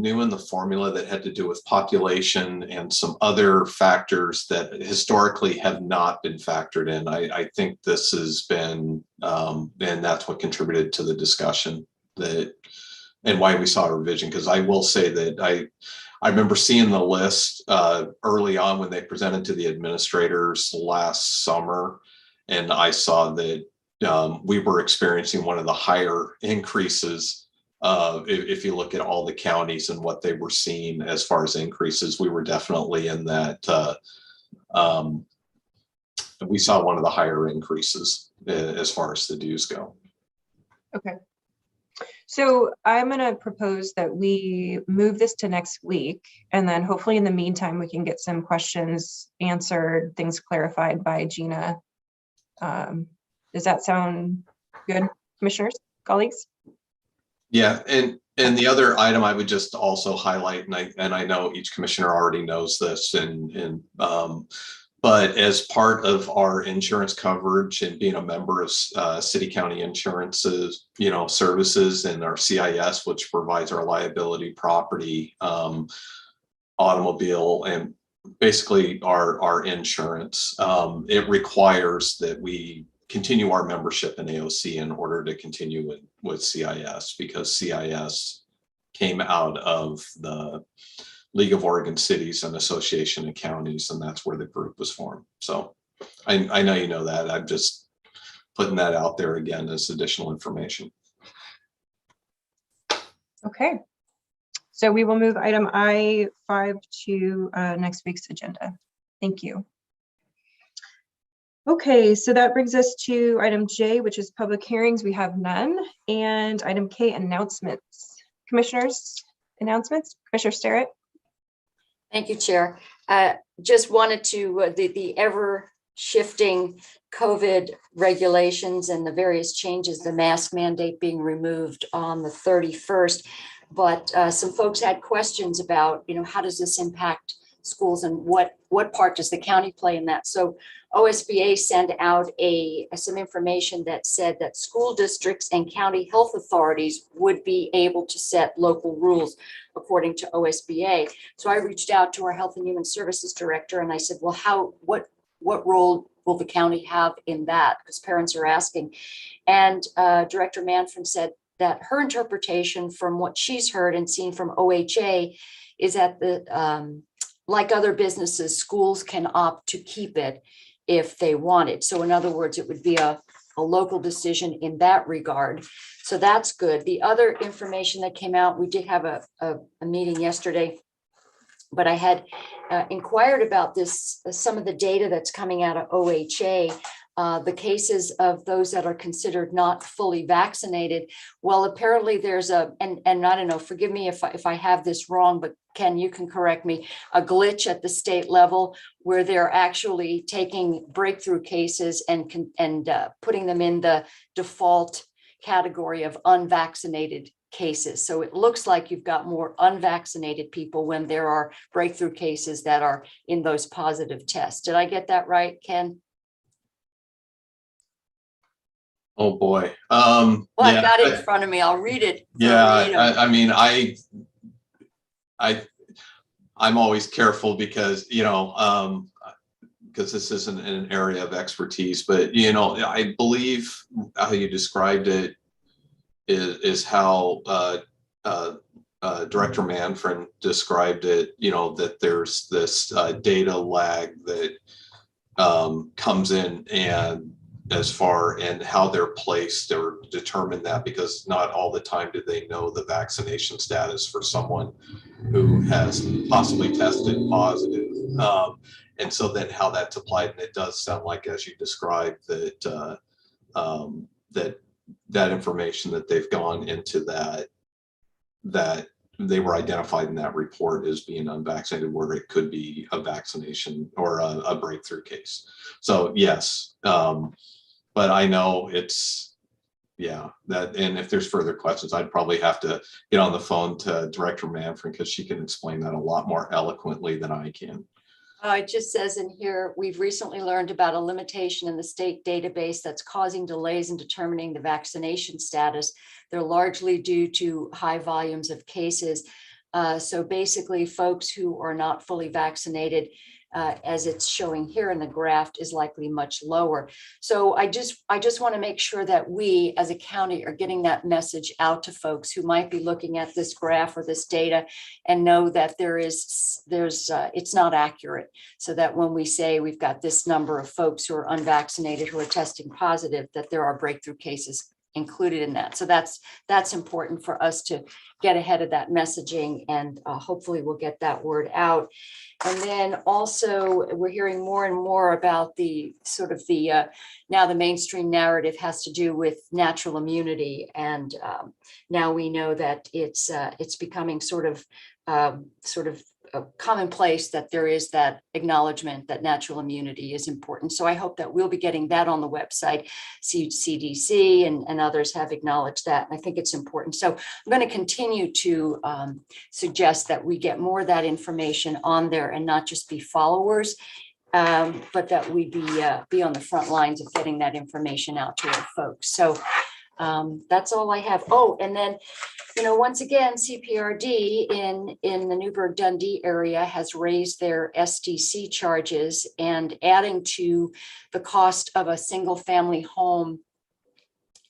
new in the formula that had to do with population and some other factors that historically have not been factored in. I think this has been, and that's what contributed to the discussion and why we saw a revision. Because I will say that I remember seeing the list early on when they presented to the administrators last summer, and I saw that we were experiencing one of the higher increases. If you look at all the counties and what they were seeing as far as increases, we were definitely in that. We saw one of the higher increases as far as the dues go. Okay. So I'm going to propose that we move this to next week, and then hopefully in the meantime, we can get some questions answered, things clarified by Gina. Does that sound good, commissioners, colleagues? Yeah, and the other item I would just also highlight, and I know each commissioner already knows this, but as part of our insurance coverage and being a member of city county insurances, services, and our CIS, which provides our liability, property, automobile, and basically our insurance, it requires that we continue our membership in AOC in order to continue with CIS, because CIS came out of the League of Oregon Cities and Association of Counties, and that's where the group was formed. So I know you know that. I'm just putting that out there again as additional information. Okay. So we will move item I-5 to next week's agenda. Thank you. Okay, so that brings us to item J, which is public hearings. We have none. And item K, announcements. Commissioners, announcements. Commissioner Sterrett. Thank you, Chair. Just wanted to, the ever shifting COVID regulations and the various changes, the mask mandate being removed on the 31st. But some folks had questions about, how does this impact schools and what part does the county play in that? So OSBA sent out some information that said that school districts and county health authorities would be able to set local rules according to OSBA. So I reached out to our Health and Human Services Director and I said, well, what role will the county have in that? Because parents are asking. And Director Manfred said that her interpretation from what she's heard and seen from OHA is that like other businesses, schools can opt to keep it if they want it. So in other words, it would be a local decision in that regard. So that's good. The other information that came out, we did have a meeting yesterday, but I had inquired about this, some of the data that's coming out of OHA, the cases of those that are considered not fully vaccinated. Well, apparently there's and I don't know, forgive me if I have this wrong, but Ken, you can correct me, a glitch at the state level where they're actually taking breakthrough cases and putting them in the default category of unvaccinated cases. So it looks like you've got more unvaccinated people when there are breakthrough cases that are in those positive tests. Did I get that right, Ken? Oh, boy. Well, Yeah, I've got it in front of me. I'll read it. yeah, verbatim. I mean, I'm always careful because, because this isn't an area of expertise, but, I believe how you described it is how Director Manfred described it, that there's this data lag that comes in, and as far and how they're placed or determine that, because not all the time do they know the vaccination status for someone who has possibly tested positive. And so then how that's applied, and it does sound like, as you described, that that information that they've gone into that they were identified in that report as being unvaccinated, where it could be a vaccination or a breakthrough case. So yes, but I know it's, yeah, that, and if there's further questions, I'd probably have to get on the phone to Director Manfred, because she can explain that a lot more eloquently than I can. It just says in here, we've recently learned about a limitation in the state database that's causing delays in determining the vaccination status. They're largely due to high volumes of cases. So basically, folks who are not fully vaccinated, as it's showing here in the graph, is likely much lower. So I just want to make sure that we as a county are getting that message out to folks who might be looking at this graph or this data and know that it's not accurate. So that when we say we've got this number of folks who are unvaccinated who are testing positive, that there are breakthrough cases included in that. So that's important for us to get ahead of that messaging, and hopefully we'll get that word out. And then also we're hearing more and more about the sort of now the mainstream narrative has to do with natural immunity. And now we know that it's becoming sort of commonplace that there is that acknowledgement that natural immunity is important. So I hope that we'll be getting that on the website. CDC and others have acknowledged that. And I think it's important. So I'm going to continue to suggest that we get more of that information on there and not just be followers, but that we be on the front lines of getting that information out to our folks. So that's all I have. Oh, and then, once again, CPRD in the Newburgh-Dundee area has raised their SDC charges, and adding to the cost of a single family home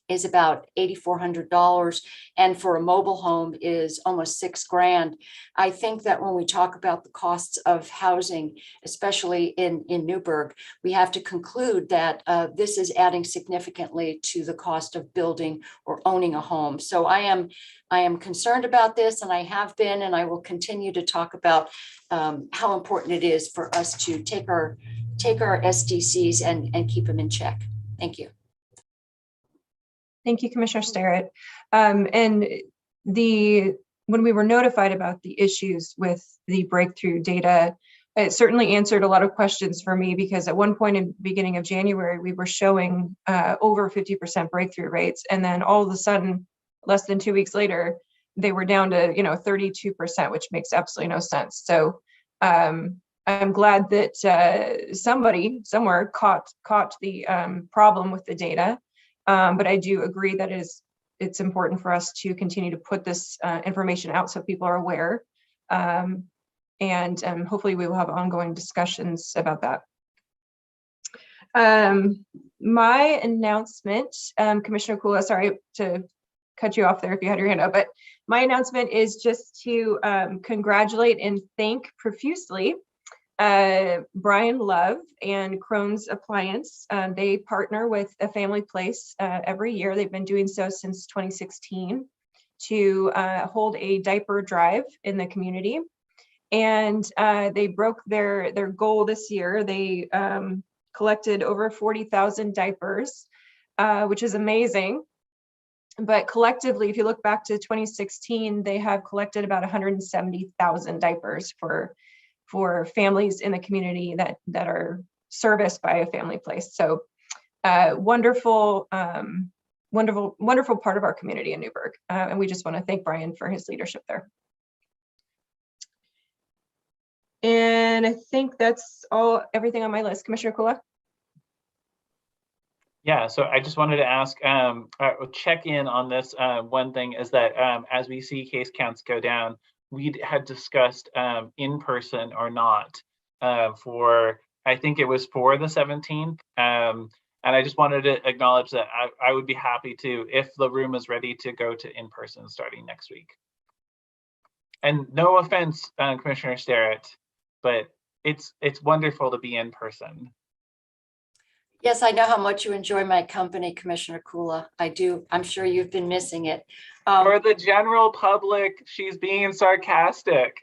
is about $8,400, and for a mobile home is almost $6,000. I think that when we talk about the costs of housing, especially in Newburgh, we have to conclude that this is adding significantly to the cost of building or owning a home. So I am concerned about this, and I have been, and I will continue to talk about how important it is for us to take our SDCs and keep them in check. Thank you. Thank you, Commissioner Sterrett. And when we were notified about the issues with the breakthrough data, it certainly answered a lot of questions for me, because at one point in the beginning of January, we were showing over 50% breakthrough rates. And then all of a sudden, less than 2 weeks later, they were down to 32%, which makes absolutely no sense. So I'm glad that somebody somewhere caught the problem with the data. But I do agree that it's important for us to continue to put this information out so people are aware. And hopefully we will have ongoing discussions about that. My announcement, Commissioner Kula, sorry to cut you off there if you had your hand up, but my announcement is just to congratulate and thank profusely Brian Love and Crohn's Appliance. They partner with A Family Place every year. They've been doing so since 2016 to hold a diaper drive in the community. And they broke their goal this year. They collected over 40,000 diapers, which is amazing. But collectively, if you look back to 2016, they have collected about 170,000 diapers for families in the community that are serviced by A Family Place. So wonderful wonderful, wonderful part of our community in Newburgh. And we just want to thank Brian for his leadership there. And I think that's everything on my list. Commissioner Kula? Yeah, so I just wanted to ask, check in on this. One thing is that as we see case counts go down, we had discussed in person or not for, I think it was for the 17th. And I just wanted to acknowledge that I would be happy to, if the room is ready, to go to in person starting next week. And no offense, Commissioner Sterrett, but it's wonderful to be in person. Yes, I know how much you enjoy my company, Commissioner Kula. I do. I'm sure you've been missing it. For the general public, she's being sarcastic.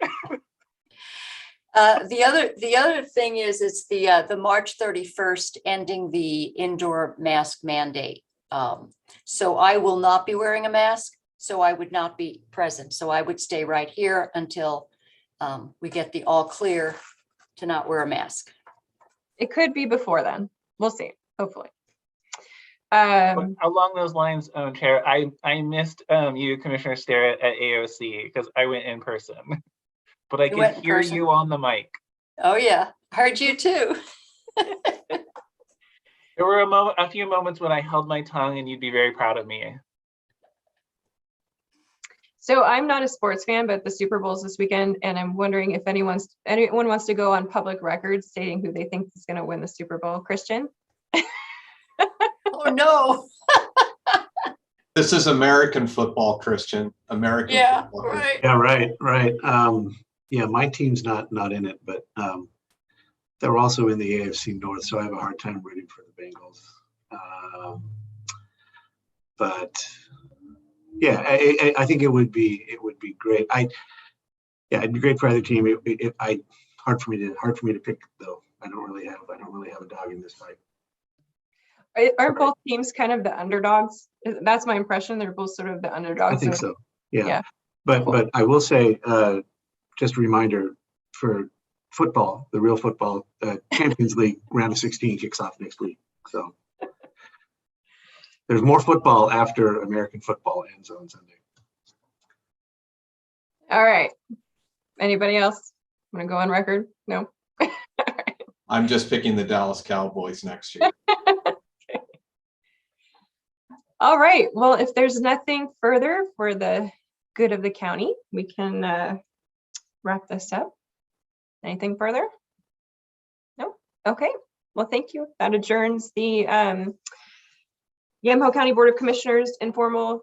The other thing is it's the March 31st ending the indoor mask mandate. So I will not be wearing a mask, so I would not be present. So I would stay right here until we get the all clear to not wear a mask. It could be before then. We'll see, hopefully. Along those lines, Chair, I missed you, Commissioner Sterrett, at AOC because I went in person, but I could hear you on the mic. Oh yeah, heard you too. There were a few moments when I held my tongue and you'd be very proud of me. So I'm not a sports fan, but the Super Bowl's this weekend, and I'm wondering if anyone wants to go on public record stating who they think is going to win the Super Bowl. Christian? Oh no. This is American football, Christian. American football. Right. Yeah, right. Yeah, my team's not in it, but they're also in the AFC North, so I have a hard time rooting for the Bengals. But yeah, I think it would be great. It'd be great for either team. Hard for me to pick though. I don't really have a dog in this fight. Aren't both teams kind of the underdogs? That's my impression. They're both sort of the underdogs. I think so. Yeah. Yeah. But I will say, just a reminder for football, the real football, Champions League round of 16 kicks off next week. So there's more football after American football ends on Sunday. All right. Anybody else want to go on record? No. I'm just picking the Dallas Cowboys next year. All right. Well, if there's nothing further for the good of the county, we can wrap this up. Anything further? No? Okay. Well, thank you. That adjourns the Yamco County Board of Commissioners informal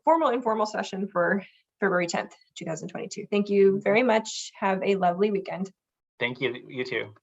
session for February 10th, 2022. Thank you very much. Have a lovely weekend. Thank you. You too.